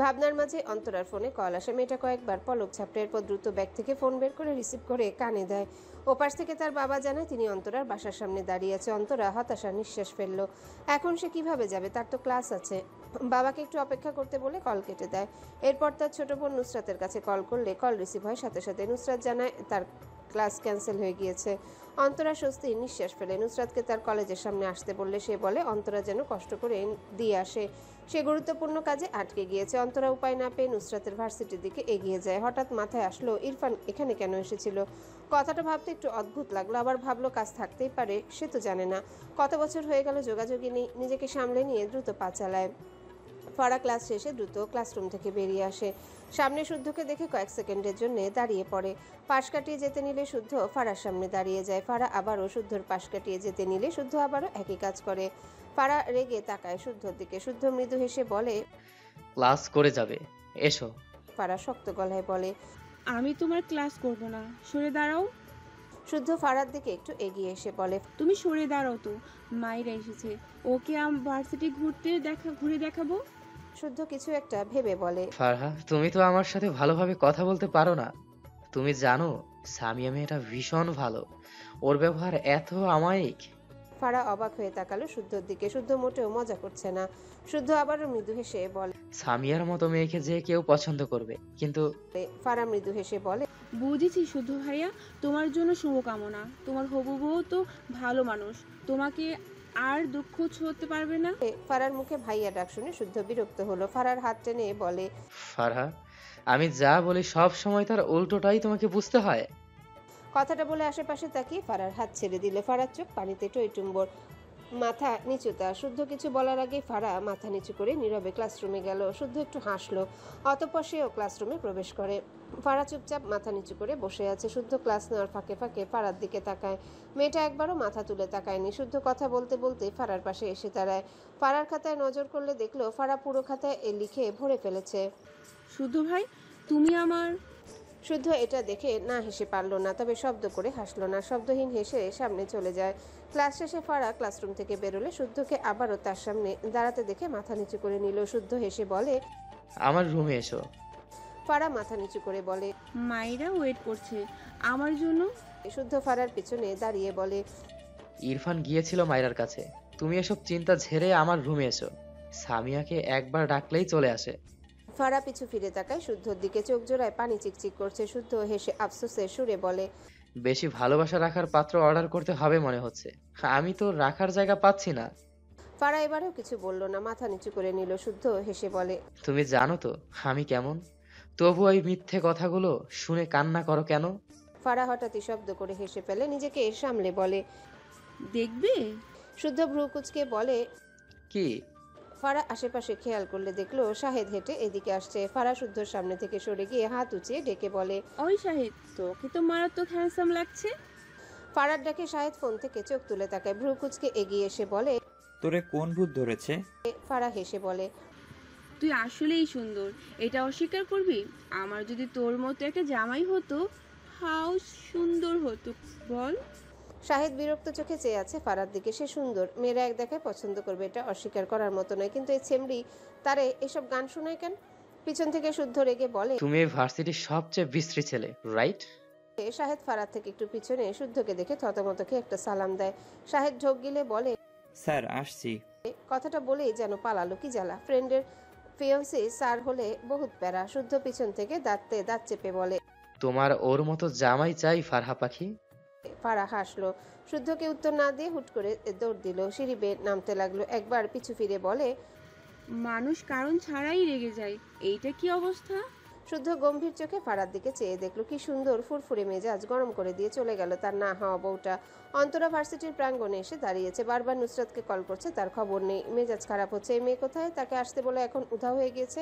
ভাবনার মাঝে অন্তরার ফোনে কল আসে। মেয়েটা কয়েকবার পলক ঝাপটে, এরপর দ্রুত ব্যাগ থেকে ফোন বের করে রিসিভ করে কানে দেয়। ওপাশ থেকে তার বাবা জানায় তিনি অন্তরার বাসার সামনে দাঁড়িয়ে আছে। অন্তরা হতাশা নিঃশ্বাস ফেললো। এখন সে কিভাবে যাবে? তার তো ক্লাস আছে। বাবাকে একটু অপেক্ষা করতে বলে কল কেটে দেয়। এরপর তার ছোট বোন নুসরাতের কাছে কল করলে কল রিসিভ হয় সাথে সাথে। নুসরাত জানায় তার ক্লাস ক্যান্সেল হয়ে গিয়েছে। অন্তরা স্বস্তির নিঃশ্বাস ফেলে। নুসরাতকে তার কলেজের সামনে আসতে বললে সে বলে অন্তরা যেন কষ্ট করে দিয়ে আসে, সে গুরুত্বপূর্ণ কাজে আটকে গিয়েছে। অন্তরা উপায় না পেয়ে নুসরাতের ভার্সিটির দিকে এগিয়ে যায়। হঠাৎ মাথায় আসলো ইরফান এখানে কেন এসেছিল। কথাটা ভাবতে একটু অদ্ভুত লাগলো, আবার ভাবলো কাজ থাকতেই পারে, সে তো জানে না। কত বছর হয়ে গেল যোগাযোগই নেই। নিজেকে সামলে নিয়ে দ্রুত পা চালায়। ফারা ক্লাস শেষে দ্রুত ক্লাসরুম থেকে বেরিয়ে আসে। সামনে শুদ্ধকে দেখে কয়েক সেকেন্ডের জন্য দাঁড়িয়ে পড়ে। পাশ কাটিয়ে যেতে নিলে শুদ্ধ ফারার সামনে দাঁড়িয়ে যায়। ফারা আবারও শুদ্ধর পাশ কাটিয়ে যেতে নিলে শুদ্ধ আবারও একই কাজ করে। ফারা রেগে তাকায় শুদ্ধর দিকে। শুদ্ধ মৃদু হেসে বলে, ক্লাস করে যাবে, এসো। ফারা শক্ত গলায় বলে, আমি তোমার ক্লাস করব না, সরে দাঁড়াও। শুদ্ধ ফারার দিকে একটু এগিয়ে এসে বলে, তুমি সরে দাঁড়াও তো, মাইরা এসেছে, ওকে ভার্সিটি ঘুরে দেখাবো। শুদ্ধ কিছু একটা ভেবে বলে, ফারহা, তুমি তো আমার সাথে ভালোভাবে কথা বলতে পারো না। তুমি জানো সামিয়া মেয়েটা ভীষণ ভালো, ওর ব্যবহার এত অমায়িক। ফারা অবাক হয়ে তাকালো শুদ্ধর দিকে। শুদ্ধ মোটেও মজা করছে না। শুদ্ধ আবারও মৃদু হেসে বলে, সামিয়ার মতো মেয়েকে যে কেউ পছন্দ করবে, কিন্তু ফারা মৃদু হেসে বলে, বুঝেছি শুধু ভাইয়া, তোমার জন্য শুভকামনা। তোমার হবু বউ তো ভালো মানুষ, তোমাকে আর দুঃখ হতে পারবে না। ফারার মুখে ভাইয়া ডাক শুনে শুদ্ধ বিরক্ত হলো। ফারার হাত টেনে বলে, ফারহা, আমি যা বলি সব সময় তার উল্টোটাই তোমাকে বুঝতে হয়। কথাটা বলে আশেপাশে তাকিয়ে ফারার হাত ছেড়ে দিল। ফারার চোখ পানিতে টইটুম্বর, মাথা নিচুতা। শুদ্ধ কিছু বলার আগে ফারা মাথা নিচু করে নীরবে ক্লাসরুমে গেল। শুদ্ধ একটু হাসলো, অতঃপর সেও ক্লাসরুমে প্রবেশ করে। ফারা চুপচাপ মাথা নিচু করে বসে আছে। শুদ্ধ ক্লাস নেওয়ার ফাঁকে ফাঁকে ফারার দিকে তাকায়। মেয়েটা একবারও মাথা তুলে তাকায়নি। শুদ্ধ কথা বলতে বলতে ফারার পাশে এসে দাঁড়ায়। ফারার খাতায় নজর করলে দেখলো ফারা পুরো খাতায় লিখে ভরে ফেলেছে। শুধু ভাই, তুমি আমার। শুদ্ধ এটা দেখে না হেসে পারল না, তবে শব্দ করে হাসলো না। শব্দহীন হেসে সামনে চলে যায়। ক্লাস শেষে ফারা ক্লাসরুম থেকে বেরোলে শুদ্ধকে আবারও তার সামনে দাঁড়াতে দেখে মাথা নিচু করে নিল। শুদ্ধ হেসে বলে, আমার রুমে এসো। ফারা মাথা নিচু করে বলে, মায়েরা ওয়েট করছে আমার জন্য। শুদ্ধ ফারার পিছনে দাঁড়িয়ে বলে, ইরফান গিয়েছিল মায়রার কাছে, তুমি এসব চিন্তা ঝেড়ে আমার রুমে এসো। সামিয়াকে একবার ডাকলেই চলে আসে। ফারা পিছু ফিরে তাকায় শুদ্ধর দিকে। চোখ জোড়ায় পানি চিকচিক করছে। শুদ্ধ হেসে আফসোসের সুরে বলে, বেশি ভালোবাসা রাখার পাত্র অর্ডার করতে হবে মনে হচ্ছে, আমি তো রাখার জায়গা পাচ্ছি না। ফারা এবারেও কিছু বলল না, মাথা নিচু করে নিল। শুদ্ধ হেসে বলে, তুমি জানো তো আমি কেমন, তবু এই মিথ্যে কথাগুলো শুনে কান্না করো কেন? ফারা হঠাৎই শব্দ করে হেসে ফেলে, নিজেকে সামলে বলে। দেখবে। শুদ্ধ ভ্রু কুচকে বলে, কি? ফারা আশেপাশে খেয়াল করলে দেখলো শাহেদ হেঁটে এদিকে আসছে। ফারা শুদ্ধর সামনে থেকে সরে গিয়ে হাত উঁচিয়ে ডেকে বলে, ওই শাহিদ, তোকে তো মারাত্মক হ্যান্ডসাম লাগছে। ফারার ডাকে শাহেদ ফোন থেকে চোখ তুলে তাকায়। ভ্রু কুচকে এগিয়ে এসে বলে, তোরে কোন ভূত ধরেছে? ফারা হেসে বলে, তুই আসলেই সুন্দর, এটা অস্বীকার করবি? আমার যদি তোর মতো একটা জামাই হতো, হাউ সুন্দর হতো বল। শাহেদ বিরক্ত চোখে চেয়ে আছে ফারার দিকে। সে সুন্দর, মেয়েরা এক দেখায় পছন্দ করবে, এটা অস্বীকার করার মতো নয়। কিন্তু এই ছেমড়ি তারে এসব গান শোনায় কেন? পিছন থেকে শুদ্ধ রেগে বলে, তুমি এই ভার্সিটির সবচেয়ে বিশ্রী ছেলে, রাইট? শাহেদ ফারার থেকে একটু পিছনে শুদ্ধকে দেখে থতমত খেয়ে একটা সালাম দেয়। শাহেদ ঢোক গিলে বলে, স্যার আসছি। কথাটা বলেই যেন পালালো। কি জ্বালা, ফ্রেন্ডের ফিয়ন্সি স্যার হলে বহুত প্যারা। শুদ্ধ পিছন থেকে দাঁত চেপে বলে, তোমার ওর মতো জামাই চাই ফারহা পাখি। ফারা হাসলো। শুদ্ধকে উত্তর না দিয়ে হুট করে দৌড় দিল। সিঁড়ি বেয়ে নামতে লাগলো। একবার পিছু ফিরে বলে, মানুষ কারণ ছাড়াই রেগে যায়, এইটা কি অবস্থা? শুদ্ধ গম্ভীর চোখে ফারার দিকে চেয়ে দেখলো কি সুন্দর ফুরফুরে মেজাজ গরম করে দিয়ে চলে গেল তার না হওয়া বউটা। অন্তরা ভার্সিটির প্রাঙ্গণে এসে দাঁড়িয়েছে। বারবার নুসরাতকে কল করছে, তার খবর নেই। মেজাজ খারাপ হচ্ছে। এই মেয়ে কোথায়? তাকে আসতে বলে এখন উধাও হয়ে গিয়েছে।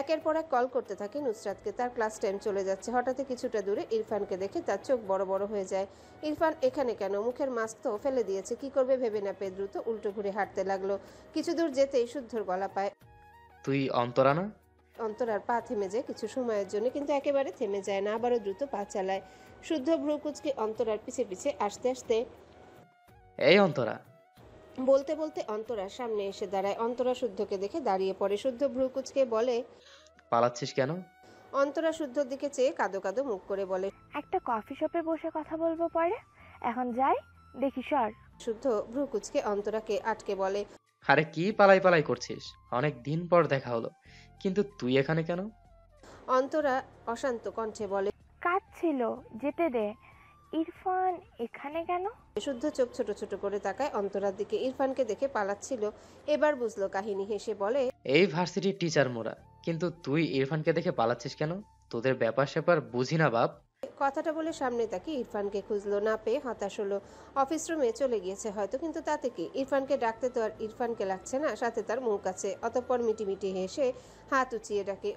একের পর এক কল করতে থাকে নুসরাতকে। তার ক্লাস টাইম চলে যাচ্ছে। হঠাৎ কিছুটা দূরে ইরফানকে দেখে তার চোখ বড় বড় হয়ে যায়। ইরফান এখানে কেন? মুখের মাস্ক তো ফেলে দিয়েছে। কি করবে ভেবে না পেয়ে দ্রুত উল্টো ঘুরে হাঁটতে লাগলো। কিছু দূর যেতেই শুদ্ধর গলা পায়। তুই অন্তরা না? অন্তরার পা থেমে যায় কিছু সময়ের জন্য, কিন্তু একেবারে থেমে যায় না। আবারও দ্রুত পা চালায়। শুদ্ধ ভ্রু কুচকে অন্তরার পিছে পিছে আসতে আসতে এই অন্তরা। বলতে বলতে অন্তরার সামনে এসে দাঁড়ায়। অন্তরা শুদ্ধকে দেখে দাঁড়িয়ে পড়ে। শুদ্ধ ভ্রু কুঁচকে বলে। পালাচ্ছিস কেন? অন্তরা শুদ্ধর দিকে চেয়ে কাঁদো কাঁদো মুখ করে বলে। একটা কফি শপে বসে কথা বলবো পরে, এখন যাই, দেখি সর। শুদ্ধ ভ্রু কুঁচকে অন্তরাকে আটকে বলে। আরে কি পালাই পালাই করছিস? অনেক দিন পর দেখা হলো, কিন্তু তুই এখানে কেন? অন্তরা অশান্ত কণ্ঠে বলে। কাজ ছিল, যেতে দে। ইরফান এখানে কেন? শুদ্ধ চোখ ছোট ছোট করে তাকায় অন্তরার দিকে। ইরফানকে দেখে পালাচ্ছিল, এবার বুঝলো কাহিনী। হেসে বলে। এই ভার্সিটির টিচার মোরা, কিন্তু তুই ইরফানকে দেখে পালাচ্ছিস কেন? তোদের ব্যাপার স্যাপার বুঝি না বাপ। কথাটা বলে সামনে তাকে ইরফানকে খুঁজলো, না পেয়ে হতাশ হলো। অফিস রুমে চলে গিয়েছে হয়তো, কিন্তু তাতে কি? ইরফানকে ডাকতে তো আর ইরফানকে লাগছে না, সাথে তার মুখ আছে। অতঃপর মিটিমিটি হেসে হাত উঁচিয়ে ডাকে।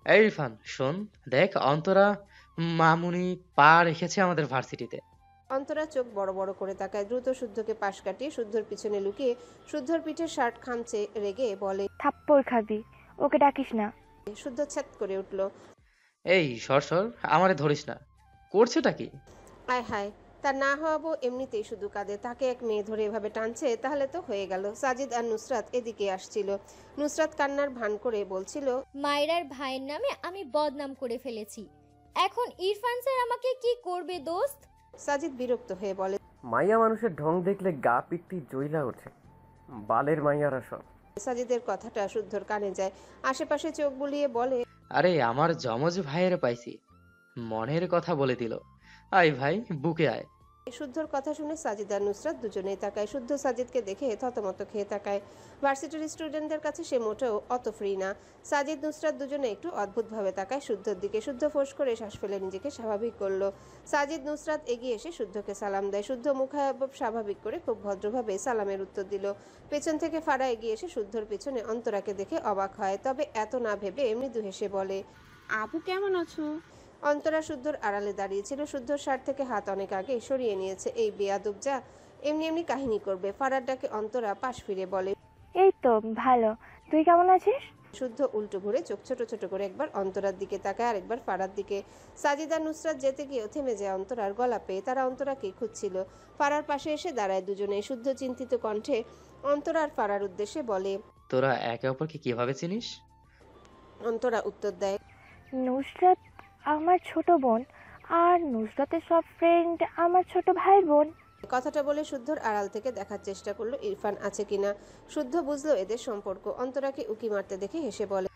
এই ইরফান শোন, দেখ অন্তরা মামুনি পা রেখেছে আমাদের ভার্সিটিতে। অন্তরা চোখ বড় বড় করে তাকায়। দ্রুত শুদ্ধকে পাশ কাটিয়ে শুদ্ধর পিছনে লুকিয়ে শুদ্ধর পিঠে শার্ট খামচে রেগে বলে। থাপ্পড় খাবি, ওকে ডাকিস না। শুদ্ধ ছ্যাত করে উঠল। এই সর সর, আমারে ধরিস না। করছেটা কি? আয় হায়, তার না হওয়াবো এমনিতেই শুধু কাঁদে, তাকে এক মেয়ে ধরে এভাবে টানছে, তাহলে তো হয়ে গেল। সাজিদ আর নুসরাত এদিকে আসছিল। নুসরাত কান্নার ভান করে বলছিল। মায়রার ভাইয়ের নামে আমি বদনাম করে ফেলেছি, এখন ইরফান স্যার আমাকে কি করবে দোস্ত? সাজিদ বিরক্ত হয়ে বলে। মাইয়া মানুষের ঢং দেখলে গা পিত্তি জ্বইলা ওঠে, বালের মাইয়ারা সব। সাজিদের কথাটা শুদ্ধর কানে যায়। আশেপাশে চোখ বুলিয়ে বলে। আরে আমার যমজ ভাইয়ের পাইছি, মনের কথা বলে দিল। আয় ভাই, বুকে আয়। শুদ্ধর কথা শুনে সাজিদ আর নুসরাত দুজনেই তাকায়। শুদ্ধ সাজিদকে দেখে থতমত খেয়ে তাকায়। ভার্সিটির স্টুডেন্টদের কাছে সে মোটেও অত ফ্রি না। সাজিদ নুসরাত দুজনে একটু অদ্ভুতভাবে তাকায় শুদ্ধর দিকে। শুদ্ধ ফোঁস করে শ্বাস ফেলে নিজেকে স্বাভাবিক করলো। সাজিদ নুসরাত এগিয়ে এসে শুদ্ধকে সালাম দেয়। শুদ্ধ মুখাবয়ব স্বাভাবিক করে খুব ভদ্রভাবে সালামের উত্তর দিল। পেছন থেকে ফারা এগিয়ে এসে শুদ্ধর পিছনে অন্তরাকে দেখে অবাক হয়, তবে এত না ভেবে মৃদু হেসে বলে। আপু কেমন আছো? অন্তরা শুদ্ধর আড়ালে দাঁড়িয়েছিল। শুদ্ধর শার্ট থেকে হাত অনেক আগে সরিয়ে নিয়েছে। এই বেয়াদব যা এমনি এমনি কাহিনী করবে। ফারার ডাকে অন্তরা পাশ ফিরে বলে। এই তো ভালো, তুই কেমন আছিস? শুদ্ধ উল্টো ঘুরে চোখ ছোট ছোট করে একবার অন্তরার দিকে তাকায় আর একবার ফারার দিকে। সাজিদা নুসরাত যেতে গিয়েও থেমে যায় অন্তরার গলা পেয়ে। তারা অন্তরাকে খুঁজছিল। ফারার পাশে এসে দাঁড়ায় দুজনে। শুদ্ধ চিন্তিত কণ্ঠে অন্তরা আর ফারার উদ্দেশ্যে বলে। তোরা একে অপরকে কিভাবে চিনিস? অন্তরা উত্তর দেয়। নুসরাত আমার ছোট বোন, আর নুসরাতের সব ফ্রেন্ড আমার ছোট ভাই বোন। কথাটা বলে শুদ্ধর আড়াল থেকে দেখার চেষ্টা করলো ইরফান আছে কিনা। শুদ্ধ বুঝলো এদের সম্পর্ক। অন্তরাকে উকি মারতে দেখে হেসে বলে।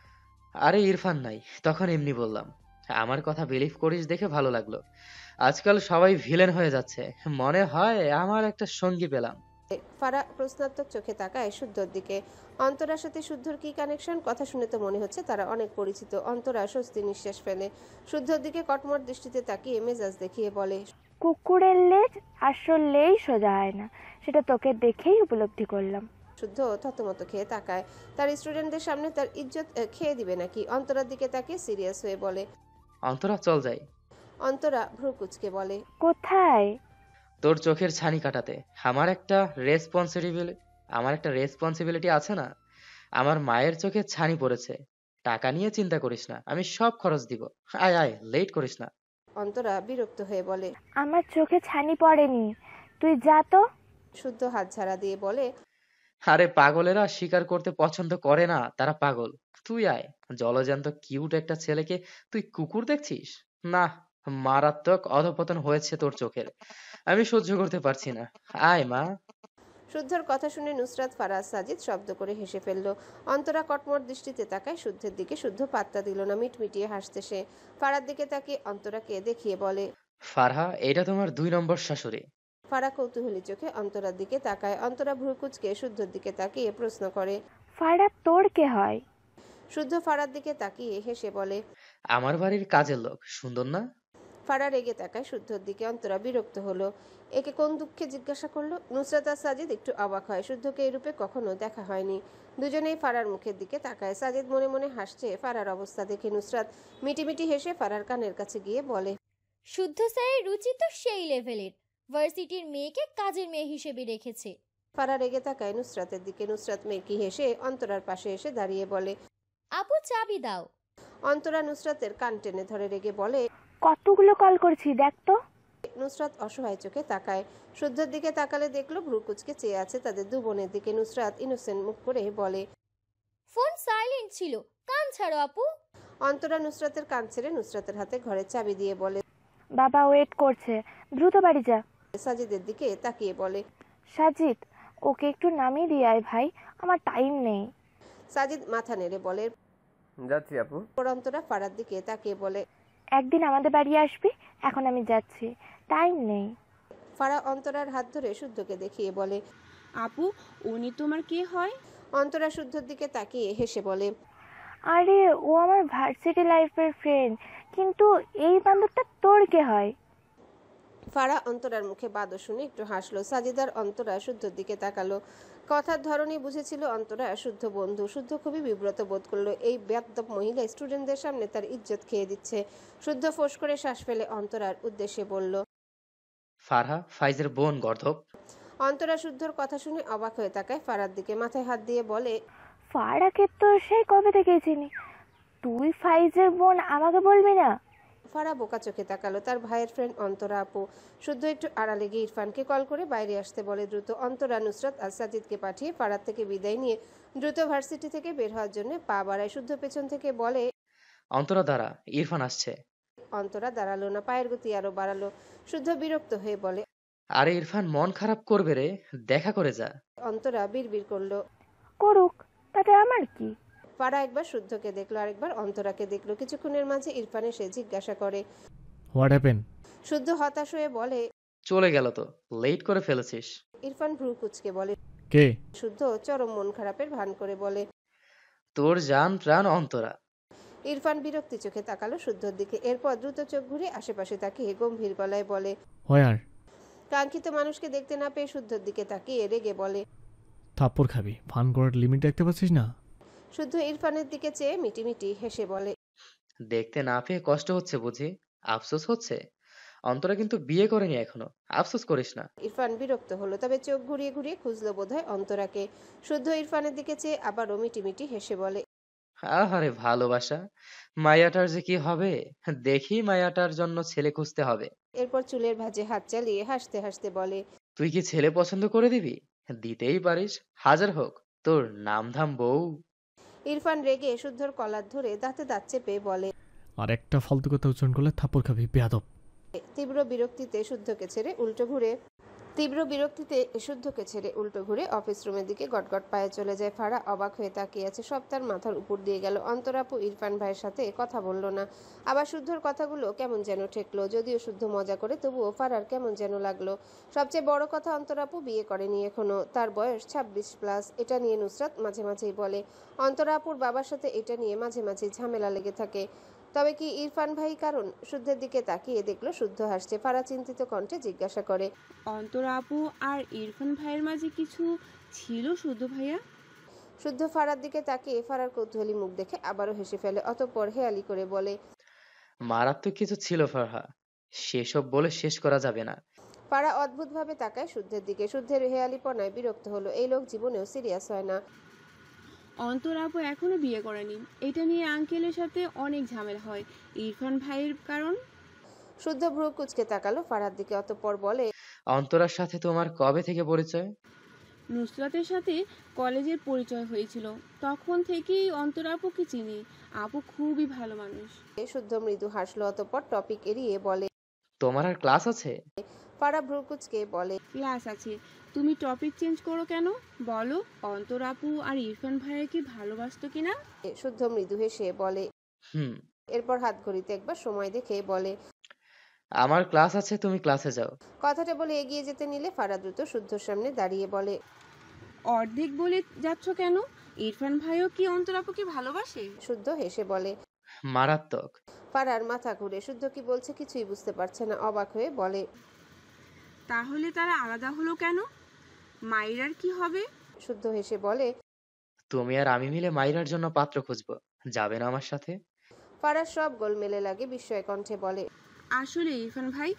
আরে ইরফান নাই, তখন এমনি বললাম। আমার কথা বিলিভ করিস দেখে ভালো লাগলো। আজকাল সবাই ভিলেন হয়ে যাচ্ছে, মনে হয় আমার একটা সঙ্গী পেলাম। ফারা প্রশ্নাত্মক চোখে তাকায় শুদ্ধর দিকে। অন্তরার সাথে শুদ্ধর কি কানেকশন? কথা শুনে তো মনে হচ্ছে তারা অনেক পরিচিত। অন্তরা স্বস্তি নিঃশ্বাস ফেলে। শুদ্ধর দিকে কটমট দৃষ্টিতে তাকিয়ে মেজাজ দেখিয়ে বলে। কুকুরের লেজ আসলেই সোজা হয় না, সেটা তোকে দেখেই উপলব্ধি করলাম। শুদ্ধ থতমত খেয়ে তাকায়। তার স্টুডেন্টদের সামনে তার ইজ্জত খেয়ে দিবে নাকি? অন্তরার দিকে তাকিয়ে সিরিয়াস হয়ে বলে। অন্তরা চল যাই। অন্তরা ভ্রু কুঁচকে বলে। কোথায়? তোর চোখের ছানি কাটাতে। আমার একটা রেসপন্সিবিলিটি আছে না? আমার মায়ের চোখে ছানি পড়েছে। টাকা নিয়ে চিন্তা করিস না, আমি সব খরচ দিব। আয় আয়, লেট করিস না। অন্তরা বিরক্ত হয়ে বলে। আমার চোখে ছানি পড়েনি, তুই যা তো। শুদ্ধ হাত ঝাড়া দিয়ে বলে। আরে পাগলেরা স্বীকার করতে পছন্দ করে না, তারা পাগল। তুই আয়। জলজান্ত কিউট একটা ছেলেকে তুই কুকুর দেখছিস? না, মারাত্মক অধঃপতন হয়েছে তোর চোখের। আমি সহ্য করতে পারছি না। আয় মা। শুদ্ধর কথা শুনে নুসরাত ফারাজ সাজিদ শব্দ করে হেসে ফেলল। অন্তরা কটমট দৃষ্টিতে তাকায় শুদ্ধের দিকে। শুদ্ধ পাত্তা দিল না, মিটমিটিয়ে হাসতে সে। ফারার দিকে তাকিয়ে অন্তরাকে দেখিয়ে বলে। ফারহা, এটা তোমার 2 নম্বর শাশুড়ি। ফারা কৌতূহলী চোখে অন্তরার দিকে তাকায়। অন্তরা ভ্রু কুঁচকে শুদ্ধর দিকে তাকিয়ে প্রশ্ন করে। ফারা তোর কে হয়? শুদ্ধ ফারার দিকে তাকিয়ে হেসে বলে। আমার বাড়ির কাজের লোক। সুন্দর না? ফারা রেগে তাকায় শুদ্ধর দিকে। অন্তরা বিরক্ত হলো। একে কোন দুঃখে জিজ্ঞাসা করলো? নুসরাত আর সাজিদ একটু অবাক হয়। শুদ্ধকে এই রূপে কখনো দেখা হয়নি। দুজনেই ফারার মুখের দিকে তাকায়। সাজিদ মনে মনে হাসছে ফারার অবস্থা দেখে। নুসরাত মিটিমিটি হেসে ফারার কানের কাছে গিয়ে বলে। শুদ্ধ স্যারের রুচি তো সেই লেভেলের, ভার্সিটির মেয়েকে কাজের মেয়ে হিসেবে রেখেছে। ফারা রেগে তাকায় নুসরাতের দিকে। নুসরাত মেকি হেসে অন্তরার পাশে এসে দাঁড়িয়ে বলে। আপু চাবি দাও। অন্তরা নুসরাতের কান টেনে ধরে রেগে বলে। কতগুলো কল করছি দেখ তো। নুসরাত অসহায় চোখে তাকায়। শুদ্ধর দিকে তাকালে দেখলো ভ্রু কুচকে চেয়ে আছে তাদের দু বোনের দিকে। নুসরাত ইনোসেন্ট মুখ করে বলে, ফোন সাইলেন্ট ছিল, কান ছাড়ো আপু। অন্তরা নুসরাতের কান ছেড়ে নুসরাতের হাতে ঘরের চাবি দিয়ে বলে, বাবা ওয়েট করছে, দ্রুত বাড়ি যা। সাজিদের দিকে তাকিয়ে বলে। সাজিদ, ওকে একটু নামিয়ে দিয়ে আয় ভাই, আমার টাইম নেই। সাজিদ মাথা নেড়ে বলে। যাচ্ছি আপু। অন্তরা ফারার দিকে তাকিয়ে বলে, একদিন আমাদের বাড়ি আসবি, এখন আমি যাচ্ছি, টাইম নেই। ফারা অন্তরার হাত ধরে শুদ্ধকে দেখিয়ে বলে। আপু, উনি তোমার কে হয়? অন্তরা শুদ্ধর দিকে তাকিয়ে হেসে বলে, আরে ও আমার ভার্সিটি লাইফের ফ্রেন্ড, কিন্তু এই বান্ধবটা তোর কে হয়? ফারা অন্তরার মুখে বাদর শুনে একটু হাসলো। সাজিদার অন্তরা শুদ্ধর দিকে তাকালো। কথার ধরনই বুঝেছিল অন্তরা শুদ্ধ বন্ধু। শুদ্ধ খুবই বিব্রত বোধ করলো। এই বেয়াদ্দপ মহিলা স্টুডেন্টদের সামনে তার ইজ্জত খেয়ে দিচ্ছে। শুদ্ধ ফোঁস করে শ্বাস ফেলে অন্তরার উদ্দেশ্যে বলল। ফারহা ফাইজের বোন গর্ধব। অন্তরা শুদ্ধর কথা শুনে অবাক হয়ে তাকায় ফারার দিকে, মাথায় হাত দিয়ে বলে, ফারাকে তো সেই কবে থেকেই চিনি, তুই ফাইজের বোন আমাকে বলবি না? ফারা বোকা চোখে তাকালো। তার ভাইয়ের ফ্রেন্ড অন্তরা আপু। শুদ্ধ একটু আড়ালে গিয়ে ইরফানকে কল করে বাইরে আসতে বলে দ্রুত। অন্তরা নুসরাত আর সাজিদকে পাঠিয়ে ফারার থেকে বিদায় নিয়ে দ্রুত ভার্সিটি থেকে বের হওয়ার জন্য পা বাড়ায়। শুদ্ধ পেছন থেকে বলে। অন্তরা দ্বারা ইরফান আসছে। অন্তরা দাঁড়ালো না, পায়ের গতি আরো বাড়ালো। শুদ্ধ বিরক্ত হয়ে বলে। আরে ইরফান মন খারাপ করবে রে, দেখা করে যা। অন্তরা বিড়বিড় করলো। করুক, তাতে আমার কি? ফারা একবার শুদ্ধকে দেখলো, আরেকবার অন্তরাকে দেখলো। কিছুক্ষণের মাঝে ইরফান এসে জিজ্ঞাসা করে। What happen? শুদ্ধ হতাশ হয়ে বলে। চলে গেল তো, লেট করে ফেলেছিস। ইরফান ভ্রু কুচকে বলে। কে? শুদ্ধ চরম মন খারাপের ভান করে বলে। তোর জান প্রাণ অন্তরা। ইরফান বিরক্তি চোখে তাকালো শুদ্ধর দিকে। এরপর দ্রুত চোখ ঘুরে আশেপাশে তাকিয়ে গম্ভীর গলায় বলে। হোয়ার? কাঙ্ক্ষিত মানুষকে দেখতে না পেয়ে শুদ্ধর দিকে তাকিয়ে রেগে বলে। থাপ্পড় খাবি, ফান করার লিমিট দেখতে পাচ্ছিস না? শুদ্ধ ইরফানের দিকে চেয়ে মিটিমিটি হেসে বলে। দেখতে না পেয়ে কষ্ট হচ্ছে বুঝি? আফসোস হচ্ছে? অন্তরা কিন্তু বিয়ে করেনি এখনো, আফসোস করিস না। ইরফান বিরক্ত হলো, তবে চোখ ঘুরিয়ে ঘুরিয়ে খুঁজলো বোধহয় অন্তরাকে। শুদ্ধ ইরফানের দিকে চেয়ে আবারও মিটিমিটি হেসে বলে। আহারে ভালোবাসা, মায়াটার যে কি হবে। দেখি মায়াটার জন্য ছেলে খুঁজতে হবে। এরপর চুলের ভাঁজে হাত চালিয়ে হাসতে হাসতে বলে। তুই কি ছেলে পছন্দ করে দিবি? দিতেই পারিস, হাজার হোক তোর নামধাম বউ। ইরফান রেগে শুদ্ধর কলার ধরে দাঁতে দাঁত চেপে বলে। আর একটা ফালতু কথা উচ্চারণ করলে থাপ্পড় খাবি, বেয়াদব। তীব্র বিরক্তিতে শুদ্ধকে ছেড়ে উল্টো ঘুরে অফিস রুমের দিকে গটগট পায়ে চলে যায়। ফারা অবাক হয়ে তাকিয়ে আছে। সব তার মাথার উপর দিয়ে গেল। অন্তরাপু ইরফান ভাইয়ের সাথে কথা বলল না। আবার শুদ্ধর কথাগুলো কেমন যেন ঠেকলো। যদিও শুদ্ধ মজা করে, তবুও ফারার কেমন যেন লাগলো। সবচেয়ে বড় কথা, অন্তরাপু বিয়ে করেনি এখনো। তার বয়স 26+। এটা নিয়ে নুসরাত মাঝে মাঝেই বলে। অন্তরাপুর বাবার সাথে এটা নিয়ে মাঝে মাঝেই ঝামেলা লেগে থাকে। তবে কি ইরফান ভাই কারণ? শুদ্ধের দিকে তাকিয়ে দেখলো শুদ্ধ হাসছে। ফারা চিন্তিত কণ্ঠে জিজ্ঞাসা করে। অন্তরা আপু আর ইরফান ভাইয়ের মাঝে কিছু ছিল শুদ্ধ ভাইয়া? শুদ্ধ ফারার দিকে তাকিয়ে ফারার কৌতূহলী মুখ দেখে আবারও হেসে ফেলে। অতঃপর হেয়ালি করে বলে। মারাত্মক কিছু ছিল ফারহা, সেসব বলে শেষ করা যাবে না। ফারা অদ্ভুতভাবে তাকায় শুদ্ধের দিকে। শুদ্ধের হেয়ালিপনায় বিরক্ত হলো। এই লোক জীবনেও সিরিয়াস হয় না। অন্তরা আপু এখনো বিয়ে করেনি, এটা নিয়ে আঙ্কেলের সাথে অনেক ঝামেলা হয়। ইরফান ভাইয়ের কারণ? শুদ্ধ ভ্রু কুচকে তাকালো ফারার দিকে। অতঃপর বলে। অন্তরার সাথে তোমার কবে থেকে পরিচয়? নুসরাতের সাথে কলেজের পরিচয় হয়েছিল, তখন থেকেই অন্তরা আপুকে চিনি। আপু খুবই ভালো মানুষ। শুদ্ধ মৃদু হাসলো। অতঃপর টপিক এড়িয়ে বলে। তোমার আর ক্লাস আছে? ফারা ভ্রু কুচকে বলে। ক্লাস আছে। তুমি টপিক চেঞ্জ করো কেন? বলো, অন্তরা আপু আর ইরফান ভাইয়া কি ভালোবাসতো কিনা? শুদ্ধ মৃদু হেসে বলে। হুম। এরপর হাত ঘড়িতে একবার সময় দেখে বলে। আমার ক্লাস আছে, তুমি ক্লাসে যাও। কথাটা বলে এগিয়ে যেতে নিলে ফারা দ্রুত শুদ্ধর সামনে দাঁড়িয়ে বলে। অর্ধেক বলে যাচ্ছ কেন? ইরফান ভাইও কি অন্তরা আপুকে ভালোবাসে? শুদ্ধ হেসে বলে। মারাত্মক। ফারার মাথা ঘুরে। শুদ্ধ কি বলছে কিছুই বুঝতে পারছে না। অবাক হয়ে বলে। তাহলে তারা আলাদা হলো কেন? মাইরার কি হবে? শুদ্ধ হেসে বলে। তুমি আর আমি মিলে মাইরার জন্য পাত্র খুঁজবো, যাবে না আমার সাথে? ফারার সব গোলমেলে লাগে। বিস্ময় কণ্ঠে বলে। আসলে ইরফান ভাই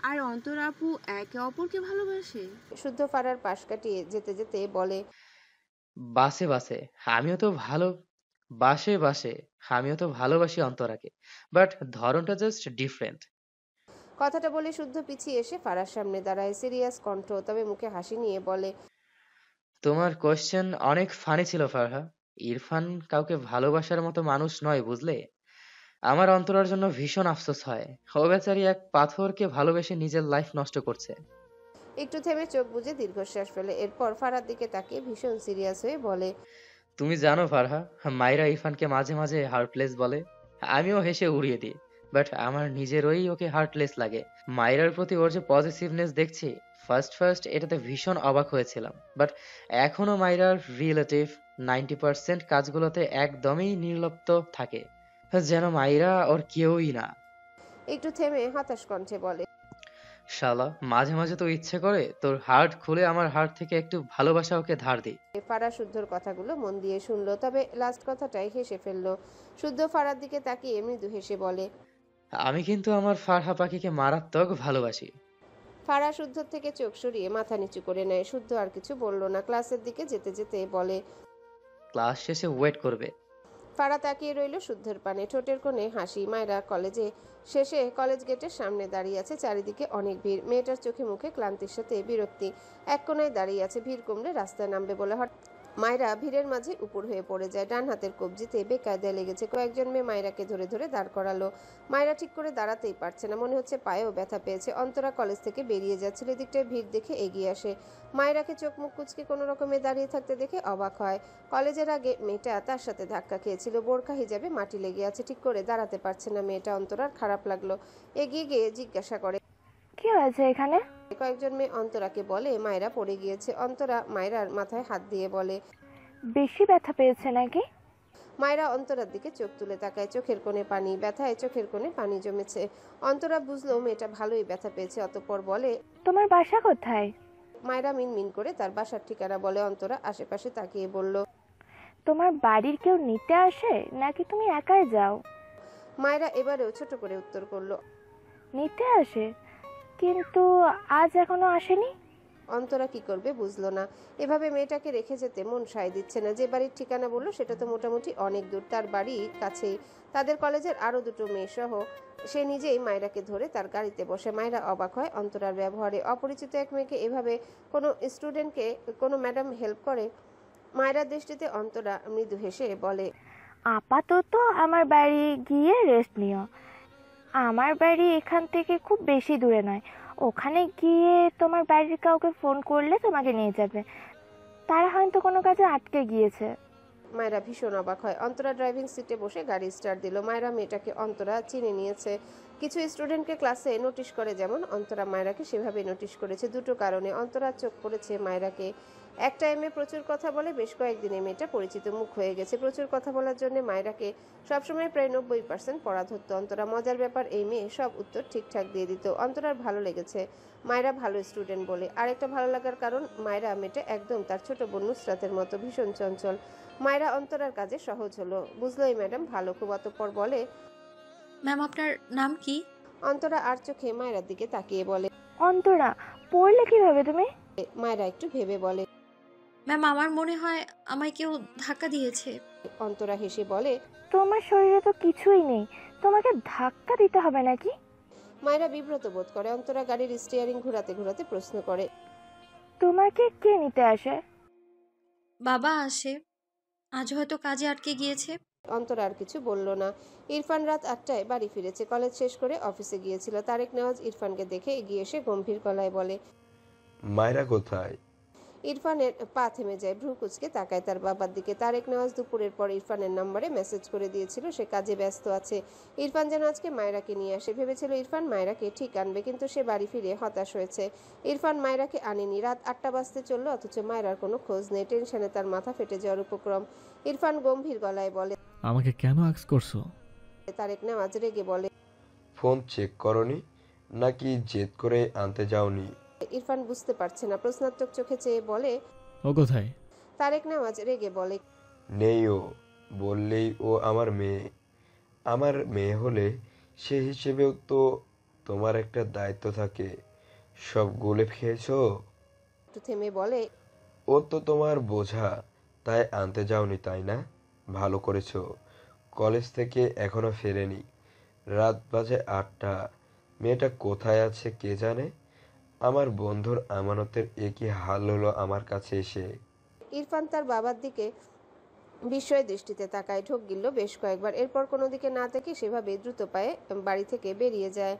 আর অন্তরা আপু একে অপরকে ভালোবাসে? শুদ্ধ ফারার পাশ কাটিয়ে যেতে যেতে বলে। বাসে বাসে আমিও তো ভালো বাসে বাসে আমিও তো ভালোবাসি অন্তরাকে, বাট ধরনটা জাস্ট ডিফারেন্ট। কথাটা বলে শুদ্ধ পিছিয়ে এসে ফারার সামনে দাঁড়ায়, সিরিয়াস কণ্ঠ তবে মুখে হাসি নিয়ে বলে, তোমার কোশ্চেন অনেক ফানি ছিল ফারহা। ইরফান কাউকে ভালোবাসার মতো মানুষ নয়, বুঝলে? আমার অন্তরার জন্য ভীষণ আফসোস হয়। ও বেচারি এক পাথরকে ভালোবেসে নিজের লাইফ নষ্ট করছে। একটু থেমে চোখ বুজে দীর্ঘশ্বাস ফেলে, এরপর ফারার দিকে তাকিয়ে ভীষণ সিরিয়াস হয়ে বলে, তুমি জানো ফারহা, মাইরা ইরফানকে মাঝে মাঝে হার্টলেস বলে। আমিও হেসে উড়িয়ে দিই, বাট আমার নিজেরই ওকে হার্টলেস লাগে। মাইরার প্রতি ওর যে পজিটিভনেস দেখছি, ফার্স্ট ফার্স্ট এটাতে ভীষণ অবাক হয়েছিলাম, বাট এখনো মাইরার রিলেটিভ 90% কাজগুলোতে একদমই নির্লিপ্ত থাকে, যেন মাইরা ওর কেউই না। একটু থেমে হতাশ কণ্ঠে বলে, শালা, মাঝে মাঝে তো ইচ্ছে করে তোর হার্ট খুলে আমার হার্ট থেকে একটু ভালোবাসা ওকে ধার দিই। ফারা শুদ্ধর কথাগুলো মন দিয়ে শুনলো, তবে লাস্ট কথাটাই হেসে ফেললো। শুদ্ধ ফারার দিকে তাকিয়ে মৃদু হেসে বলে, আমি কিন্তু আমার ফারহা পাখিকে মারাত্মক ভালোবাসি। ফারা শুদ্ধর থেকে চোখ সরিয়ে মাথা নিচু করে নেয়। শুদ্ধ আর কিছু বলল না, ক্লাসের দিকে যেতে যেতে বলে, ক্লাস শেষে ওয়েট করবে। ফারা তাকিয়ে রইল শুদ্ধর পানে, ঠোঁটের কোণে হাসি। মায়েরা কলেজে শেষে কলেজ গেটের সামনে দাঁড়িয়ে আছে, চারিদিকে অনেক ভিড়। মেয়েটার চোখে মুখে ক্লান্তির সাথে বিরক্তি। এক কোণায় দাঁড়িয়ে আছে, ভিড় কমলে রাস্তায় নামবে বলে। মায়েরা ভিড়ের মাঝে উপর হয়ে পড়ে যায়, ডান হাতের কবজিতে বেকায়দায় লেগেছে। কয়েকজন মেয়ে মায়েরাকে ধরে ধরে দাঁড় করালো। মায়েরা ঠিক করে দাঁড়াতেই পারছে না, মনে হচ্ছে পায়েও ব্যথা পেয়েছে। অন্তরা কলেজ থেকে বেরিয়ে যাচ্ছিল, এদিকটায় ভিড় দেখে এগিয়ে আসে। মায়েরাকে চোখ মুখ কুচকে কোনো রকমে দাঁড়িয়ে থাকতে দেখে অবাক হয়। কলেজের আগে মেয়েটা তার সাথে ধাক্কা খেয়েছিল, বোরখা হিজাবে মাটি লেগে আছে, ঠিক করে দাঁড়াতে পারছে না মেয়েটা। অন্তরার খারাপ লাগলো, এগিয়ে গিয়ে জিজ্ঞাসা করে, কি হয়েছে এখানে? কয়েকজন মেয়ে অন্তরাকে বলে মায়েরা পড়ে গিয়েছে। অন্তরা মায়েরার মাথায় হাত দিয়ে বলে, বেশি ব্যথা পেয়েছে নাকি? মায়েরা অন্তরার দিকে চোখ তুলে তাকায়, চোখের কোণে পানি, ব্যথায় চোখের কোণে পানি জমেছে। অন্তরা বুঝলো মেয়েটা ভালোই ব্যথা পেয়েছে, অতঃপর বলে, তোমার বাসা কোথায়? মায়েরা মিনমিন করে তার বাসার ঠিকানা বলে। অন্তরা আশেপাশে তাকিয়ে বলল, তোমার বাড়ির কেউ নিতে আসে নাকি তুমি একাই যাও? মায়েরা এবারেও ছোট করে উত্তর করলো, নিতে আসে, কিন্তু আজ এখনো আসেনি। অন্তরা কি করবে বুঝলো না। এভাবে মেয়েটাকে রেখে যেতে মন সায় দিচ্ছে না। যে বাড়ির ঠিকানা বললো সেটা তো মোটামুটি অনেক দূর, তার বাড়ি কাছেই। তাদের কলেজের আরো দুটো মেয়ে সহ সে নিজেই মায়েরাকে ধরে তার গাড়িতে বসে। মায়েরা অবাক হয় অন্তরার ব্যবহারে। অপরিচিত এক মেয়েকে এভাবে কোনো স্টুডেন্টকে কোনো ম্যাডাম হেল্প করে? মায়েরার দৃষ্টিতে অন্তরা মৃদু হেসে বলে, আপাতত আমার বাড়ি গিয়ে রেস্ট নিও। আমার বাড়ি এখান থেকে খুব বেশি দূরে নয়, ওখানে গিয়ে তোমার বাড়ির কাউকে ফোন করলে তোমাকে নিয়ে যাবে। তারা হয়তো কোনো কাজে আটকে গিয়েছে। মায়েরা ভীষণ অবাক হয়। অন্তরা ড্রাইভিং সিটে বসে গাড়ি স্টার্ট দিল। মায়েরা মেয়েটাকে অন্তরা চিনে নিয়েছে। কিছু স্টুডেন্টকে ক্লাসে নোটিশ করে যেমন, অন্তরা মায়েরাকে সেভাবে নোটিশ করেছে। দুটো কারণে অন্তরার চোখ পড়েছে মায়েরাকে। এক টাইমে প্রচুর কথা বলে, বেশ কয়েকদিনে মেয়েটা পরিচিত মুখ হয়ে গেছে। প্রচুর কথা বলার জন্য মায়েরাকে সবসময় প্রায় 90% পড়া ধরতো অন্তরা। মজার ব্যাপার, এই মেয়ে সব উত্তর ঠিকঠাক দিয়ে দিত। অন্তরার ভালো লেগেছে মায়েরা ভালো স্টুডেন্ট বলে। আরেকটা ভালো লাগার কারণ, মায়েরা মেয়েটা একদম তার ছোট বোন নুসরাতের মতো, ভীষণ চঞ্চল। মায়েরা অন্তরার কাজে সহজ হলো, বুঝলো এই ম্যাডাম ভালো খুব। অতঃপর বলে, ম্যাম আপনার নাম কি? অন্তরা আর চোখে মায়েরার দিকে তাকিয়ে বলে, অন্তরা, পড়লে কিভাবে তুমি? মায়েরা একটু ভেবে বলে, ম্যাম আমার মনে হয় আমায় কেউ ধাক্কা দিয়েছে। অন্তরা হেসে বলে, তোমার শরীরে তো কিছুই নেই, তোমাকে ধাক্কা দিতে হবে নাকি? মায়েরা বিব্রত বোধ করে। অন্তরা গাড়ির স্টিয়ারিং ঘোরাতে ঘোরাতে প্রশ্ন করে, তোমাকে কে নিতে আসে? বাবা আসে, আজ হয়তো কাজে আটকে গিয়েছে। অন্তরা আর কিছু বলল না। ইরফান রাত 8টায় বাড়ি ফিরেছে, কলেজ শেষ করে অফিসে গিয়েছিল। তারেক নেওয়াজ ইরফানকে দেখে এগিয়ে এসে গম্ভীর গলায় বলে, মায়েরা কোথায়? ইরফানের পা থেমে যায়, ভ্রু কুচকে তাকায় তার বাবার দিকে। তারেক নেওয়াজ দুপুরের পর ইরফানের নম্বরে মেসেজ করে দিয়েছিল সে কাজে ব্যস্ত আছে। ইরফান যেন আজকে মায়েরাকে নিয়ে আসে। ভেবেছিল ইরফান মায়েরাকে ঠিক আনবে, কিন্তু সে বাড়ি ফিরে হতাশ হয়েছে। ইরফান মায়েরাকে আনেনি। রাত 8টা বাজতে চললো, অথচ মায়েরার কোনো খোঁজ নেই। টেনশনে তার মাথা ফেটে যাওয়ার উপক্রম। ইরফান গম্ভীর গলায় বলে, আমাকে কেন আক্স করছো? তারেক নেওয়াজ রেগে বলে, ফোন চেক করনি নাকি জেদ করে আনতে যাওনি? ইরফান বুঝতে পারছে না, প্রশ্নাত্মক চোখে চেয়ে বলে, ও কোথায়? তারেক নেওয়াজ রেগে বলে, নেই ও, বললেই ও আমার মেয়ে। আমার মেয়ে হলে সে হিসেবেও তো তোমার একটা দায়িত্ব থাকে। সব গুলে খেয়েছো? একটু থেমে বলে, ও তো তোমার বোঝা, তাই আনতে যাওনি তাই না? ভালো করেছো। কলেজ থেকে এখনো ফেরেনি, রাত বাজে 8টা। মেয়েটা কোথায় আছে কে জানে। আমার বন্ধুর আমানতের এ কি হাল হলো আমার কাছে এসে। ইরফান তার বাবার দিকে বিস্ময় দৃষ্টিতে তাকায়, ঢোক গিলল বেশ কয়েকবার। এরপর কোনো দিকে না থেকে সেভাবে দ্রুত পায়ে বাড়ি থেকে বেরিয়ে যায়।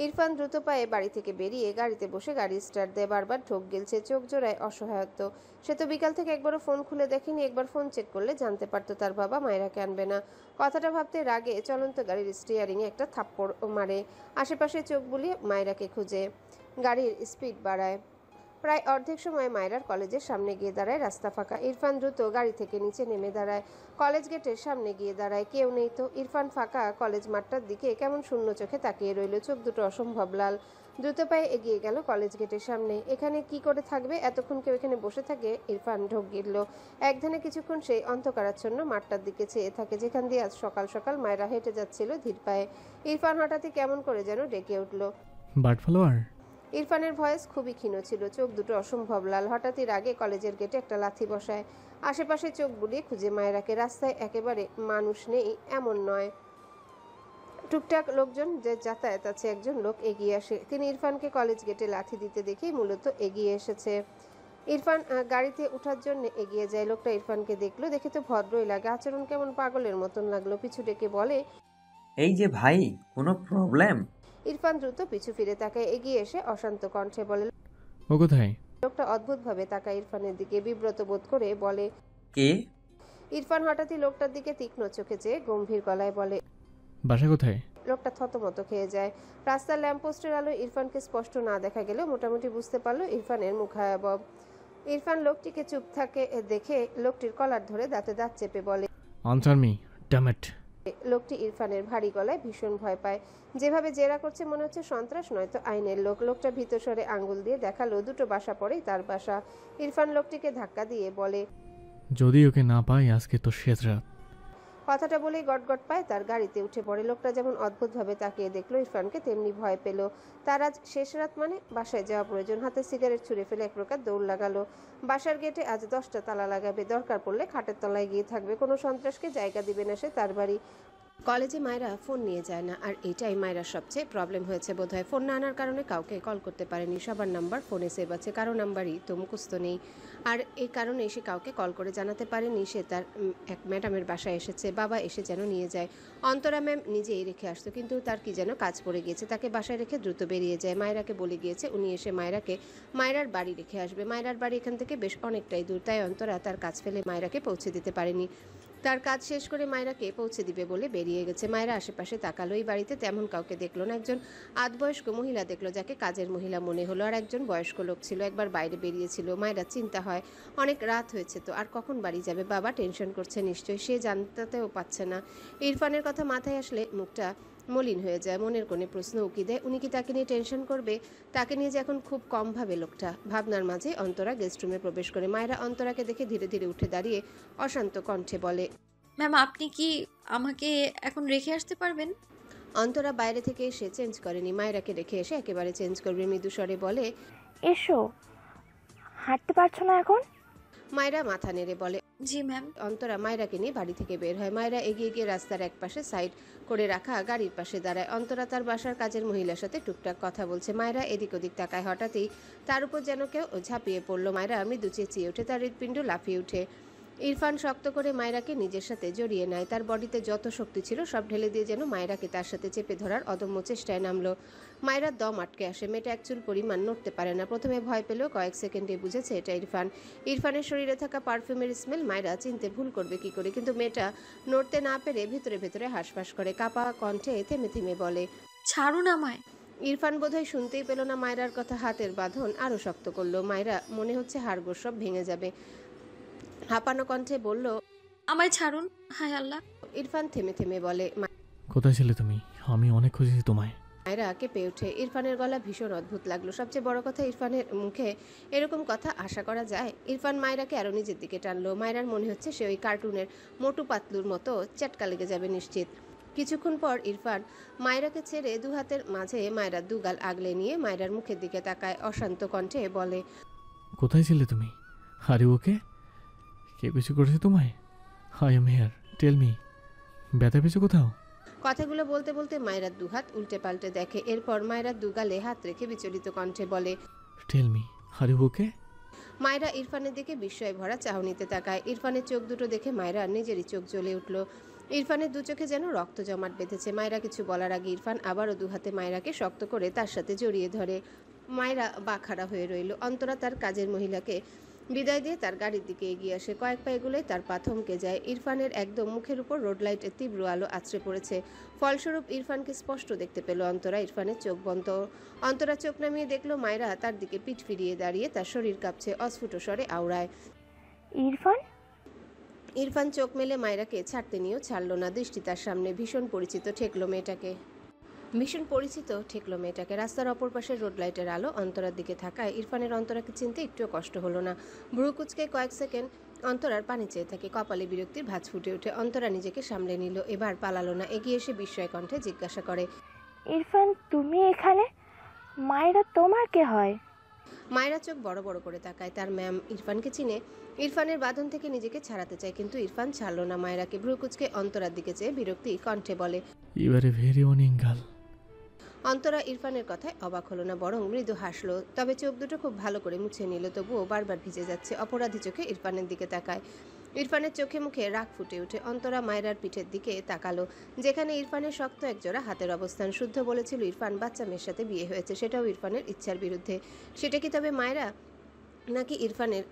ইরফান দ্রুত পায়ে বাড়ি থেকে বেরিয়ে গাড়িতে বসে গাড়ি স্টার্ট দেয়। বারবার ঢোক গিলছে, চোখ জোড়ায় অসহায়ত্ব। সে তো বিকাল থেকে একবারও ফোন খুলে দেখেনি। একবার ফোন চেক করলে জানতে পারতো তার বাবা মায়েরাকে আনবে না। কথাটা ভাবতে রাগে চলন্ত গাড়ির স্টিয়ারিংয়ে একটা থাপ্পড় মারে। আশেপাশে চোখ বুলিয়ে মায়েরাকে খুঁজে গাড়ির স্পিড বাড়ায়। প্রায় অর্ধেক সময় মায়রার কলেজের সামনে গিয়ে দাঁড়ায়। রাস্তা ফাঁকা। ইরফান দ্রুত গাড়ি থেকে নিচে নেমে দাঁড়ায়। কলেজ গেটের সামনে গিয়ে দাঁড়ায়, কেউ নেই তো। ইরফান ফাঁকা কলেজ মাঠটার দিকে কেমন শূন্য চোখে তাকিয়ে রইল, চোখ দুটো অসম্ভব লাল। দ্রুত পায়ে এগিয়ে গেল কলেজ গেটের সামনে। এখানে কি করে থাকবে? এতক্ষণ কেউ এখানে বসে থাকে? ইরফান ঢোক গিলল। একধানে কিছুক্ষণ সেই অন্ধকারাচ্ছন্ন মাঠটার দিকে চেয়ে থাকে, যেখান দিয়ে আজ সকাল সকাল মায়রা হেঁটে যাচ্ছিল ধীর পায়ে। ইরফান হঠাৎই কেমন করে যেন ডেকে উঠল। Bird follower. ইরফানের ভয়েস খুবই ক্ষীণ ছিল, চোখ দুটো অসম্ভব লাল। হঠাৎই রাগে কলেজের গেটে একটা লাথি বসায়। আশেপাশে চোখ বুলিয়ে খুঁজে মায়েরাকে। রাস্তায় একেবারে মানুষ নেই এমন নয়, টুকটাক লোকজন যে যাতায়াত আছে। একজন লোক এগিয়ে আসে, তিনি ইরফানকে কলেজ গেটে লাথি দিতে দেখেই মূলত এগিয়ে এসেছে। ইরফান গাড়িতে ওঠার জন্য এগিয়ে যায়। লোকটা ইরফানকে দেখলো, দেখে তো ভদ্রই লাগে, আচরণ কেমন পাগলের মতন লাগলো। পিছু ডেকে বলে, এই যে ভাই, কোনো প্রবলেম? ইরফান দ্রুত পিছু ফিরে তাকায়, এগিয়ে এসে অশান্ত কণ্ঠে বলে, ও কোথায়? লোকটা অদ্ভুতভাবে তাকায় ইরফানের দিকে, বিব্রত বোধ করে বলে, কে? ইরফান হঠাৎই লোকটার দিকে তীক্ষ্ণ চোখে চেয়ে গম্ভীর গলায় বলে, বাসা কোথায়? লোকটা থতমত খেয়ে যায়। রাস্তার ল্যাম্পপোস্টের আলো ইরফানকে স্পষ্ট না দেখা গেলেও মোটামুটি বুঝতে পারলো ইরফানের মুখায়বব। ইরফান লোকটিকে চুপ থাকে দেখে লোকটির কলার ধরে দাঁতে দাঁত চেপে বলে, আনসার মি, ড্যাম ইট। লোকটি ইরফানের ভারী গলায় ভীষণ ভয় পায়। যেভাবে জেরা করছে মনে হচ্ছে সন্ত্রাস নয়তো আইনের লোক। লোকটা ভীত স্বরে আঙ্গুল দিয়ে দেখালো দুটো বাসা পরেই তার বাসা। ইরফান লোকটিকে ধাক্কা দিয়ে বলে, যদি ওকে না পাই আজকে তো শেষ রাত। কথাটা বলেই গটগট পায় তার গাড়িতে উঠে পড়ে। লোকটা যেমন অদ্ভুতভাবে তাকিয়ে দেখলো ইরফানকে, তেমনি ভয় পেল। তার আজ শেষ রাত মানে বাসায় যাওয়া প্রয়োজন। হাতে সিগারেট ছুঁড়ে ফেলে এক প্রকার দৌড় লাগালো। বাসার গেটে আজ 10টা তালা লাগাবে, দরকার পড়লে খাটের তলায় গিয়ে থাকবে। কোনো সন্ত্রাসকে জায়গা দিবে না সে তার বাড়ি। কলেজে মায়েরা ফোন নিয়ে যায় না, আর এটাই মায়েরার সবচেয়ে প্রবলেম হয়েছে বোধহয়। ফোন না আনার কারণে কাউকে কল করতে পারেনি। সবার নাম্বার ফোনে সেভ আছে, কারো নাম্বারই তো মুখস্থ নেই। আর এই কারণে সে কাউকে কল করে জানাতে পারেনি সে তার এক ম্যাডামের বাসায় এসেছে। বাবা এসে যেন নিয়ে যায়। অন্তরা ম্যাম নিজেই রেখে আসতো, কিন্তু তার কি যেন কাজ পড়ে গিয়েছে, তাকে বাসায় রেখে দ্রুত বেরিয়ে যায়। মায়েরাকে বলে গিয়েছে উনি এসে মায়েরার বাড়ি রেখে আসবে। মায়েরার বাড়ি এখান থেকে বেশ অনেকটাই দূর, তাই অন্তরা তার কাজ ফেলে মায়েরাকে পৌঁছে দিতে পারেনি। তার কাজ শেষ করে মায়েরাকে পৌঁছে দিবে বলে বেরিয়ে গেছে। মায়েরা আশেপাশে তাকালো, এই বাড়িতে তেমন কাউকে দেখলো না। একজন আধবয়স্ক মহিলা দেখলো, যাকে কাজের মহিলা মনে হলো, আর একজন বয়স্ক লোক ছিল, একবার বাইরে বেরিয়েছিল। মায়েরা চিন্তা হয়, অনেক রাত হয়েছে তো, আর কখন বাড়ি যাবে। বাবা টেনশন করছে নিশ্চয়ই, সে জানতেও পাচ্ছে না। ইরফানের কথা মাথায় আসলে মুখটা মলিন হয়ে যায়। মনের কোণে প্রশ্ন উকি দেয়, উনি কি তাকে নিয়ে টেনশন করবে? তাকে নিয়ে যে এখন খুব কম ভাবে লোকটা। ভাবনার মাঝে অন্তরা গেস্ট রুমে প্রবেশ করে। মায়েরা অন্তরাকে দেখে ধীরে ধীরে উঠে দাঁড়িয়ে অশান্ত কণ্ঠে বলে, ম্যাম আপনি কি আমাকে এখন রেখে আসতে পারবেন? অন্তরা বাইরে থেকে এসে চেঞ্জ করেনি, মায়েরাকে রেখে এসে একেবারে চেঞ্জ করবে। মৃদু স্বরে বলে, এসো। হাঁটতে পারছো না এখন? মায়েরা মাথা নেড়ে বলে, জি ম্যাম। অন্তরা মায়েরাকে নিয়ে বাড়ি থেকে বের হয়। মায়েরা এগিয়ে গিয়ে রাস্তার এক পাশে সাইড করে রাখা গাড়ির পাশে দাঁড়ায়। অন্তরা তার বাসার কাজের মহিলার সাথে টুকটাক কথা বলছে। মায়েরা এদিক ওদিক তাকায়। হঠাৎই তার উপর যেন কেউ ঝাঁপিয়ে পড়লো। মায়েরা মৃদু চেঁচিয়ে ওঠে, তার হৃৎপিণ্ড লাফিয়ে ওঠে। ইরফান শক্ত করে মায়েরাকে নিজের সাথে জড়িয়ে নেয়। তার বডিতে যত শক্তি ছিল সব ঢেলে দিয়ে যেন মায়েরাকে তার সাথে চেপে ধরার অদম্য চেষ্টায় নামলো। মায়েরার দম আটকে আসে। মেয়েটা এক চুল পরিমাণ নড়তে পারে না। প্রথমে ভয় পেলেও কয়েক সেকেন্ডে বুঝেছে এটা ইরফান। ইরফানের শরীরে থাকা পারফিউমের স্মেল মায়েরা চিনতে ভুল করবে কি করে, কিন্তু মেয়েটা নড়তে না পেরে ভেতরে ভেতরে হাঁসফাঁস করে। কাপা কণ্ঠে থেমে থেমে বলে, ছাড়ুন আমায়। ইরফান বোধহয় শুনতেই পেল না মায়েরার কথা। হাতের বাঁধন আরো শক্ত করলো। মায়েরা মনে হচ্ছে হাড়গোড় সব ভেঙে যাবে। হাঁপানো কণ্ঠে বলল, আমায় ছাড়ুন, হায় আল্লাহ। ইরফান থেমে থেমে বলে, কোথায় ছিলে তুমি? আমি অনেক খুঁজেছি তোমায়। মায়েরা কেঁপে ওঠে। ইরফানের গলা ভীষণ অদ্ভুত লাগলো। সবচেয়ে বড় কথা, ইরফানের মুখে এরকম কথা আশা করা যায়? ইরফান মায়েরাকে আরো নিজের দিকে টানলো। মায়েরার মনে হচ্ছে সে ওই কার্টুনের মোটু পাতলুর মতো চটকা লেগে যাবে নিশ্চিত। কিছুক্ষণ পর ইরফান মায়েরাকে ছেড়ে দু হাতের মাঝে মায়েরার দুগাল আগলে নিয়ে মায়েরার মুখের দিকে তাকায়। অশান্ত কণ্ঠে বলে, কোথায় ছিলে তুমি? আরে ওকে, কে কিছু করেছে তোমায়? I am here, tell me. ব্যথা পেয়েছো কোথাও? কথাগুলো বলতে বলতে মায়রার দুহাত উল্টে পাল্টে দেখে, এরপর মায়রার দুগালে হাত রেখে বিচলিত কণ্ঠে বলে, tell me, are you okay? মায়রা ইরফানের দিকে বিস্ময় ভরা চাহনিতে তাকায়। ইরফানের চোখ দুটো দেখে মায়রা নিজেরই চোখ জ্বলে উঠল। ইরফানের দু চোখে যেন রক্ত জমাট বেঁধেছে। মায়রা কিছু বলার আগে ইরফান আবারও দুহাতে মায়রাকে শক্ত করে তার সাথে জড়িয়ে ধরে। মায়রা বাখাড়া হয়ে রইল। অন্তরা তার কাজের মহিলাকে বিদায় দিয়ে তার গাড়ির দিকে এগিয়ে আসে। কয়েক পা এগুলোই তার পা থমকে যায়। ইরফানের একদম মুখের উপর রোড লাইটের তীব্র আলো আছড়ে পড়েছে। ফলস্বরূপ ইরফানকে স্পষ্ট দেখতে পেল অন্তরা। ইরফানের চোখ বন্ধ। অন্তরা চোখ নামিয়ে দেখলো মায়রা তার দিকে পিঠ ফিরিয়ে দাঁড়িয়ে, তার শরীর কাঁপছে, অস্ফুট স্বরে আওড়ায়, ইরফান। ইরফান চোখ মেলে মায়রাকে ছাড়তে নিয়েও ছাড়ল না। দৃষ্টি তার সামনে। ভীষণ পরিচিত ঠেকলো মেয়েটাকে। রাস্তার অপর পাশে রোড লাইটের আলো অন্তরার দিকে থাকায় ইরফানের অন্তরাকে চিনতে একটুও কষ্ট হলো না। ভ্রু কুচকে কয়েক সেকেন্ড অন্তরার পানি চেয়ে থাকে। কপালে বিরক্তির ভাঁজ ফুটে ওঠে। অন্তরা নিজেকে সামলে নিল। এবার পালালো না। এগিয়ে এসে বিস্ময় কণ্ঠে জিজ্ঞাসা করে, ইরফান, তুমি এখানে? মায়েরা তোমার কে হয়? মায়েরা চোখ বড় বড় করে তাকায়। তার ম্যাম ইরফানকে চিনে। ইরফানের বাঁধন থেকে নিজেকে ছাড়াতে চায়, কিন্তু ইরফান ছাড়লো না মায়েরাকে। ভ্রু কুচকে অন্তরার দিকে চেয়ে বিরক্তি কণ্ঠে বলে, you are a very warning girl. Antara ইরফানের কথায় অবাক হলো না, বরং মৃদু হাসলো। তবে চোখ দুটো খুব ভালো করে মুছে নিল। তবুও বারবার ভিজে যাচ্ছে। অপরাধী চোখে ইরফানের দিকে তাকায়। ইরফানের চোখে মুখে রাগ ফুটে ওঠে। অন্তরা মায়রার পিঠের দিকে তাকালো, যেখানে ইরফানের শক্ত একজোড়া হাতের অবস্থান। শুদ্ধ বলেছিল ইরফান বাচ্চা মেয়ের সাথে বিয়ে হয়েছে, সেটাও ইরফানের ইচ্ছার বিরুদ্ধে। সেটা কি তবে মায়রা, নাকি ইরফানের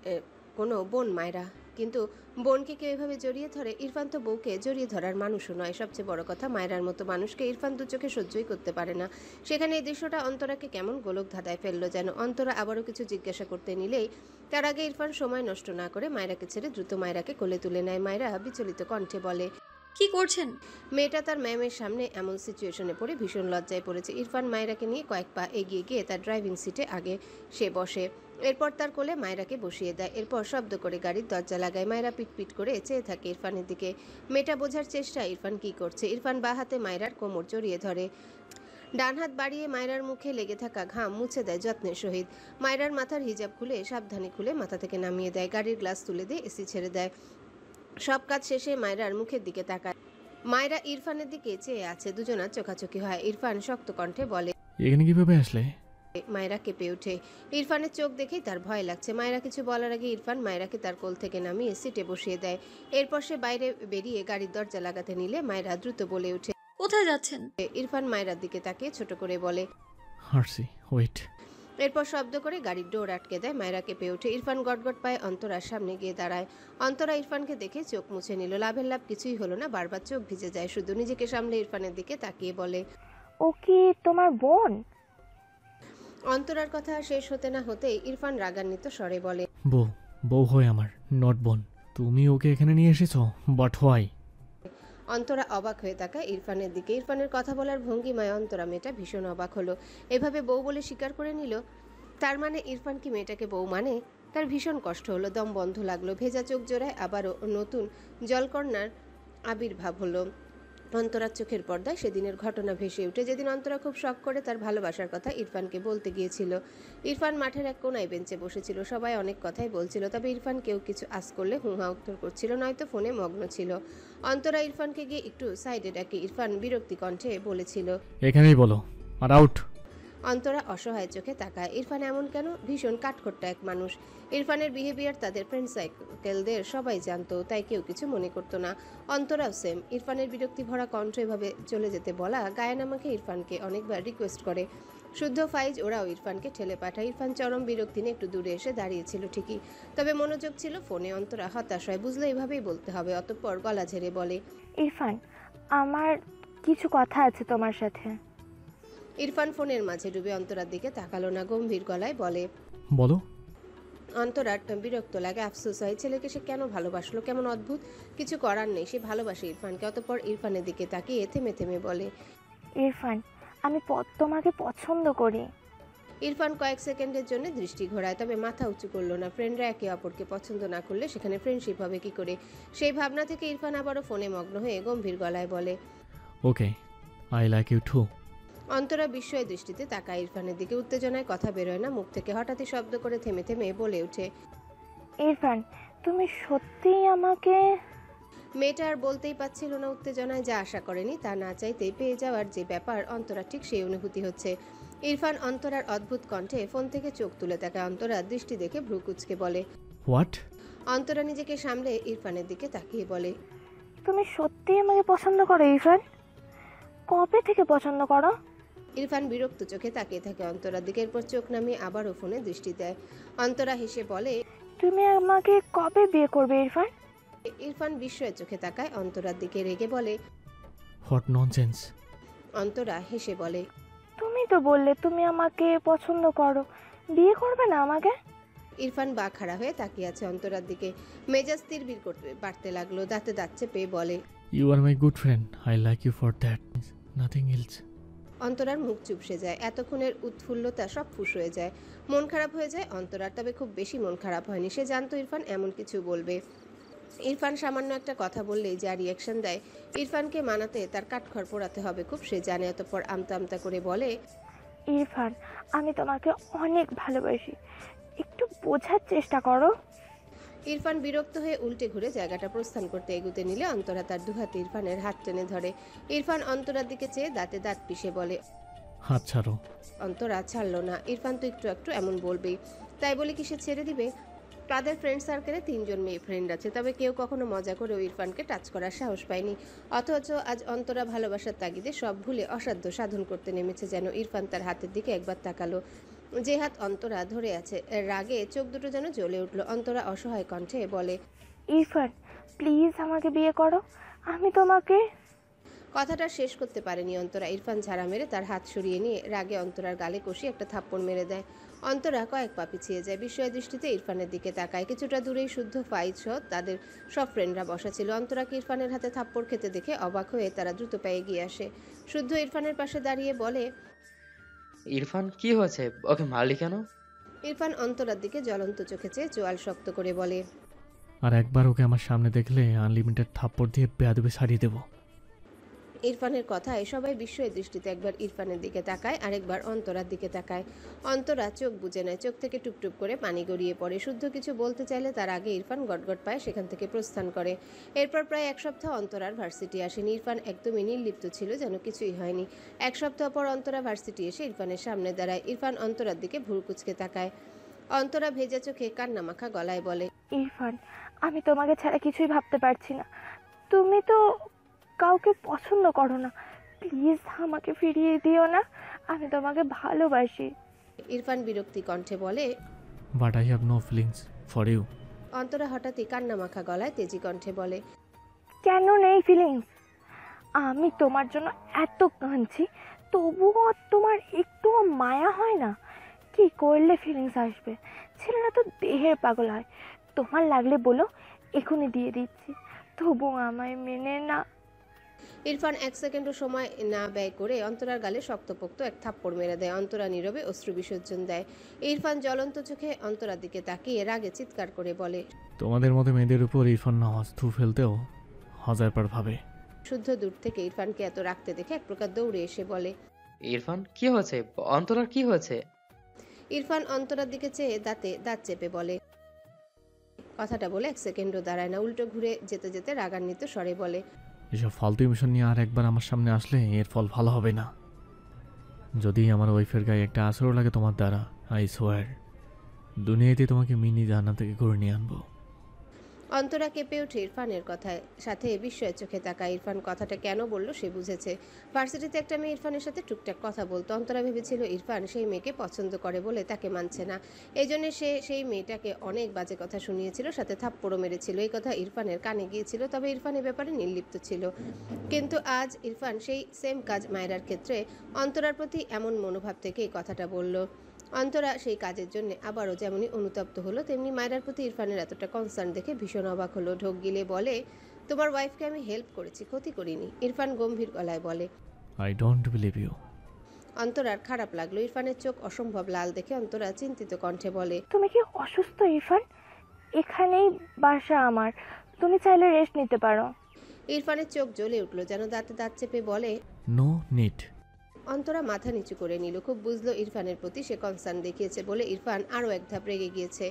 কোনো বোন মায়রা? কিন্তু বোনকে কেউ এভাবে জড়িয়ে ধরে? ইরফান তো বউকে জড়িয়ে ধরার মানুষও নয়। সবচেয়ে বড় কথা, মায়রার মতো মানুষকে ইরফান দু চোখে সহ্যই করতে পারে না। সেখানে এই দৃশ্যটা অন্তরাকে কেমন গোলক ধাঁধায় ফেললো যেন। অন্তরা আবারও কিছু জিজ্ঞাসা করতে নিলেই তার আগে ইরফান সময় নষ্ট না করে মায়রাকে ছেড়ে দ্রুত মায়রাকে কোলে তুলে নেয়। মায়রা বিচলিত কণ্ঠে বলে, কি করছেন? মেয়েটা তার ম্যামের সামনে এমন সিচুয়েশনে পড়ে ভীষণ লজ্জায় পড়েছে। ইরফান মায়রাকে নিয়ে কয়েক পা এগিয়ে গিয়ে তার ড্রাইভিং সিটে আগে সে বসে। এরপর তার কোলে মায়রাকে বসিয়ে দেয়। এরপর শব্দ করে গাড়ির দরজা লাগায়। মায়রা পিট করে চেয়ে থাকে ইরফানের দিকে। মেয়েটা বোঝার চেষ্টা ইরফান কি করছে। ইরফান বাঁ হাতে মায়রার কোমর জড়িয়ে ধরে, ডান হাত বাড়িয়ে মায়রার মুখে লেগে থাকা ঘাম মুছে দেয় যত্নের সহিত। মায়রার মাথার হিজাব সাবধানে খুলে মাথা থেকে নামিয়ে দেয়। গাড়ির গ্লাস তুলে দিয়ে এসি ছেড়ে দেয়। সব কাজ শেষে মায়রার মুখের দিকে তাকায়। মায়রা ইরফানের দিকে চেয়ে আছে। দুজনার চোখাচোখি হয়। ইরফান শক্ত কণ্ঠে বলে, এখানে কিভাবে আসলে? মায়রা কেঁপে ওঠে। ইরফানের চোখ দেখেই তার ভয় লাগছে। মায়রা কিছু বলার আগে ইরফান মায়রাকে তার কোল থেকে নামিয়ে সিটে বসিয়ে দেয়। এরপর সে বাইরে বেরিয়ে গাড়ির দরজা লাগাতে নিলে মায়রা দ্রুত বলে ওঠে, কোথায় যাচ্ছেন? ইরফান মায়রার দিকে তাকিয়ে ছোট করে বলে, হার্সি, ওয়েট। এরপর শব্দ করে গাড়ির ডোর আটকে দেয়। মায়রা কেঁপে ওঠে। ইরফান গটগট পায়ে অন্তরার সামনে গিয়ে দাঁড়ায়। অন্তরা ইরফানকে দেখে চোখ মুছে নিল। লাভের লাভ কিছুই হলো না। বারবার চোখ ভিজে যায়। শুধু নিজেকে সামলে ইরফানের দিকে তাকিয়ে বলে, ও কি তোমার বোন? অন্তরার কথা শেষ হতে না হতেই ইরফান রাগান্বিত স্বরে বলে, বউ হয় আমার, নট বোন। তুমি ওকে এখানে নিয়ে এসেছো, বাট হোয়াই? অন্তরা অবাক হয়ে তাকায় ইরফানের দিকে। ইরফানের কথা বলার ভঙ্গিমায় অন্তরা মেয়েটা ভীষণ অবাক হলো। এভাবে বউ বলে স্বীকার করে নিল। তার মানে ইরফান কি মেয়েটাকে বউ মানে? তার ভীষণ কষ্ট হলো। দম বন্ধ লাগলো। ভেজা চোখ জোড়ায় আবারও নতুন জলকন্যার আবির্ভাব হলো অন্তরার চোখের পর্দায়। সেদিনের ঘটনা ভেসে উঠে, যেদিন অন্তরা খুব শখ করে তার ভালোবাসার কথা ইরফানকে বলতে গিয়েছিল। ইরফান মাঠের এক কোনায় বেঞ্চে বসেছিল। সবাই অনেক কথাই বলছিল, তবে ইরফান কেউ কিছু আস করলে হুহা উত্তর করছিল, নয়তো ফোনে মগ্ন ছিল। অন্তরা ইরফানকে গিয়ে একটু সাইডে ডাকে। ইরফান বিরক্তি কণ্ঠে বলেছিল, এখানেই বলো, আর আউট। অন্তরা অসহায় চোখে তাকায়। ইরফান এমন কেন? ভীষণ কাঠখোট্টা এক মানুষ। ইরফানের বিহেভিয়ার তাদের ফ্রেন্ড সাইকেলদের সবাই জানতো, তাই কেউ কিছু মনে করতো না। অন্তরাও সেম। ইরফানের বিরক্তি ভরা কণ্ঠ এভাবে চলে যেতে বলা গায়েন আমাকে ইরফানকে অনেকবার রিকোয়েস্ট করে। শুদ্ধ ফাইজ ওরাও ইরফানকে ঠেলে পাঠায়। ইরফান চরম বিরক্তি নিয়ে একটু দূরে এসে দাঁড়িয়েছিল ঠিকই, তবে মনোযোগ ছিল ফোনে। অন্তরা হতাশ হয়, বুঝলে এভাবেই বলতে হবে। অতঃপর গলা ঝেড়ে বলে, ইরফান, আমার কিছু কথা আছে তোমার সাথে। ইরফান ফোনের মাঝে ডুবে অন্তরার দিকে তাকালো না। গম্ভীর গলায় বলে, বলো। অন্তরার বিরক্ত লাগে, আফসোস হয়। ছেলেকে সে কেন ভালোবাসলো? কেমন অদ্ভুত। কিছু করার নেই, সে ভালোবাসে ইরফানকে। অতঃপর ইরফানের দিকে তাকিয়ে থেমে থেমে বলে, ইরফান, আমি তোমাকে পছন্দ করি। ইরফান কয়েক সেকেন্ডের জন্য দৃষ্টি ঘোরায়, তবে মাথা উঁচু করলো না। ফ্রেন্ডরা একে অপরকে পছন্দ না করলে সেখানে ফ্রেন্ডশিপ হবে কি করে? সেই ভাবনা থেকে ইরফান আবারও ফোনে মগ্ন হয়ে গম্ভীর গলায় বলে, okay, I like you too. Antara বিস্ময় দৃষ্টিতে তাকায় ইরফানের দিকে। উত্তেজনায় কথা বেরোয় না মুখ থেকে। হঠাৎই শব্দ করে থেমে থেমে বলে ওঠে, ইরফান, তুমি সত্যিই আমাকে? মেয়েটা আর বলতেই পারছিল না উত্তেজনায়, যা আশা করেনি তা না চাইতেই পেয়ে যাওয়ার যে ব্যাপার, অন্তরা ঠিক সেই অনুভূতি হচ্ছে। ইরফান অন্তরার অদ্ভুত কণ্ঠে ফোন থেকে চোখ তুলে তাকায়। অন্তরা দৃষ্টি দেখে ভ্রু কুঁচকে বলে। হোয়াট? অন্তরা নিজেকে সামলে ইরফানের দিকে তাকিয়ে বলে, তুমি সত্যি আমাকে পছন্দ করো ইরফান? কবে থেকে পছন্দ করো? ইরফান বিরক্ত চোখে তাকিয়ে থাকে অন্তরার দিকে, এরপর চোখ নামিয়ে আবারও ফোনে দৃষ্টি দেয়। অন্তরা হেসে বলে, তুমি আমাকে কবে বিয়ে করবে ইরফান? ইরফান বিস্ময়ের চোখে তাকায় অন্তরার দিকে, রেগে বলে। What nonsense? অন্তরা হেসে বলে, তুমি তো বললে তুমি আমাকে পছন্দ করো, বিয়ে করবে না আমাকে? ইরফান বাখাড়া হয়ে তাকিয়ে আছে অন্তরার দিকে, মেজাজ তিরবির করতে বাড়তে লাগলো, দাঁতে দাঁত চেপে বলে, you are my good friend, I like you for that, nothing else. অন্তরার মুখ চুপসে যায়, এতক্ষণের উৎফুল্লতা সব ফুস হয়ে যায়, মন খারাপ হয়ে যায় অন্তরার। তবে খুব বেশি মন খারাপ হয়নি, সে জানতো ইরফান এমন কিছু বলবে। ইরফান সামান্য একটা কথা বললেই যা রিয়াকশন দেয়, ইরফানকে মানাতে তার কাঠখড় পোড়াতে হবে খুব, সে জানে। অতঃপর আমতা আমতা করে বলে, ইরফান, আমি তোমাকে অনেক ভালোবাসি, একটু বোঝার চেষ্টা করো। ইরফান বিরক্ত হয়ে উল্টে ঘুরে জায়গাটা প্রস্থান করতে এগুতে নিলে অন্তরা তার দুহাতে ইরফানের হাত টেনে ধরে। ইরফান অন্তরার দিকে চেয়ে দাঁতে দাঁত পিষে বলে, হাত ছাড়ো। অন্তরা ছাড়লো না। ইরফান তো একটু একটু এমন বলবেই, তাই বলে কি সে ছেড়ে দিবে? তাদের ফ্রেন্ড সার্কেলে 3 জন মেয়ে ফ্রেন্ড আছে, তবে কেউ কখনো মজা করেও ইরফানকে টাচ করার সাহস পায়নি। অথচ আজ অন্তরা ভালোবাসার তাগিদে সব ভুলে অসাধ্য সাধন করতে নেমেছে যেন। ইরফান তার হাতের দিকে একবার তাকালো, যে হাত অন্তরা ধরে আছে, রাগে চোখ দুটো যেন জ্বলে উঠল। অন্তরা অসহায় কণ্ঠে বলে, ইরফান প্লিজ আমাকে বিয়ে করো, আমি তোমাকে। কথাটা শেষ করতে পারেনি অন্তরা। ইরফান ঝাড়া মেরে তার হাত সরিয়ে নিয়ে রাগে অন্তরার গালে কষি একটা থাপ্পড় মেরে দেয়। অন্তরা কয়েক পা পিছিয়ে যায়, বিস্ময় দৃষ্টিতে ইরফানের দিকে তাকায়। কিছুটা দূরেই শুদ্ধ, ফাইজ সহ তাদের সব ফ্রেন্ডরা বসা ছিল। অন্তরাকে ইরফানের হাতে থাপ্পড় খেতে দেখে অবাক হয়ে তারা দ্রুত পায়ে এগিয়ে আসে। শুদ্ধ ইরফানের পাশে দাঁড়িয়ে বলে, ইরফান কি হয়েছে, ওকে মারলি কেন? ইরফান অন্তরার দিকে জ্বলন্ত চোখে চেয়ে চোয়াল শক্ত করে বলে, আর একবার ওকে আমার সামনে দেখলে আনলিমিটেড থাপ্পড় দিয়ে বেয়াদবে ছাড়িয়ে দেবো। ইরফানের কথায় সবাই বিস্ময়ের দৃষ্টিতে একবার ইরফানের দিকে তাকায়, আরেকবার অন্তরার দিকে তাকায়। অন্তরা চোখ বুজে নেয়, চোখ থেকে টুপটুপ করে পানি গড়িয়ে পড়ে। শুদ্ধ কিছু বলতে চাইলে তার আগে ইরফান গটগট পায়ে সেখান থেকে প্রস্থান করে। এরপর প্রায় 1 সপ্তাহ অন্তরার ভার্সিটি আসেনি। ইরফান একদমই নির্লিপ্ত ছিল, যেন কিছুই হয়নি। 1 সপ্তাহ পর অন্তরা ভার্সিটি এসে ইরফানের সামনে দাঁড়ায়। ইরফান অন্তরার দিকে ভুরু কুঁচকে তাকায়। অন্তরা ভেজা চোখে কান্না মাখা গলায় বলে, ইরফান, আমি তোমাকে ছাড়া কিছুই ভাবতে পারছি না। তুমি তো কাউকে পছন্দ করো না, প্লিজ আমাকে ফিরিয়ে দিও না, আমি তোমাকে ভালোবাসি। ইরফান বিরক্তি কণ্ঠে বলে, but I have no feelings for you. Antara হঠাৎই কান্না মাখা গলায় তেজি কণ্ঠে বলে, কেন নেই ফিলিংস? আমি তোমার জন্য এত কাঁদছি, তবুও তোমার একটু মায়া হয় না? কি করলে ফিলিংস আসবে? ছেলেরা তো দেহের পাগল হয়। তোমার লাগলে বলো, এখনই দিয়ে দিচ্ছি, তবু আমায় মেনে না। ইরফান 1 সেকেন্ডও সময় না ব্যয় করে অন্তরার গালে শক্তপোক্ত এক থাপ্পড় মেরে দেয়। অন্তরা নীরবে অশ্রু বিসর্জন দেয়। ইরফান জ্বলন্ত চোখে অন্তরার দিকে তাকিয়ে রাগে চিৎকার করে বলে, তোমাদের মতো মেয়েদের উপর ইরফান নামাজ থু ফেলতেও হাজারবার ভাবে। শুদ্ধ দূর থেকে ইরফানকে এত রাখতে দেখে এক প্রকার দৌড়ে এসে বলে, ইরফান কি হয়েছে, অন্তরার কি হয়েছে? ইরফান অন্তরার দিকে চেয়ে দাঁতে দাঁত চেপে বলে, কথাটা বলে 1 সেকেন্ডও দাঁড়ায় না, উল্টো ঘুরে যেতে যেতে রাগান্বিত স্বরে বলে, এসব ফালতু ইমোশন নিয়ে আর একবার আমার সামনে আসলে এর ফল ভালো হবে না। যদি আমার ওয়াইফের গায়ে একটা আছরও লাগে তোমার দ্বারা, আই সোয়ার দুনিয়াতে তোমাকে মিনি জান্নাত থেকে করে নিয়ে আনবো। অন্তরা কেঁপে ওঠে ইরফানের কথায়, সাথে বিস্ময়ের চোখে তাকায়। ইরফান কথাটা কেন বলল সে বুঝেছে। ভার্সিটিতে একটা মেয়ে ইরফানের সাথে টুকটাক কথা বলতো। অন্তরা ভেবেছিল ইরফান সেই মেয়েকে পছন্দ করে বলে তাকে মানছে না, এই জন্য সে সেই মেয়েটাকে অনেক বাজে কথা শুনিয়েছিল, সাথে থাপ্পড়ও মেরেছিল। এই কথা ইরফানের কানে গিয়েছিল, তবে ইরফান এ ব্যাপারে নির্লিপ্ত ছিল। কিন্তু আজ ইরফান সেই সেম কাজ মায়রার ক্ষেত্রে অন্তরার প্রতি এমন মনোভাব থেকে এই কথাটা বলল। অন্তরা সেই কাজের জন্য আবারও যেমনই অনুতপ্ত হলো, তেমনি মায়রার প্রতি ইরফানের এতটা কনসার্ন দেখে ভীষণ অবাক হলো। ঢোক গিলে বলে, তোমার ওয়াইফকে আমি হেল্প করেছি, ক্ষতি করিনি। ইরফান গম্ভীর গলায় বলে, আই ডোন্ট বিলিভ ইউ। অন্তরার খারাপ লাগলো। ইরফানের চোখ অসম্ভব লাল দেখে অন্তরা চিন্তিত কণ্ঠে বলে, তুমি কি অসুস্থ ইরফান? এখানেই বাসা আমার, তুমি চাইলে রেস্ট নিতে পারো। ইরফানের চোখ জ্বলে উঠলো, যেন দাঁতে দাঁত চেপে বলে, নো নিড। অন্তরা মাথা নিচু করে নিল। খুব বুঝলো ইরফানের প্রতি সে কনসার্ন দেখিয়েছে বলে। ইরফান আরও এক ধাপ রেগে গিয়েছে।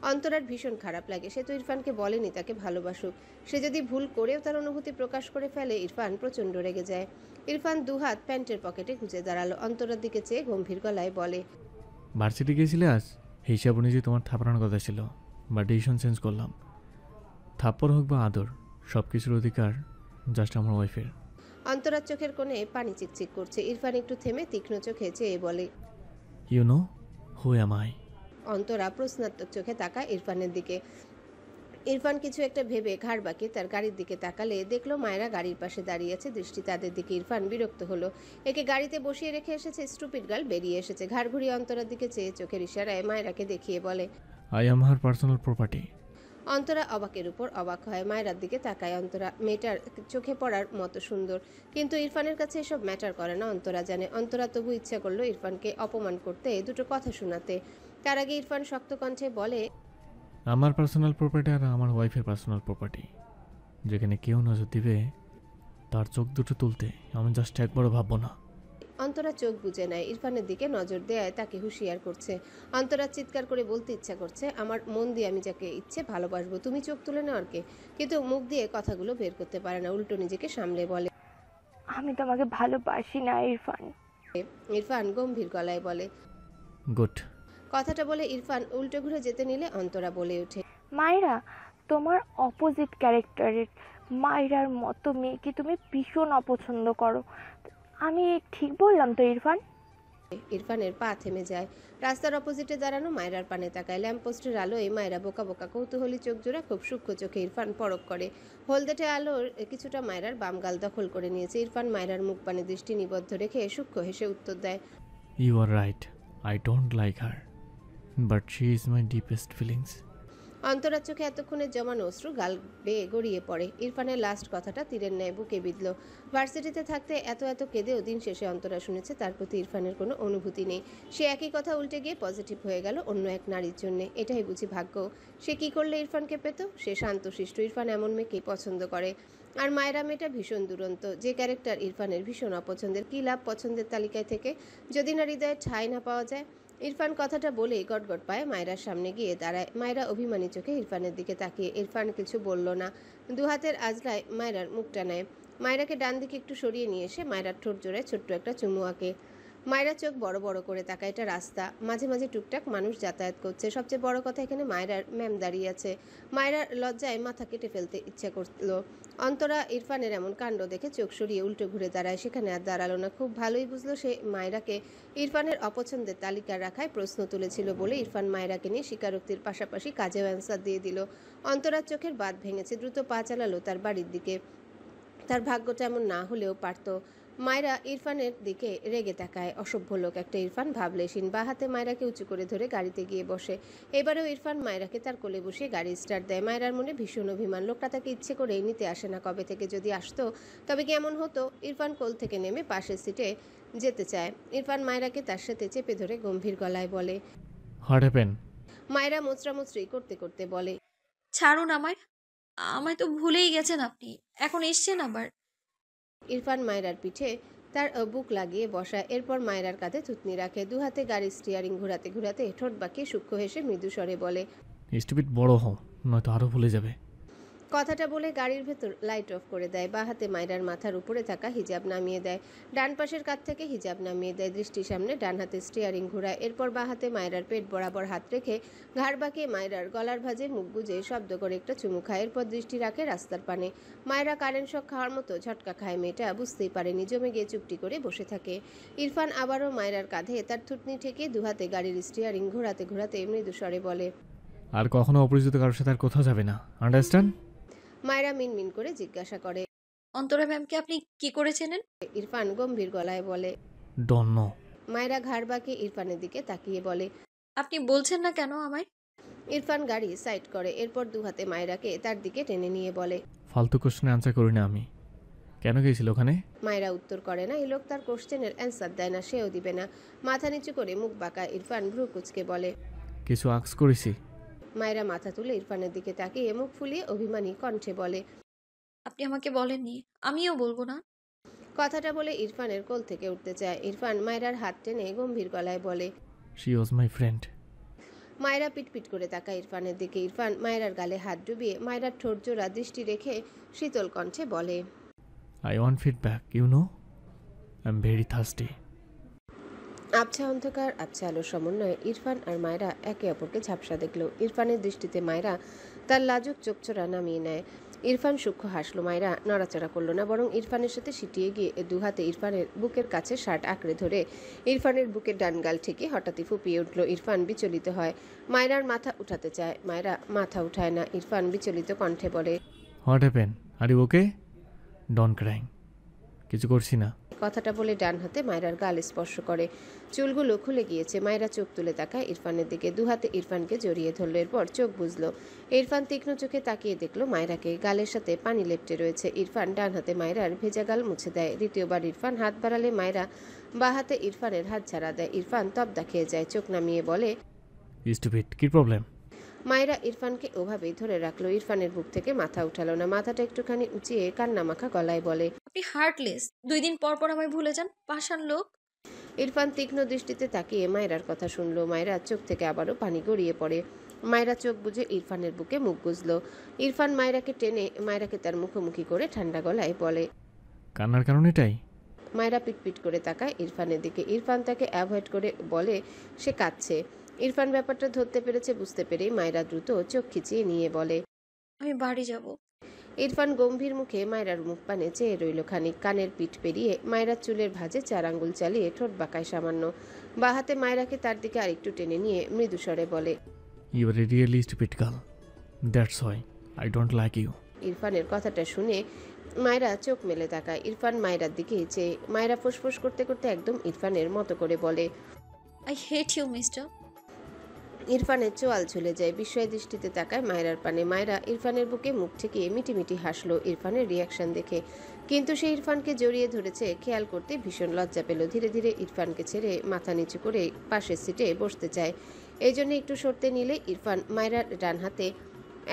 অন্তরার ভীষণ খারাপ লাগে। সে তো ইরফানকে বলেনি তাকে ভালোবাসুক। সে যদি ভুল করেও তার অনুভূতি প্রকাশ করে ফেলে, ইরফান প্রচণ্ড রেগে যায়। ইরফান দুহাত প্যান্টের পকেটে গুজে দাঁড়ালো, অন্তরার দিকে চেয়ে গম্ভীর গলায় বলে, ভার্সিটি গিয়েছিলে আজ? হিসাব অনুযায়ী তোমার থাপড়ানোর কথা ছিল, বা ডিসিশন চেঞ্জ করলাম। থাপ্পড় হোক বা আদর, সব কিছুর অধিকার জাস্ট আমার ওয়াইফের। অন্তরার চোখের কোণে পানি চিকচিক করছে। ইরফান একটু থেমে তীক্ষ্ণ চোখে চেয়ে বলে, you know who am I? Antara প্রশ্নাত্মক চোখে তাকায় ইরফানের দিকে। ইরফান কিছু একটা ভেবে ঘাড় বাঁকিয়ে তার গাড়ির দিকে তাকালে দেখলো মায়েরা গাড়ির পাশে দাঁড়িয়ে আছে। দৃষ্টি তাদের দিকে। ইরফান বিরক্ত হলো। একে গাড়িতে বসিয়ে রেখে এসেছে, স্টুপিড গার্ল বেরিয়ে এসেছে। ঘাড় ঘুরিয়ে অন্তরার দিকে চেয়ে চোখের ইশারায় মায়েরাকে দেখিয়ে বলে, I am her personal property. Antara অবাকের উপর অবাক হয়। মায়েরার দিকে তাকায়। অন্তরা মেয়েটার চোখে পড়ার মতো সুন্দর, কিন্তু ইরফানের কাছে এসব ম্যাটার করে না। অন্তরা জানে। অন্তরা তবু ইচ্ছা করলো ইরফানকে অপমান করতে, দুটো কথা শোনাতে। তার আগে ইরফান শক্ত কণ্ঠে বলে, আমার পার্সোনাল প্রপার্টি আর আমার ওয়াইফের পার্সোনাল প্রপার্টি, যেখানে কেউ নজর দিবে তার চোখ দুটো তুলতে আমি জাস্ট একবারও ভাববো না। অন্তরা চোখ বুজে নেয়। ইরফানের দিকে নজর দেয়, তাকে হুঁশিয়ার করছে। অন্তরা চিৎকার করে বলতে ইচ্ছা করছে, আমার মন দিয়ে আমি যাকে ইচ্ছে ভালোবাসবো, তুমি চোখ তুলে নেওয়ার কে? কিন্তু মুখ দিয়ে কথাগুলো বের করতে পারে না। উল্টো নিজেকে সামলে বলে, আমি তোমাকে ভালোবাসি না ইরফান। ইরফান গম্ভীর গলায় বলে। গুড। কথাটা বলে ইরফান উল্টো ঘুরে যেতে নিলে অন্তরা বলে ওঠে, মায়েরা, তোমার অপোজিট ক্যারেক্টারের মায়েরার মতো মেয়েকে তুমি ভীষণ অপছন্দ করো। আমি ঠিক বললাম তো ইরফান? ইরফানের পা থেমে যায়। রাস্তার অপোজিটে দাঁড়ানো মায়রার পানে তাকায়। ল্যাম্পপোস্টের আলোয় মায়রা বোকা বোকা কৌতূহলী চোখ জোড়া খুব সূক্ষ্ম চোখে ইরফান পরখ করে। হলদেটে আলোর কিছুটা মায়রার বাম গাল দখল করে নিয়েছে। ইরফান মায়রার মুখ পানে দৃষ্টি নিবদ্ধ রেখে সূক্ষ্ম হেসে উত্তর দেয়, you are right, I don't like her, but she is my deepest feelings. অন্তরার চোখে এতক্ষণের জমানো অশ্রু গাল বেয়ে গড়িয়ে পড়ে। ইরফানের লাস্ট কথাটা তীরের ন্যায় বুকে বিঁধল। ভার্সিটিতে থাকতে এত এত কেঁদেও দিন শেষে অন্তরা শুনেছে তার প্রতি ইরফানের কোনো অনুভূতি নেই। সে একই কথা উল্টে গিয়ে পজিটিভ হয়ে গেল অন্য এক নারীর জন্যে। এটাই বুঝি ভাগ্য। সে কি করলে ইরফানকে পেত? সে শান্তশিষ্ট। ইরফান এমন মেয়েকেই পছন্দ করে। আর মায়েরা মেয়েটা ভীষণ দুরন্ত, যে ক্যারেক্টার ইরফানের ভীষণ অপছন্দের। কী লাভ পছন্দের তালিকায় থেকে যদি না হৃদয়ে ঠাঁই না পাওয়া যায়? ইরফান কথাটা বলেই গটগট পায়ে মায়রার সামনে গিয়ে দাঁড়ায়। মায়রা অভিমানী চোখে ইরফানের দিকে তাকিয়ে। ইরফান কিছু বলল না। দুহাতের আজলায় মায়রার মুখটা নেয়। মায়রাকে ডান দিকে একটু সরিয়ে নিয়ে এসে মায়রার ঠোঁট জোড়ায় ছোট্ট একটা চুমু আঁকে। মায়রা চোখ বড় বড় করে তাকায়। এটা রাস্তা, মাঝে মাঝে টুকটাক মানুষ যাতায়াত করছে। সবচেয়ে বড় কথা, এখানে মায়রার ম্যাম দাঁড়িয়ে আছে। মায়রার লজ্জায় মাথা কেটে ফেলতে ইচ্ছা করলো। অন্তরা ইরফানের এমন কাণ্ড দেখে চোখ সরিয়ে উল্টো ঘুরে দাঁড়ায়। সেখানে আর দাঁড়ালো না। খুব ভালোই বুঝলো সে মায়রাকে ইরফানের অপছন্দের তালিকা রাখায় প্রশ্ন তুলেছিল বলে ইরফান মায়রাকে নিয়ে স্বীকারোক্তির পাশাপাশি কাজেও অ্যান্সার দিয়ে দিল। অন্তরার চোখের বাঁধ ভেঙেছে। দ্রুত পা চালালো তার বাড়ির দিকে। তার ভাগ্যটা এমন না হলেও পারত। মায়রা ইরফানের দিকে রেগে তাকায়। অসভ্য লোক একটা ইরফান, ভাবলেশীন। বা হাতে মায়রাকে উঁচু করে ধরে গাড়িতে গিয়ে বসে। এবারেও ইরফান মায়রাকে তার কোলে বসিয়ে গাড়ি স্টার্ট দেয়। মায়রার মনে ভীষণ অভিমান। লোকটা তাকে ইচ্ছে করে নিতে আসে না। কবে থেকে যদি আসতো তবে কি এমন হতো? ইরফান কোল থেকে নেমে পাশের সিটে যেতে চায়। ইরফান মায়রাকে তার সাথে চেপে ধরে গম্ভীর গলায় বলে, হোয়াট হ্যাপেন? মায়রা মোচড়ামুচড়ি করতে করতে বলে, ছাড়ুন আমায়, আমায় তো ভুলেই গেছেন আপনি, এখন এসছেন আবার। ইরফান মায়রার পিঠে তার বুক লাগিয়ে বসায়। এরপর মায়রার কাঁধে থুতনি রাখে। দুহাতে গাড়ির স্টিয়ারিং ঘোরাতে ঘোরাতে ঠোঁট বাঁকিয়ে সূক্ষ্ম হেসে মৃদু স্বরে বলে, স্টুপিড বড় হও, নয়তো আরও ভুলে যাবে। কথাটা বলে গাড়ির ভেতর লাইট অফ করে দেয়। বা হাতে মায়রার মাথার উপরে থাকা হিজাব নামিয়ে দেয়। ডান পাশের কাঁধ থেকে হিজাব নামিয়ে দেয়। দৃষ্টির সামনে ডান হাতে স্টিয়ারিং ঘোরায়। এরপর বা হাতে মায়রার পেট বরাবর হাত রেখে ঘাড় বাঁকিয়ে মায়রার গলার ভাঁজে মুখ গুজে শব্দ করে একটা চুমু খায়। এরপর দৃষ্টি রাখে রাস্তার পানে। মায়রা কারেন্ট শক খাওয়ার মতো ঝটকা খায়। মেয়েটা বুঝতেই পারেনি, জমে গিয়ে চুপটি করে বসে থাকে। ইরফান আবারও মায়রার কাঁধে তার থুতনি ঠেকিয়ে দুহাতে গাড়ির স্টিয়ারিং ঘোরাতে ঘোরাতে মৃদু স্বরে বলে, আর কখনো অপরিচিত কারোর সাথে আর কোথাও যাবে না, আন্ডারস্ট্যান্ড? মায়রা মিনমিন করে জিজ্ঞাসা করে, অন্তরা ম্যামকে আপনি কি করে চেনেন? ইরফান গম্ভীর গলায় বলে, ডোন্ট নো। মায়রা ঘাড় বাঁকিয়ে ইরফানের দিকে তাকিয়ে বলে, আপনি বলছেন না কেন আমায়? ইরফান গাড়ি সাইড করে। এরপর দুহাতে মায়রাকে তার দিকে টেনে নিয়ে বলে, ফালতু কোশ্চেনে আনসার করি না আমি। কেন গিয়েছিল ওখানে? মায়রা উত্তর করে না। এই লোক তার কোশ্চেনের অ্যান্সার দেয় না, সেও দিবে না। মাথা নিচু করে মুখ বাঁকা। ইরফান ভ্রু কুচকে বলে, কিছু আক্স করেছি? মায়রা মাথা তুলে ইরফানের দিকে তাকিয়ে মুখ ফুলিয়ে অভিমানী কণ্ঠে বলে, আপনি আমাকে বলেননি, আমিও বলবো না। কথাটা বলে ইরফানের কোল থেকে উঠতে চায়। ইরফান মায়রার হাত টেনে গম্ভীর গলায় বলে, শি ওয়াজ মাই ফ্রেন্ড। মায়েরা পিটপিট করে তাকায় ইরফানের দিকে। ইরফান মায়েরার গালে হাত ডুবিয়ে মায়েরার ঠোঁট জোড়া দৃষ্টি রেখে শীতল কণ্ঠে বলে, I want feedback, you know? I'm very thirsty. আবছা অন্ধকার আবছা আলোর সমন্বয়ে ইরফান আর মায়েরা একে অপরকে ঝাপসা দেখল। ইরফানের দৃষ্টিতে মায়েরা তার লাজুক চোখচোরা নামিয়ে নেয়। ইরফান সূক্ষ্ম হাসলো। মায়েরা নড়াচড়া করলো না, বরং ইরফানের সাথে সিটিয়ে গিয়ে দুহাতে ইরফানের বুকের কাছে শার্ট আঁকড়ে ধরে ইরফানের বুকের ডান গাল থেকে হঠাৎই ফুপিয়ে উঠল। ইরফান বিচলিত হয়। মায়েরার মাথা উঠাতে চায়, মায়েরা মাথা উঠায় না। ইরফান বিচলিত কণ্ঠে বলে, What happened? Are you okay? Don't cry. কিছু করছি না। কথাটা বলে ডান হাতে মায়েরার গাল স্পর্শ করে। চুলগুলো খুলে গিয়েছে। মায়েরা চোখ তুলে তাকায় ইরফানের দিকে। দুহাতে ইরফানকে জড়িয়ে ধরল। এরপর চোখ বুঝলো। ইরফান তীক্ষ্ণ চোখে তাকিয়ে দেখলো মায়েরাকে। গালের সাথে পানি লেপটে রয়েছে। ইরফান ডান হাতে মায়েরার ভেজা গাল মুছে দেয়। দ্বিতীয়বার ইরফান হাত বাড়ালে মায়েরা বাঁ হাতে ইরফানের হাত ছাড়া দেয়। ইরফান তবদা খেয়ে যায়। চোখ নামিয়ে বলে, স্টুপিড, কি প্রবলেম? মায়েরা ইরফানকে ওভাবেই ধরে রাখলো। ইরফানের বুক থেকে মাথা উঠালো না। মাথাটা একটুখানি উঁচিয়ে কান্না মাখা গলায় বলে, আপনি হার্টলেস। 2 দিন পর পর আমায় ভুলে যান, পাষাণ লোক। ইরফান তীক্ষ্ণ দৃষ্টিতে তাকিয়ে মায়েরার কথা শুনলো। মায়েরা চোখ থেকে আবারও পানি গড়িয়ে পড়ে। মায়েরা চোখ বুজে ইরফানের বুকে মুখ গুজলো। ইরফান মায়েরাকে টেনে মায়েরাকে তার মুখোমুখি করে ঠান্ডা গলায় বলে, কান্নার কারণ এটাই? মায়েরা পিটপিট করে তাকায় ইরফানের দিকে। ইরফান তাকে অ্যাভয়েড করে বলে সে কাঁদছে। ইরফান ব্যাপারটা ধরতে পেরেছে। বুঝতে পেরেই মায়েরা দ্রুত চোখ খিচিয়ে নিয়ে বলে, আমি বাড়ি যাব। ইরফান গম্ভীর মুখে মায়েরার মুখ পানে চেয়ে রইল খানিক। কানের পিঠ পেরিয়ে মায়েরার চুলের ভাঁজে 4 আঙ্গুল চালিয়ে ঠোঁট বাঁকায় সামান্য। বাঁ হাতে মায়েরাকে তার দিকে আরেকটু টেনে নিয়ে মৃদু স্বরে বলে, You are a really stupid girl. That's why I don't like you. ইরফানের কথাটা শুনে মায়েরা চোখ মেলে তাকায়। ইরফান মায়েরার দিকে চেয়ে মায়েরা ফুসফুস করতে করতে একদম ইরফানের মতো করে বলে, I hate you, mister. ইরফানের চোয়াল ঝুলে যায়। বিস্ময় দৃষ্টিতে তাকায় মায়েরার পানে। মায়েরা ইরফানের বুকে মুখ ঠেকিয়ে মিটিমিটি হাসলো ইরফানের রিয়াকশন দেখে। কিন্তু সে ইরফানকে জড়িয়ে ধরেছে খেয়াল করতে ভীষণ লজ্জা পেল। ধীরে ধীরে ইরফানকে ছেড়ে মাথা নিচু করে পাশের সিটে বসতে চায়। এই জন্য একটু সরতে নিলে ইরফান মায়েরার ডান হাতে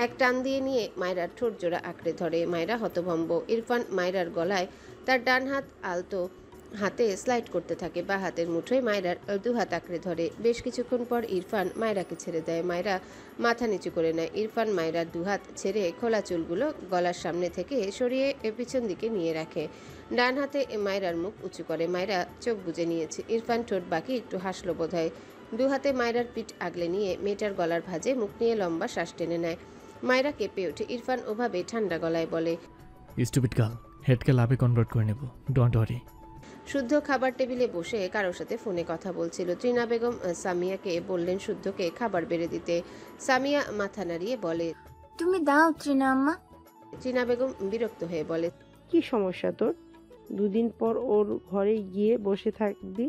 এক টান দিয়ে নিয়ে মায়েরার ঠোঁট জোড়া আঁকড়ে ধরে। মায়েরা হতভম্ব। ইরফান মায়েরার গলায় তার ডান হাত আলতো হাতে স্লাইড করতে থাকে। বা হাতের মুঠোয় মায়েরার 2 হাত আঁকড়ে ধরে। বেশ কিছুক্ষণ পর ইরফান মায়েরাকে ছেড়ে দেয়। মায়েরা মাথা নিচু করে নেয়। ইরফান মায়েরার 2 হাত ছেড়ে খোলা চুলগুলো গলার সামনে থেকে সরিয়ে পিছন দিকে নিয়ে রাখে। ডান হাতে মায়েরার মুখ উঁচু করে। মায়েরা চোখ বুজে নিয়েছে। ইরফান ঠোঁট বাঁকিয়ে একটু হাসলো বোধহয়। 2 হাতে মায়েরার পিঠ আগলে নিয়ে মেয়েটার গলার ভাঁজে মুখ নিয়ে লম্বা শ্বাস টেনে নেয়। মায়েরা কেঁপে ওঠে। ইরফান ওভাবে ঠান্ডা গলায় বলে, স্টুপিড গার্ল, হেডকে লাভে কনভার্ট করে নেব, ডোন্ট ওয়ারি। শুদ্ধ খাবার টেবিলে বসে কারোর সাথে ফোনে কথা বলছিল। ত্রিনা বেগম সামিয়াকে বললেন শুদ্ধকে খাবার বেড়ে দিতে। সামিয়া মাথা নাড়িয়ে বলে, তুমি দাও ত্রিনা আম্মা। ত্রিনা বেগম বিরক্ত হয়ে বলে, কি সমস্যা তোর? 2 দিন পর ওর ঘরে গিয়ে বসে থাকবি?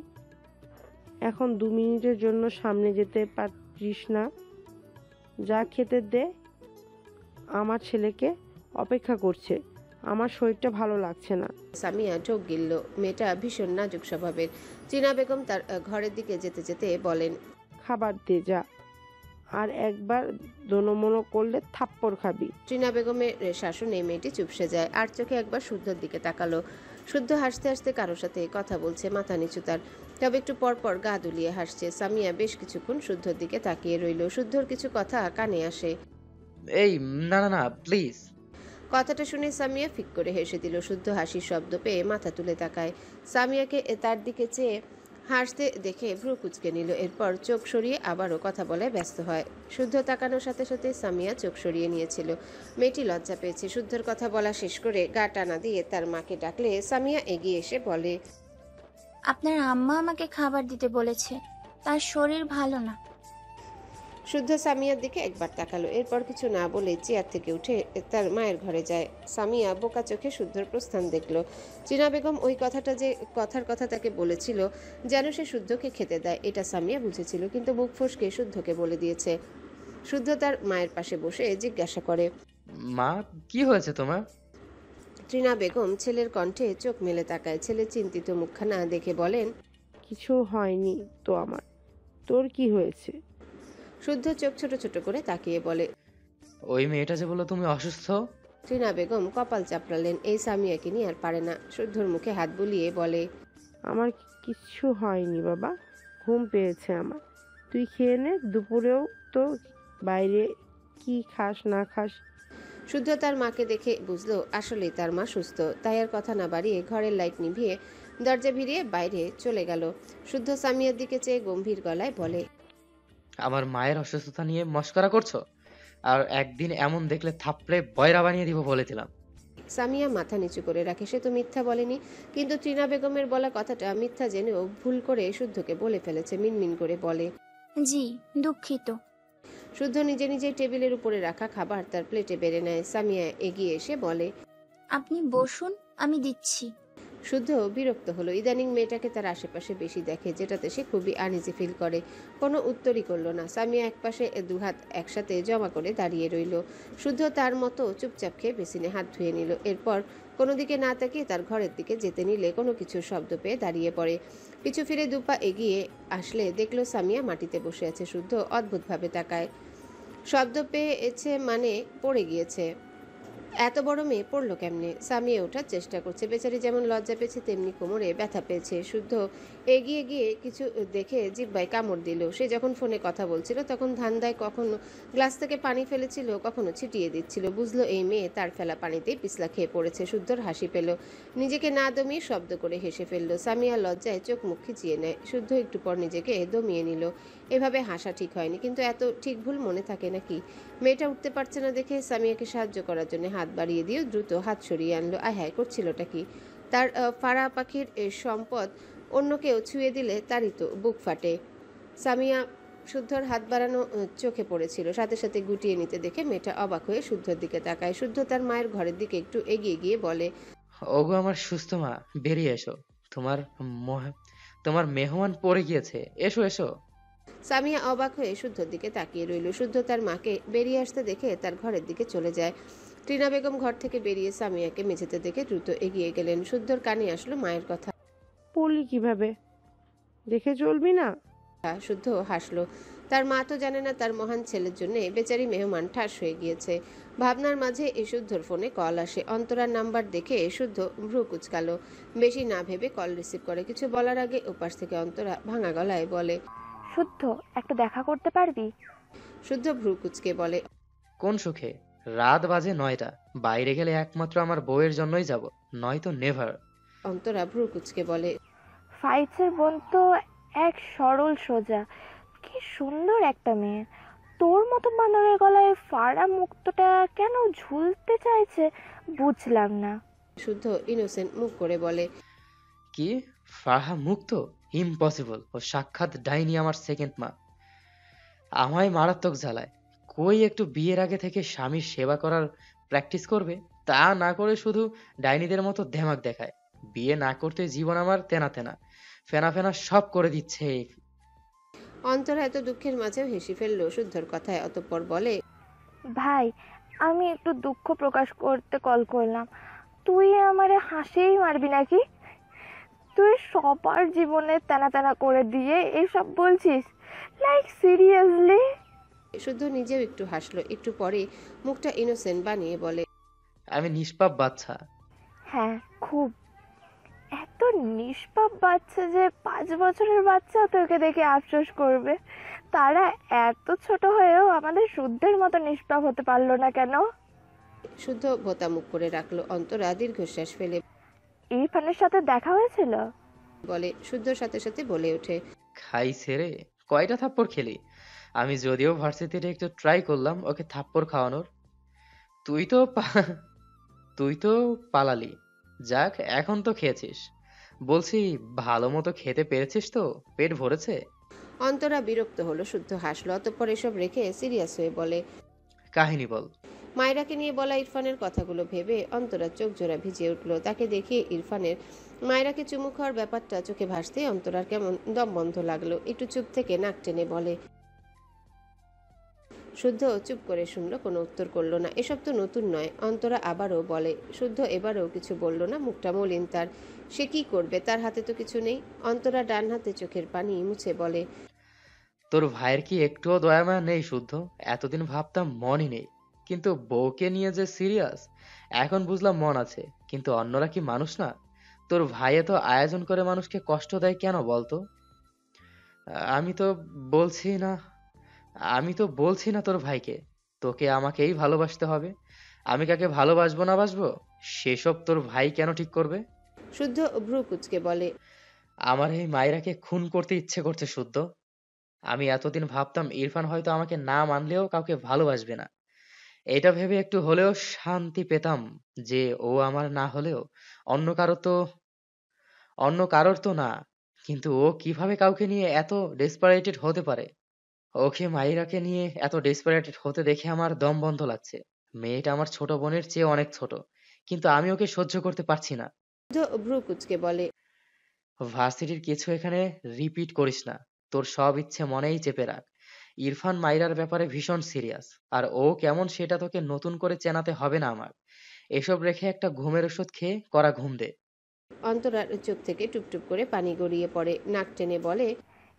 এখন 2 মিনিটের জন্য সামনে যেতে পারছিস না? যা খেতে দে, আমার ছেলেকে অপেক্ষা করছে। আমার শরীরটা ভালো লাগছে না। সামিয়া ঢোক গিলল। মেয়েটা ভীষণ নাজুক স্বভাবের। ত্রিনা বেগম তার ঘরের দিকে যেতে যেতে বলেন, খাবার দে যা, আর একবার দোনোমনো করলে থাপ্পড় খাবি। ত্রিনা বেগমের শাসনে মেয়েটি চুপসে যায়। আর চোখে একবার শুদ্ধর দিকে তাকালো। শুদ্ধ হাসতে হাসতে কারোর সাথে কথা বলছে। মাথা নিচু তার, তবে একটু পর পর গা দুলিয়ে হাসছে। সামিয়া বেশ কিছুক্ষণ শুদ্ধর দিকে তাকিয়ে রইল। শুদ্ধর কিছু কথা কানে আসে। এই না না না প্লিজ। কথাটা শুনে সামিয়া ফিক করে হেসে দিল। শুদ্ধ হাসির শব্দ পেয়ে মাথা তুলে তাকায়। সামিয়াকে তার দিকে চেয়ে হাসতে দেখে ভ্রু কুঁচকে নিল। এরপর চোখ সরিয়ে আবারও কথা বলায় ব্যস্ত হয়। শুদ্ধ তাকানোর সাথে সাথে সামিয়া চোখ সরিয়ে নিয়েছিল। মেয়েটি লজ্জা পেয়েছে। শুদ্ধর কথা বলা শেষ করে গা টানা দিয়ে তার মাকে ডাকলে সামিয়া এগিয়ে এসে বলে, আপনার আম্মা আমাকে খাবার দিতে বলেছে, তার শরীর ভালো না। শুদ্ধ সামিয়ার দিকে একবার তাকালো। এরপর কিছু না বলে চেয়ার থেকে উঠে তার মায়ের ঘরে যায়। সামিয়া বোকা চোখে শুদ্ধর প্রস্থান দেখলো। ত্রিনা বেগম ওই কথাটা যে কথার কথা তাকে বলেছিল যেন সে শুদ্ধকে খেতে দেয়, এটা সামিয়া বুঝেছিল, কিন্তু মুখ ফসকে শুদ্ধকে বলে দিয়েছে। শুদ্ধ তার মায়ের পাশে বসে জিজ্ঞাসা করে, মা কি হয়েছে তোমার? ত্রিনা বেগম ছেলের কণ্ঠে চোখ মেলে তাকায়। ছেলে চিন্তিত মুখখানা দেখে বলেন, কিছু হয়নি তো আমার, তোর কি হয়েছে? শুদ্ধ চোখ ছোট ছোট করে তাকিয়ে বলে, ওই মেয়েটা যে বললো তুমি অসুস্থ। ত্রিনা বেগম কপাল চাপড়ালেন। এই সামিয়াকে নিয়ে আর পারে না। শুদ্ধর মুখে হাত বুলিয়ে বলে, আমার কিছু হয়নি বাবা, ঘুম পেয়েছে আমার, তুই খেয়ে নে, দুপুরেও তো বাইরে কি খাস না খাস। শুদ্ধ তার মাকে দেখে বুঝলো আসলেই তার মা সুস্থ, তাই আর কথা না বাড়িয়ে ঘরের লাইট নিভিয়ে দরজা ভিড়িয়ে বাইরে চলে গেল। শুদ্ধ সামিয়ার দিকে চেয়ে গম্ভীর গলায় বলে, আমার মায়ের অসুস্থতা নিয়ে মস্করা করছো? আর একদিন এমন দেখলে থাপড়ে বয়রা বানিয়ে দিব বলে দিলাম। সামিয়া মাথা নিচু করে রাখে। সে তো মিথ্যা বলেনি, কিন্তু ত্রিনা বেগমের বলা কথাটা মিথ্যা জেনেও ভুল করে শুদ্ধকে বলে ফেলেছে। মিনমিন করে বলে, জি দুঃখিত। শুদ্ধ নিজে নিজে টেবিলের উপরে রাখা খাবার তার প্লেটে বেড়ে নেয়। সামিয়া এগিয়ে এসে বলে, আপনি বসুন, আমি দিচ্ছি। শুদ্ধ বিরক্ত হলো। ইদানিং মেয়েটাকে তার আশেপাশে বেশি দেখে, যেটাতে সে খুবই আনইজি ফিল করে। কোনো উত্তরই করলো না। সামিয়া একপাশে দুহাত একসাথে জমা করে দাঁড়িয়ে রইল। শুদ্ধ তার মতো চুপচাপ খেয়ে বেসিনে হাত ধুয়ে নিল। এরপর কোনো দিকে না তাকিয়ে তার ঘরের দিকে যেতে নিলে কোনো কিছুর শব্দ পেয়ে দাঁড়িয়ে পড়ে। পিছু ফিরে দুপা এগিয়ে আসলে দেখলো সামিয়া মাটিতে বসে আছে। শুদ্ধ অদ্ভুতভাবে তাকায়। শব্দ পেয়েছে মানে পড়ে গিয়েছে। এত বড় মেয়ে পড়লো কেমনে? সামিয়া ওঠার চেষ্টা করছে। বেচারি যেমন লজ্জা পেয়েছে তেমনি কোমরে ব্যথা পেয়েছে। শুদ্ধ এগিয়ে গিয়ে কিছু দেখে জিহ্বায় কামড় দিল। সে যখন ফোনে কথা বলছিল তখন ধান্দায় কখনো গ্লাস থেকে পানি ফেলেছিল, কখনো ছিটিয়ে দিচ্ছিল। বুঝলো এই মেয়ে তার ফেলা পানিতেই পিছলা খেয়ে পড়েছে। শুদ্ধর হাসি পেল। নিজেকে না দমিয়ে শব্দ করে হেসে ফেললো। সামিয়া লজ্জায় চোখ মুখ খিচিয়ে নেয়। শুদ্ধ একটু পর নিজেকে দমিয়ে নিল। এভাবে হাসা ঠিক হয়নি, কিন্তু এত ঠিক ভুল মনে থাকে নাকি? মেয়েটা উঠতে পারছে না দেখে সামিয়াকে সাহায্য করার জন্য হাত বাড়িয়ে দিয়ে দ্রুত হাত সরিয়ে আনলো। আয় করছিলটা কি? তার ফাড়া পাখির সম্পদ অন্য কেউ ছুঁয়ে দিলে তারই তো বুক ফাটে। সামিয়া শুদ্ধর হাত বাড়ানো চোখে পড়েছিল। সাথে সাথে গুটিয়ে নিতে দেখে মেয়েটা অবাক হয়ে শুদ্ধর দিকে তাকায়। শুদ্ধ তার মায়ের ঘরের দিকে একটু এগিয়ে গিয়ে বলে, ওগো আমার সুস্থ মা, বেরিয়ে এসো। তোমার তোমার মেহমান পড়ে গিয়েছে, এসো এসো। সামিয়া অবাক হয়ে শুদ্ধর দিকে তাকিয়ে রইল। শুদ্ধ তার মাকে বেরিয়ে আসতে দেখে তার ঘরের দিকে চলে যায়। ত্রিনা বেগম ঘর থেকে বেরিয়ে সামিয়াকে মেঝেতে দেখে দ্রুত এগিয়ে গেলেন। শুদ্ধর কানে আসলো মায়ের কথা। পড়লি কিভাবে? দেখে চলবি না? শুদ্ধ হাসলো। তার মা তো জানে না তার মহান ছেলের জন্য বেচারি মেহমান ঠাস হয়ে গিয়েছে। ভাবনার মাঝে শুদ্ধর ফোনে কল আসে। অন্তরার নাম্বার দেখে শুদ্ধ ভ্রু কুচকালো। বেশি না ভেবে কল রিসিভ করে। কিছু বলার আগে ওপাশ থেকে অন্তরা ভাঙা গলায় বলে, শুদ্ধ একটু দেখা করতে পারবি? শুদ্ধ ভ্রু কুচকে বলে, কোন সুখে? রাত বাজে 9টা। বাইরে গেলে একমাত্র আমার বউয়ের জন্যই যাব, নয়তো নেভার। অন্তরা ভ্রু কুচকে বলে, ফাইজের বোন তো এক সরল সোজা, কি সুন্দর একটা মেয়ে। তোর মতো বানরের গলায় ফাড়া মুক্তটা কেন ঝুলতে চাইছে বুঝলাম না। শুদ্ধ ইনোসেন্ট মুখ করে বলে, কি? ফারহা মুক্ত? ইম্পসিবল। ও সাক্ষাৎ ডাইনি, আমার সেকেন্ড মা। আমায় মারাত্মক জ্বালায়। কই একটু বিয়ের আগে থেকে স্বামীর সেবা করার প্র্যাকটিস করবে, তা না করে শুধু ডাইনিদের মতো দেমাক দেখায়। বিয়ে না করতে জীবন আমার তেনা তেনা ফেনা ফেনা সব করে দিচ্ছে। অন্তরা এত দুঃখের মাঝেও হেসে ফেললো শুদ্ধর কথায়। অতঃপর বলে, ভাই আমি একটু দুঃখ প্রকাশ করতে কল করলাম। তুই আমারে হাসিই মারবি নাকি? তুই সবার জীবনে তেনা তেনা করে দিয়ে এইসব বলছিস? Like seriously? শুদ্ধ নিজেও একটু হাসলো। একটু পরে মুখটা ইনোসেন্ট বানিয়ে বলে, আমি নিষ্পাপ বাচ্চা। হ্যাঁ খুব। এত নিষ্পাপ বাচ্চা যে 5 বছরের বাচ্চা তোকে দেখে আফসোস করবে। তারা এত ছোট হয়েও আমাদের শুদ্ধের মতো নিষ্পাপ হতে পারলো না কেন? শুদ্ধ ভোতা মুখ করে রাখলো। অন্তরা দীর্ঘশ্বাস ফেলে ইরফানের সাথে দেখা হয়েছিল বলে। শুদ্ধর সাথে সাথে বলে ওঠে, খাইছে রে, কয়টা থাপ্পড় খেলি। আমি যদিও ভার্সিটিতে একটু ট্রাই করলাম ওকে থাপ্পড় খাওয়ানোর। তুই তো পালালি। যাক, এখন তো খেয়েছিস। বলছি, ভালো মতো খেতে পেরেছিস তো? পেট ভরেছে? অন্তরা বিরক্ত হলো। শুদ্ধ হাসলো। অতঃপর এসব রেখে সিরিয়াস হয়ে বলে, কাহিনী বল। মায়রাকে নিয়ে বলা ইরফানের কথাগুলো ভেবে অন্তরা চোখ জোড়া ভিজে উঠলো। তাকে দেখিয়ে ইরফানের মায়রাকে চুমু খাওয়ার ব্যাপারটা চোখে ভাসতেই অন্তরার কেমন দম বন্ধ লাগলো। একটু চুপ থেকে নাক টেনে বলে, শুদ্ধ চুপ করে শুনলো, কোনো উত্তর করলো না। এসব তো নতুন নয়। অন্তরা আবারও বলে। শুদ্ধ এবারও কিছু বলল না। মুখটা মলিন তার। সে কি করবে? তার হাতে তো কিছু নেই। অন্তরা ডান হাতে চোখের পানি মুছে বলে, তোর ভাইয়ের কি একটুও দয়া মায়া নেই শুদ্ধ? এতদিন ভাবতাম মনই নেই, কিন্তু বউকে নিয়ে যে সিরিয়াস। এখন বুঝলাম মন আছে, কিন্তু অন্যরা কি মানুষ না? তোর ভাই এত আয়োজন করে মানুষকে কষ্ট দেয় কেন বলতো? আমি তো বলছি না আমি তো বলছি না তোর ভাইকে তোকে আমাকেই ভালোবাসতে হবে। আমি কাকে ভালোবাসবো না বাসবো সেসব তোর ভাই কেন ঠিক করবে? শুদ্ধ ভ্রু কুচকে বলে, আমার এই মায়েরাকে খুন করতে ইচ্ছে করছে শুদ্ধ। আমি এতদিন ভাবতাম ইরফান হয়তো আমাকে না মানলেও কাউকে ভালোবাসবে না। এটা ভেবে একটু হলেও শান্তি পেতাম যে ও আমার না হলেও অন্য কারোর তো না। কিন্তু ও কিভাবে কাউকে নিয়ে এত ডেসপারেটেড হতে পারে? ওকে মাইরাকে নিয়ে এত ডেসপারেটেড হতে দেখে আমার দম বন্ধ লাগছে। মেয়েটা আমার ছোট বোনের চেয়ে অনেক ছোট, কিন্তু আমি ওকে সহ্য করতে পারছি না। শুদ্ধ ভ্রু কুচকে বলে, ভার্সিটির কিছু এখানে রিপিট করিস না। তোর সব ইচ্ছে মনেই চেপে রাখ। ইরফান মাইরার ব্যাপারে ভীষণ সিরিয়াস, আর ও কেমন সেটা তোকে নতুন করে চেনাতে হবে না আমার। এসব রেখে একটা ঘুমের ওষুধ খেয়ে কড়া ঘুম দে। অন্তরার চোখ থেকে টুপটুপ করে পানি গড়িয়ে পড়ে। নাক টেনে বলে,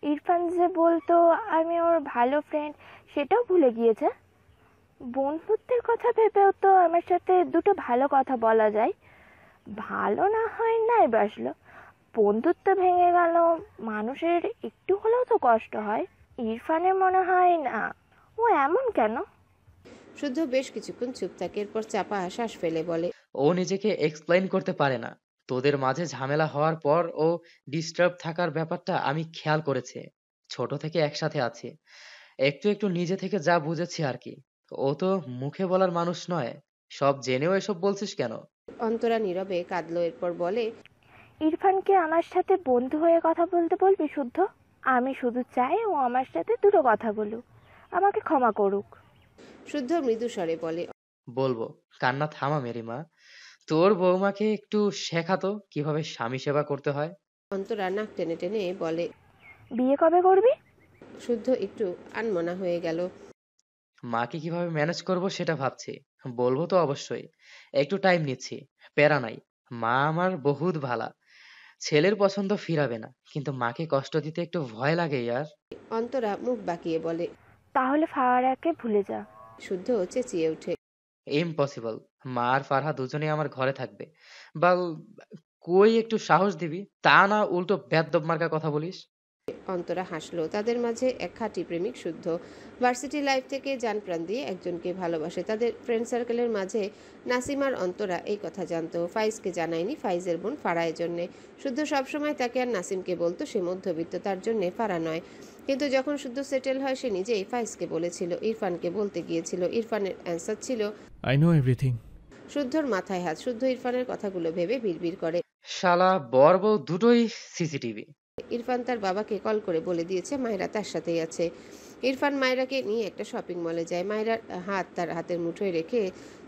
ইরফান যে বলতো আমি ওর ভালো ফ্রেন্ড, সেটাও ভুলে গিয়েছে। বন্ধুত্বের কথা ভেবেও তো আমার সাথে দুটো ভালো কথা বলা যায়। ভালো না হয় নাই বাসলো, বন্ধুত্ব ভেঙে গেল, মানুষের একটু হলেও তো কষ্ট হয়। ইরফানের মনে হয় না। ও এমন কেন? শুদ্ধ বেশ কিছুক্ষণ চুপ থাকে, এরপর চাপা শ্বাস ফেলে বলে, ও নিজেকে এক্সপ্লেইন করতে পারে না। তোদের মাঝে ঝামেলা হওয়ার পর ও ডিস্টার্ব থাকার ব্যাপারটা আমি খেয়াল করেছি। ছোট থেকে একসাথে আছি, একটু একটু নিজে থেকে যা বুঝেছি আর কি। ও তো মুখে বলার মানুষ নয়। সব জেনেও এসব বলছিস কেন? অন্তরা নীরবে কাঁদলো, এরপর বলে, ইরফানকে আমার সাথে বন্ধু হয়ে কথা বলতে বলবি শুদ্ধ? আমি শুধু চাই ও আমার সাথে দুটো কথা বলুক, আমাকে ক্ষমা করুক। শুদ্ধ মৃদু স্বরে বলে, বলবো। কান্না থামা মেরি মা। তোর বৌমাকে একটু শেখাতো কিভাবে স্বামী সেবা করতে হয়। অন্তরা নাক টেনে টেনে বলে, বিয়ে কবে করবি? শুদ্ধ একটু আনমনা হয়ে গেল। মাকে কিভাবে ম্যানেজ করব সেটা ভাবছি। বলবো তো অবশ্যই। একটু টাইম নিচ্ছি, প্যারা নাই। মা আমার বহুত ভালা। ছেলের পছন্দ ফিরাবে না, কিন্তু মাকে কষ্ট দিতে একটু ভয় লাগে ইয়ার। অন্তরা মুখ বাঁকিয়ে বলে, তাহলে ফারাকে ভুলে যা। শুদ্ধ চেঁচিয়ে ওঠে, ইম্পসিবল। মা আর ফারহা দুজনেই আমার ঘরে থাকবে। বাল, কই একটু সাহস দিবি, তা না উল্টো বেয়াদ্দব মার্কা কথা বলিস। অন্তরা হাসলো। তাদের মাঝে এক খাঁটি প্রেমিক শুদ্ধ। ভার্সিটি লাইফ থেকে জান প্রাণ দিয়ে একজনকে ভালোবাসে। তাদের ফ্রেন্ড সার্কেলের মাঝে নাসিমার অন্তরা এই কথা জানতো, ফাইজকে জানায়নি। ফাইজের বোন ফারায়ের জন্যে। শুদ্ধ সবসময় তাকে আর নাসিমকে বলতো সে মধ্যবিত্ত, তার জন্যে ফারা নয়। কিন্তু যখন শুদ্ধ সেটেল হয় সে নিজেই ফাইজকে বলেছিল, ইরফানকে বলতে গিয়েছিল। ইরফানের অ্যান্সার ছিল, আই নো এভরিথিং। শুদ্ধর মাথায় হাত। শুদ্ধ ইরফানের কথাগুলো ভেবে বিড়বিড় করে, শালা বর বউ দুটোই সিসিটিভি। ইরফান তার বাবাকে কল করে বলে দিয়েছে মায়রা তার সাথেই আছে। ইরফান মায়রাকে নিয়ে একটা শপিং মলে যায়। মায়রার হাত তার হাতের মুঠোয় রেখে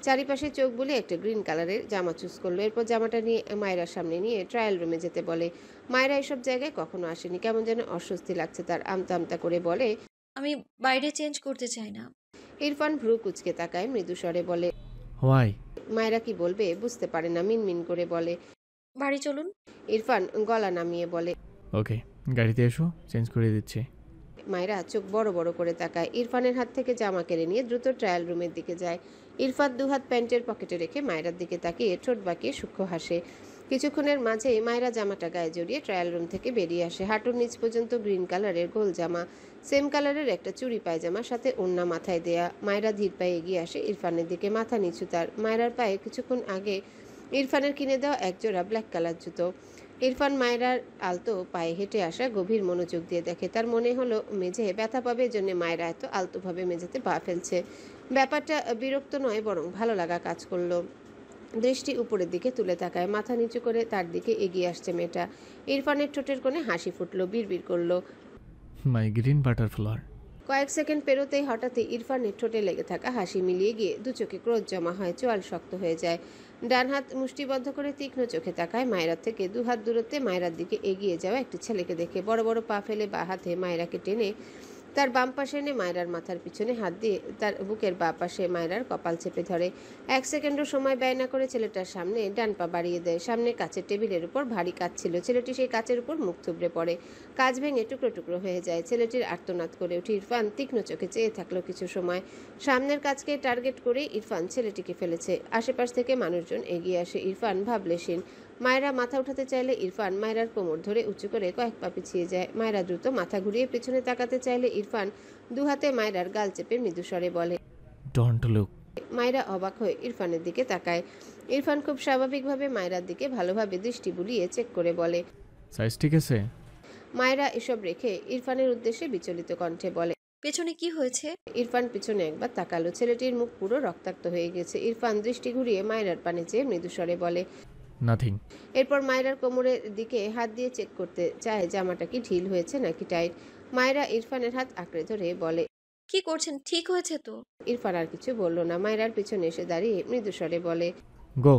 চারিপাশে চোখ বুলে একটা গ্রিন কালারের জামা চুজ করলো। এরপর জামাটা নিয়ে মায়রার সামনে নিয়ে ট্রায়াল রুমে যেতে বলে। মায়রা এসব জায়গায় কখনো আসেনি, কেমন যেন অস্বস্তি লাগছে তার। আমতা আমতা করে বলে, আমি বাইরে চেঞ্জ করতে চাই না। ইরফান ভ্রু কুচকে তাকায়, মৃদু স্বরে বলে। হোয়াই? মায়রা কি বলবে বুঝতে পারে না, মিনমিন করে বলে, বাড়ি চলুন। ইরফান গলা নামিয়ে বলে, ওকে, গাড়িতে এসো, চেঞ্জ করে দিচ্ছি। মায়রা চোখ বড় বড় করে তাকায়। ইরফানের হাত থেকে জামা কেড়ে নিয়ে দ্রুত ট্রায়াল রুমের দিকে যায়। ইরফান দুহাত প্যান্টের পকেটে রেখে মায়রার দিকে তাকিয়ে ঠোঁট বাঁকিয়ে সূক্ষ্ম হাসে। কিছুক্ষণের মাঝেই মায়রা জামাটা গায়ে জড়িয়ে ট্রায়াল রুম থেকে বেরিয়ে আসে। হাঁটুর নিচ পর্যন্ত গ্রিন কালারের গোল জামা, সেম কালারের একটা চুড়ি পায়জামা, সাথে ওড়না মাথায় দেয়া। মায়রা ধীর পায়ে এগিয়ে আসে ইরফানের দিকে, মাথা নিচু তার। মায়রার পায়ে কিছুক্ষণ আগে ইরফানের কিনে দেওয়া একজোড়া ব্ল্যাক কালার জুতো। ইরফান মায়রার আলতো পায়ে হেঁটে আসা গভীর মনোযোগ দিয়ে দেখে। তার মনে হলো মেঝে ব্যথা পাবে, জন্য মায়রা এত আলতোভাবে মেঝেতে পা ফেলছে। ব্যাপারটা বিরক্ত নয়, বরং ভালো লাগা কাজ করলো। দৃষ্টি উপরের দিকে তুলে তাকায়, মাথা নিচু করে তার দিকে এগিয়ে আসছে মেয়েটা। ইরফানের ঠোঁটের কোণে হাসি ফুটলো, বিড়বিড় করলো, মাই গ্রিন বাটারফ্লাওয়ার। কয়েক সেকেন্ড পেরোতেই হঠাৎই ইরফানের ঠোঁটে লেগে থাকা হাসি মিলিয়ে গিয়ে দু চোখে ক্রোধ জমা হয়, চোয়াল শক্ত হয়ে যায়। ডান হাত মুষ্টিবদ্ধ করে তীক্ষ্ণ চোখে তাকায় মায়রার থেকে। দুহাত দূরত্বে মায়রার দিকে এগিয়ে যাওয়া একটি ছেলেকে দেখে বড় বড় পা ফেলে বা হাতে মায়রাকে টেনে তার বাম পাশে এনে মায়রার মাথার পিছনে হাত দিয়ে তার বুকের বা পাশে মায়রার কপাল চেপে ধরে। এক সেকেন্ডও সময় ব্যয় না করে ছেলেটার সামনে ডান পা বাড়িয়ে দেয়। সামনে কাচের টেবিলের উপর ভারী কাচ ছিল। ছেলেটি সেই কাচের উপর মুখ থুবড়ে পড়ে, কাচ ভেঙে টুকরো টুকরো হয়ে যায়। ছেলেটির আর্তনাদ করে উঠে। ইরফান তীক্ষ্ণ চোখে চেয়ে থাকলো কিছু সময়। সামনের কাচকে টার্গেট করে ইরফান ছেলেটিকে ফেলেছে। আশেপাশ থেকে মানুষজন এগিয়ে আসে। ইরফান ভাবলেশীন। মায়েরা মাথা উঠাতে চাইলে ইরফান মায়েরার কোমর ধরে উঁচু করে কয়েক পা পিছিয়ে যায়। মায়েরা দ্রুত মাথা ঘুরিয়ে পেছনে তাকাতে চাইলে ইরফান দুহাতে মায়েরার গাল চেপে মৃদুস্বরে বলে, ডোন্ট লুক। মায়েরা অবাক হয়ে ইরফানের দিকে তাকায়। ইরফান খুব স্বাভাবিকভাবে মায়েরার দিকে ভালোভাবে দৃষ্টি বুলিয়ে চেক করে বলে, সাইজ ঠিক আছে? মায়েরা এসব রেখে ইরফানের উদ্দেশ্যে বিচলিত কণ্ঠে বলে, পেছনে কি হয়েছে? ইরফান পিছনে একবার তাকালো। ছেলেটির মুখ পুরো রক্তাক্ত হয়ে গেছে। ইরফান দৃষ্টি ঘুরিয়ে মায়েরার পানে চেয়ে মৃদুস্বরে বলে, নাথিং। এরপর মায়েরার কোমরের দিকে হাত দিয়ে চেক করতে চায় জামাটা কি ঢিল হয়েছে নাকি টাইট। মায়েরা ইরফানের হাত আঁকড়ে ধরে বলে, কি করছেন? ঠিক হয়েছে তো? ইরফান আর কিছু বলল না। মায়েরার পিছনে এসে দাঁড়িয়ে মৃদুস্বরে বলে, গো।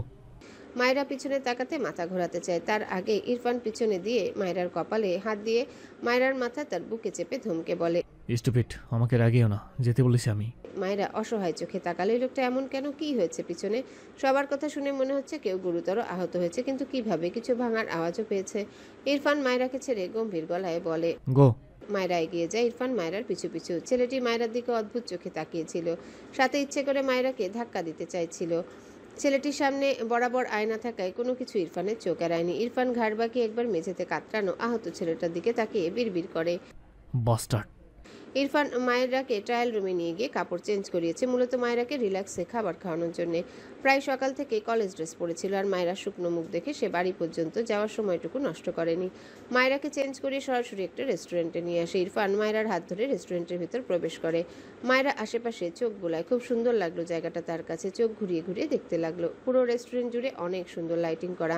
মায়েরা পিছনে তাকাতে মাথা ঘোরাতে চায়। তার আগে ইরফান পিছনে দিয়ে মায়েরার কপালে হাত দিয়ে মায়েরার মাথা তার বুকে চেপে ধমকে বলে, স্টুপিড, আমাকে রাগিও না, যেতে বলেছি আমি। মায়েরা অসহায় চোখে তাকালো। এই লোকটা এমন কেন? কি হয়েছে পিছনে? সবার কথা শুনে মনে হচ্ছে কেউ গুরুতর আহত হয়েছে, কিন্তু কিভাবে? কিছু ভাঙার আওয়াজও পেয়েছে। ইরফান মায়েরাকে ছেড়ে গম্ভীর গলায় বলে, গো। মায়েরা এগিয়ে যায়। ইরফান মায়েরার পিছু পিছু। ছেলেটি মায়েরার দিকে অদ্ভুত চোখে তাকিয়েছিল, সাথে ইচ্ছে করে মায়েরাকে ধাক্কা দিতে চাইছিল। ছেলেটির সামনে বরাবর আয়না থাকায় কোনো কিছু ইরফানের চোখ এড়ায়নি। ইরফান ঘাড় বাঁকিয়ে একবার মেঝেতে কাতরানো আহত ছেলেটার দিকে তাকিয়ে বিড়বিড় করে। বাস্টার্ড। ইরফান মায়েরাকে ট্রায়াল রুমে নিয়ে গিয়ে কাপড় চেঞ্জ করিয়েছে, মূলত মায়েরাকে রিল্যাক্সে খাবার খাওয়ানোর জন্য। প্রায় সকাল থেকে কলেজ ড্রেস পরেছিল, আর মায়েরা শুকনো মুখ দেখে সে বাড়ি পর্যন্ত যাওয়ার সময়টুকু নষ্ট করেনি। মায়েরাকে চেঞ্জ করিয়ে সরাসরি একটা রেস্টুরেন্টে নিয়ে আসে। ইরফান মায়েরার হাত ধরে রেস্টুরেন্টের ভিতর প্রবেশ করে। মায়েরা আশেপাশে চোখ বুলায়। খুব সুন্দর লাগলো জায়গাটা তার কাছে। চোখ ঘুরিয়ে ঘুরিয়ে দেখতে লাগলো। পুরো রেস্টুরেন্ট জুড়ে অনেক সুন্দর লাইটিং করা।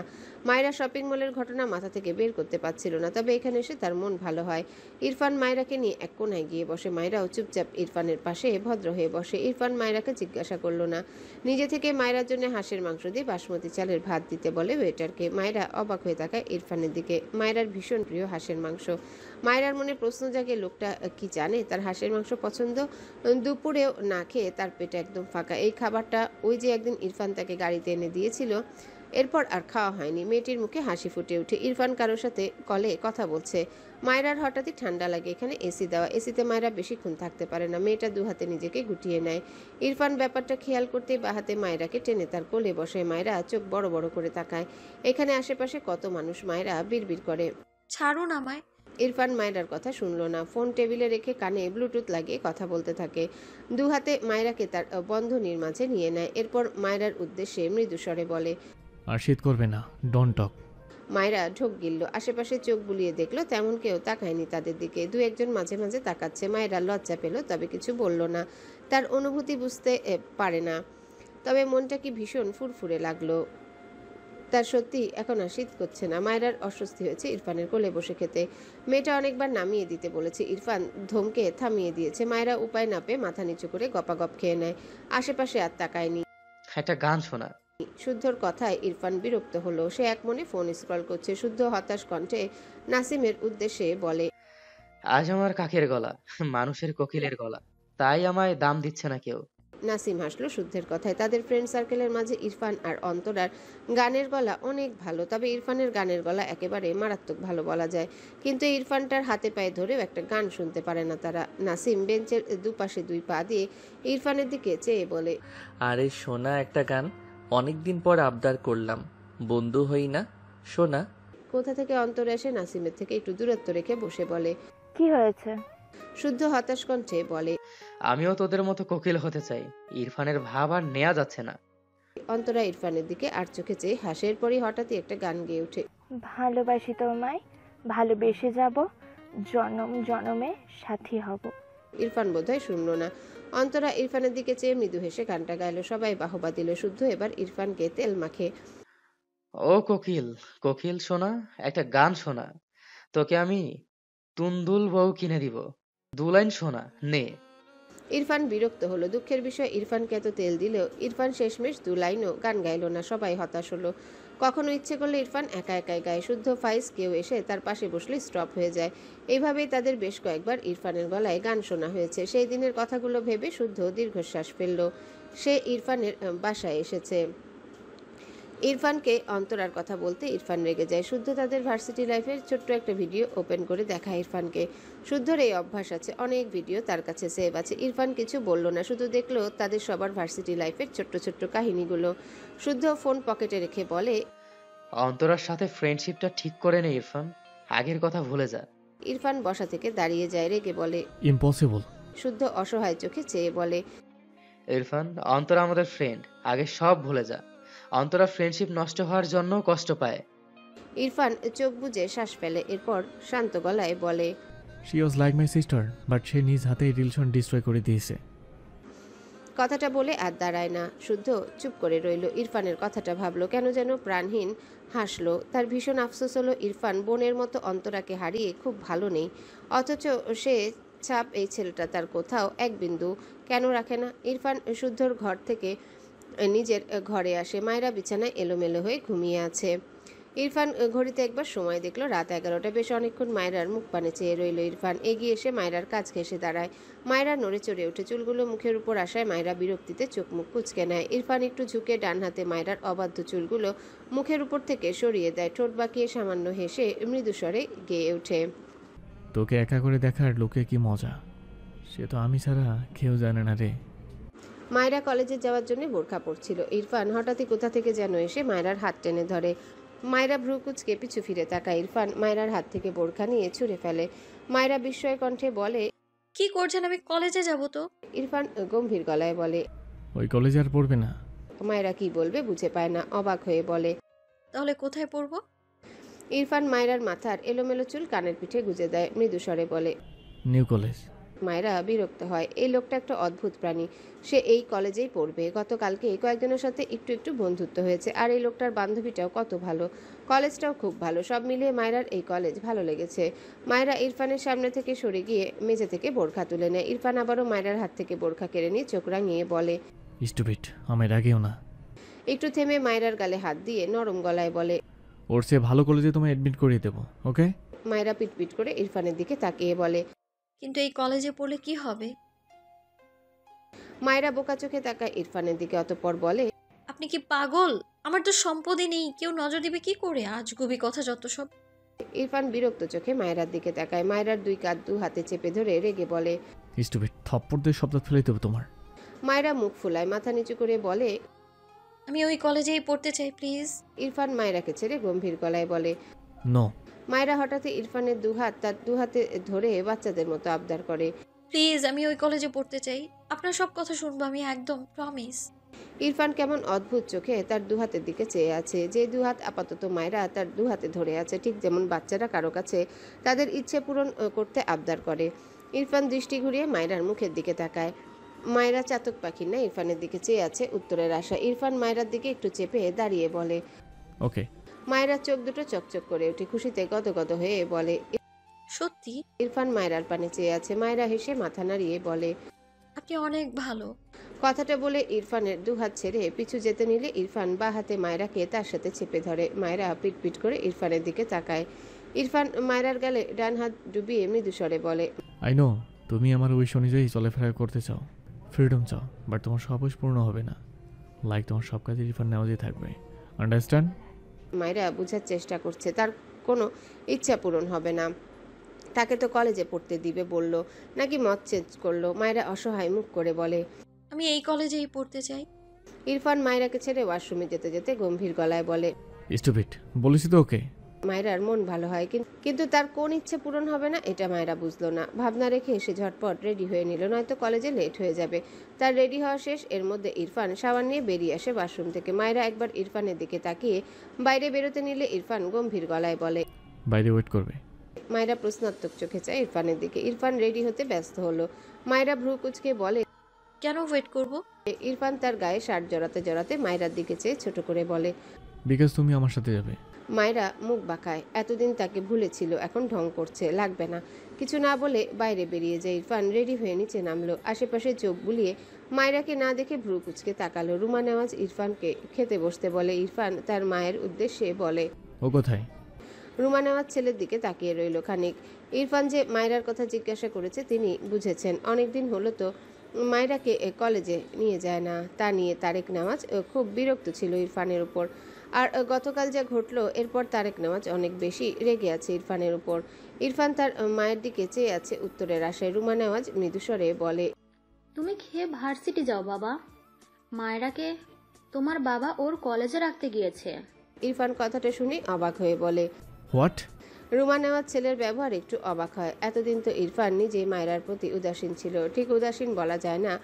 মায়েরা শপিং মলের ঘটনা মাথা থেকে বের করতে পারছিল না, তবে এখানে এসে তার মন ভালো হয়। ইরফান মায়েরাকে নিয়ে এক কোনায় গিয়ে বসে। মায়েরাও চুপচাপ ইরফানের পাশে ভদ্র হয়ে বসে। ইরফান মায়েরাকে জিজ্ঞাসা করলো না, নিজে থেকে মায়েরার জন্য হাঁসের মাংস দিয়ে বাসমতি চালের ভাত দিতে বলে ওয়েটারকে। মায়েরা অবাক হয়ে তাকায় ইরফানের দিকে। মায়েরার ভীষণ প্রিয় হাঁসের মাংস। মায়েরার মনে প্রশ্ন জাগে, লোকটা কি জানে তার হাঁসের মাংস পছন্দ? দুপুরেও না খেয়ে তার পেটে একদম ফাঁকা। এই খাবারটা ওই যে একদিন ইরফান তাকে গাড়িতে এনে দিয়েছিল, এরপর আর খাওয়া হয়নি। মেয়েটির মুখে হাসি ফুটে ওঠে। ইরফান কারোর সাথে কলে কথা বলছে। মায়েরার হঠাৎই ঠান্ডা লাগে। এখানে এসি দেওয়া, এসিতে মায়েরা বেশিক্ষণ থাকতে পারে না। মেয়েটা দুহাতে নিজেকে গুটিয়ে নেয়। ইরফান ব্যাপারটা খেয়াল করতেই বাহাতে মায়েরাকে টেনে তার কোলে বসে। মায়েরা চোখ বড় বড় করে তাকায়। এখানে আশেপাশে কত মানুষ। মায়েরা বিড়বিড় করে, ছাড়ুন আমায়। ইরফান মায়েরার কথা শুনলো না। ফোন টেবিলে রেখে কানে ব্লুটুথ লাগিয়ে কথা বলতে থাকে। দুহাতে মায়েরাকে তার বন্ধনীর মাঝে নিয়ে নেয়। এরপর মায়েরার উদ্দেশ্যে মৃদুস্বরে বলে, আর শীত করবে না, ডোন্ট টক। মায়েরা ঢোক গিলল। আশেপাশে চোখ বুলিয়ে দেখলো, তেমন কেউ তাকায়নি তাদের দিকে। দু একজন মাঝে মাঝে তাকাচ্ছে। মায়েরা লজ্জা পেল, তবে কিছু বলল না। তার অনুভূতি বুঝতে পারে না, তবে মনটা কি ভীষণ ফুরফুরে লাগলো। তার সত্যি এখন আর শীত করছে না। মায়েরার অস্বস্তি হয়েছে ইরফানের কোলে বসে খেতে। মেয়েটা অনেকবার নামিয়ে দিতে বলেছে, ইরফান ধমকে থামিয়ে দিয়েছে। মায়েরা উপায় না পেয়ে মাথা নিচু করে গপাগপ খেয়ে নেয়। আশেপাশে আর তাকায়নি। একটা গান শোনা। শুদ্ধর কথায় ইরফান বিরক্ত হলো। সে এক মনে ফোন স্ক্রল করছে। শুদ্ধ হতাশ কণ্ঠে নাসিমের উদ্দেশ্যে বলে, আজ আমার কাকের গলা, মানুষের কোকিলের গলা, তাই আমায় দাম দিচ্ছে না কেউ। নাসিম হাসলো শুদ্ধের কথায়। তাদের ফ্রেন্ড সার্কেলের মাঝে ইরফান আর অন্তরার গানের গলা অনেক ভালো, তবে ইরফানের গানের গলা একেবারে মারাত্মক ভালো বলা যায়। কিন্তু ইরফানটার হাতে পায়ে ধরেও একটা গান শুনতে পারে না তারা। নাসিম বেঞ্চের দুপাশে দুই পা দিয়ে ইরফানের দিকে চেয়ে বলে, আরে শোনা একটা গান, অনেকদিন পর আবদার করলাম, বন্ধু হই না, শোনা। কোথা থেকে অন্তর এসে নাসিমের থেকে একটু দূরত্ব রেখে বসে বলে, কি হয়েছে? শুদ্ধ হতাশ কণ্ঠে বলে, আমিও তোদের মতো কোকিল হতে চাই। ইরফানের ভাব আর নেওয়া যাচ্ছে না। অন্তরা ইরফানের দিকে আর চোখে চেয়ে হাসের পরই হঠাৎই একটা গান গেয়ে ওঠে, ভালোবাসি তোমায়, ভালোবেসে যাব, জনম জনমে সাথী হব। ইরফান বোধহয় শুনল না। অন্তরা ইরফানের দিকে চেয়ে মৃদু হেসে গানটা গাইল। সবাই বাহবা দিল। শুদ্ধ এবার ইরফানকে তেল মাখে, ও কোকিল, কোকিল শোনা, একটা গান শোনা। তোকে আমি তুন্দুল বউ কিনে দিব, 2 লাইন শোনা নে। ইরফান বিরক্ত হলো। দুঃখের বিষয়, ইরফানকে এত তেল দিলেও ইরফান শেষমেশ 2 লাইনও গান গাইল না। সবাই হতাশ হলো। কখনো ইচ্ছে করলে ইরফান একা একাই গায়। শুদ্ধ ফাইজ কেউ এসে তার পাশে বসলে স্টপ হয়ে যায়। এইভাবেই তাদের বেশ কয়েকবার ইরফানের গলায় গান শোনা হয়েছে। সেই দিনের কথাগুলো ভেবে শুদ্ধ দীর্ঘশ্বাস ফেলল। সে ইরফানের বাসায় এসেছে। ইরফানকে অন্তরার কথা বলতে ইরফান রেগে যায়। শুদ্ধ তাদের ভার্সিটি লাইফের ছোট্ট একটা ভিডিও ওপেন করে দেখায় ইরফানকে। শুদ্ধর এই অভ্যাস আছে, অনেক ভিডিও তার কাছে সেভ আছে। ইরফান কিছু বলল না, শুধু দেখলো তাদের সবার ভার্সিটি লাইফের ছোট্ট ছোট্ট কাহিনীগুলো। শুদ্ধ ফোন পকেটে রেখে বলে, অন্তরার সাথে ফ্রেন্ডশিপটা ঠিক করে নে ইরফান, আগের কথা ভুলে যা। ইরফান বসা থেকে দাঁড়িয়ে যায়, রেগে বলে। ইম্পসিবল। শুদ্ধ অসহায় চোখে চেয়ে বলে। ইরফান, অন্তরা আমাদের ফ্রেন্ড, আগে সব ভুলে যা। অন্তরা ফ্রেন্ডশিপ নষ্ট হওয়ার জন্য কষ্ট পায়। ইরফান চোখ বুজে শ্বাস ফেলে, এরপর শান্ত গলায় বলে। She was like my sister, but সে নিজ হাতেই রিলেশন ডিস্ট্রয় করে দিয়েছে। কথাটা বলে আর দাঁড়ায় না, শুদ্ধ চুপ করে রইল। ইরফানের কথাটা ভাবলো, কেন যেন প্রাণহীন হাসলো। তার ভীষণ আফসোস হলো ইরফান বোনের মতো অন্তরাকে হারিয়ে খুব ভালো নেই, অথচ সে ছাপ এই ছেলেটা তার কোথাও এক বিন্দু কেন রাখে না। ইরফান শুদ্ধর ঘর থেকে নিজের ঘরে আসে। মায়েরা বিছানায় এলোমেলো হয়ে ঘুমিয়ে আছে। ইরফান ঘড়িতে একবার সময় দেখলো, রাত 11টা। বেশ অনেকক্ষণ মায়রার মুখ পানে চেয়ে রইল ইরফান। এগিয়ে এসে মায়রার কাছ ঘেঁষে দাঁড়ায়। মায়রা নড়ে চড়ে ওঠে, চুলগুলো মুখের উপর আসায় মায়রা বিরক্তিতে চোখ মুখ কুঁচকে নেয়। ইরফান একটু ঝুঁকে ডান হাতে মায়রার অবাধ্য চুলগুলো মুখের উপর থেকে সরিয়ে দেয়, ঠোঁট বাঁকিয়ে সামান্য হেসে মৃদুস্বরে গেয়ে ওঠে। তোকে একা করে দেখার লোকে কি মজা, সে তো আমি ছাড়া কেউ জানে না রে। মায়রা কলেজে যাওয়ার জন্য বোরখা পরছিল। ইরফান হঠাৎই কোথা থেকে যেন এসে মায়রার হাত টেনে ধরে। মায়রা ভ্রু কুঁচকে পিছু ফিরে তাকায়। ইরফান মায়রার হাত থেকে বোরখা নিয়ে ছুঁড়ে ফেলে। মায়রা বিস্ময় কণ্ঠে বলে, কি করছেন? আমি কলেজে যাব তো। ইরফান গম্ভীর গলায় বলে। ওই কলেজে আর পড়বে না। মায়রা কি বলবে বুঝে পায় না, অবাক হয়ে বলে, তাহলে কোথায় পড়বো? ইরফান মায়রার মাথার এলোমেলো চুল কানের পিঠে গুজে দেয়, মৃদুস্বরে বলে। New college. মায়রা বিরক্ত হয়। এই লোকটা একটা অদ্ভুত প্রাণী, সে এই কলেজেই পড়বে। গতকালকে কয়েকজনের সাথে একটু একটু বন্ধুত্ব হয়েছে, আর এই লোকটার বান্ধবীটাও কত ভালো, কলেজটাও খুব ভালো। সব মিলিয়ে মায়রার এই কলেজ ভালো লেগেছে। মায়রা ইরফানের সামনে থেকে সরে গিয়ে মেঝে থেকে বোরখা তুলে নেয়। ইরফান আবারও মায়রার হাত থেকে বোরখা কেড়ে নিয়ে চোখ রাঙিয়ে বলে, স্টুপিড, আমায় রাগেও না। একটু থেমে মায়রার গালে হাত দিয়ে নরম গলায় বলে, ওর চেয়ে ভালো কলেজে তোমায় অ্যাডমিট করিয়ে দেবো, ওকে? মায়রা পিটপিট করে ইরফানের দিকে তাকিয়ে বলে, কিন্তু এই কলেজে পড়লে কি হবে? মায়রা বোকা চোখে তাকায় ইরফানের দিকে, অতঃপর বলে, আপনি কি পাগল? আমার তো সম্পদই নেই, কেউ নজর দিবে কি করে? আজগুবি কথা যত সব। ইরফান বিরক্ত চোখে মায়রার দিকে তাকায়। মায়রার দুই কাঁধ দু হাতে চেপে ধরে রেগে বলে, স্টুপিড, থপ্পড় দিয়ে শব্দ ফেলে দেবো তোমার। মায়রা মুখ ফুলায়, মাথা নিচু করে বলে, আমি ওই কলেজেই পড়তে চাই, প্লিজ। ইরফান মায়রাকে ছেড়ে গম্ভীর গলায় বলে, নো। মায়রা হঠাৎ ইরফানের দুহাত তার দুহাতে ধরে বাচ্চাদের মতো আবদার করে, প্লিজ, আমি ওই কলেজে পড়তে চাই। আপনার সব কথা শুনবো আমি, একদম প্রমিস। ইরফান কেমন অদ্ভুত চোখে তার দুহাতের দিকে চেয়ে আছে, যে দুহাত আপাতত মায়রা তার দুহাতে ধরে আছে, ঠিক যেমন বাচ্চারা কারো কাছে তাদের ইচ্ছে পূরণ করতে আবদার করে। ইরফান দৃষ্টি ঘুরিয়ে মায়রার মুখের দিকে তাকায়। মায়রা চাতক পাখির না ইরফানের দিকে চেয়ে আছে উত্তরের আশা। ইরফান মায়রার দিকে একটু চেপে দাঁড়িয়ে বলে, ওকে। মায়রার চোখ দুটো চকচক করে ওঠে, খুশিতে গদগদ হয়ে বলে, সত্যি? ইরফান মায়রার পানে চেয়ে আছে। মায়রা হেসে মাথা নাড়িয়ে বলে, আপনি অনেক ভালো। কথাটা বলে ইরফানের দুহাত ছেড়ে পিছু যেতে নিলে ইরফান বা হাতে মায়রাকে তার সাথে চেপে ধরে। মায়রা পিটপিট করে ইরফানের দিকে তাকায়। ইরফান মায়রার গালে ডান হাত ডুবিয়ে মৃদুস্বরে বলে, আই নো তুমি আমার উইশ অনুযায়ী চলাফেরা করতে চাও, ফ্রিডম চাও, বাট তোমার সব উইশ পূর্ণ হবে না। লাইক তোমার সব কাজে রিফান্ড নেওয়াই থাকবে, আন্ডারস্ট্যান্ড? মায়রা বোঝার চেষ্টা করছে তার কোনো ইচ্ছা পূরণ হবে না। তাকে তো কলেজে পড়তে দিবে বলল, নাকি মত চেঞ্জ করলো? মায়রা অসহায় মুখ করে বলে, আমি এই কলেজেই পড়তে চাই। ইরফান মায়রাকে ছেড়ে ওয়াশরুমে যেতে যেতে গম্ভীর গলায় বলে, স্টুপিড, বলেছি তো ওকে। মায়রার মন ভালো হয়, কিন্তু তার কোন ইচ্ছে পূরণ হবে না এটা মায়রা বুঝলো না। ভাবনা রেখে এসে ঝটপট রেডি হয়ে নিল, নয়তো কলেজে লেট হয়ে যাবে। তার রেডি হওয়া শেষ। এর মধ্যে ইরফান শাওয়ার নিয়ে বেরিয়ে আসে ওয়াশরুম থেকে। মায়রা একবার ইরফানের দিকে তাকিয়ে বাইরে বেরোতে নিলে ইরফান গম্ভীর গলায় বলে, বাইরে ওয়েট করবে। মায়রা প্রশ্নাত্মক চোখে চায় ইরফানের দিকে। ইরফান রেডি হতে ব্যস্ত হলো। মায়রা ভ্রু কুঁচকে বলে, কেন ওয়েট করব? ইরফান তার গায়ে শার্ট জড়াতে জড়াতে মায়রার দিকে চেয়ে ছোট করে বলে, বিকজ তুমি আমার সাথে যাবে। মায়রা মুখ বাঁকায়। এতদিন তাকে ভুলেছিল, এখন ঢং করছে, লাগবে না। কিছু না বলে বাইরে বেরিয়ে যায়। ইরফান রেডি হয়ে নিচে নামলো। আশেপাশে চোখ বুলিয়ে মায়রাকে না দেখে ভ্রু কুঁচকে তাকালো। রুমা নেওয়াজ ইরফানকে খেতে বসতে বলে। ইরফান তার মায়ের উদ্দেশ্যে বলে, ও কোথায়? রুমা নেওয়াজ ছেলের দিকে তাকিয়ে রইল খানিক। ইরফান যে মায়রার কথা জিজ্ঞাসা করেছে তিনি বুঝেছেন। অনেকদিন হলো তো মায়রাকে কলেজে নিয়ে যায় না, তা নিয়ে তারেক নেওয়াজ খুব বিরক্ত ছিল ইরফানের উপর। আর গতকাল যা ঘটলো এরপর তারেক নেওয়াজ অনেক বেশি রেগে আছে ইরফানের উপর। ইরফান তার মায়ের দিকে চেয়ে আছে উত্তরের আশায়। রুমা নেওয়াজ মৃদুস্বরে বলে, তুমি খেয়ে ভার্সিটি যাও বাবা। মায়েরাকে তোমার বাবা ওর কলেজে রাখতে গিয়েছে। ইরফান কথাটা শুনে অবাক হয়ে বলে। হোয়াট? রুমা নেওয়াজ ছেলের ব্যবহার একটু অবাক হয়। এতদিন তো ইরফান নিজেই মায়রার প্রতি উদাসীন ছিল। ঠিক উদাসীন বলা যায় না,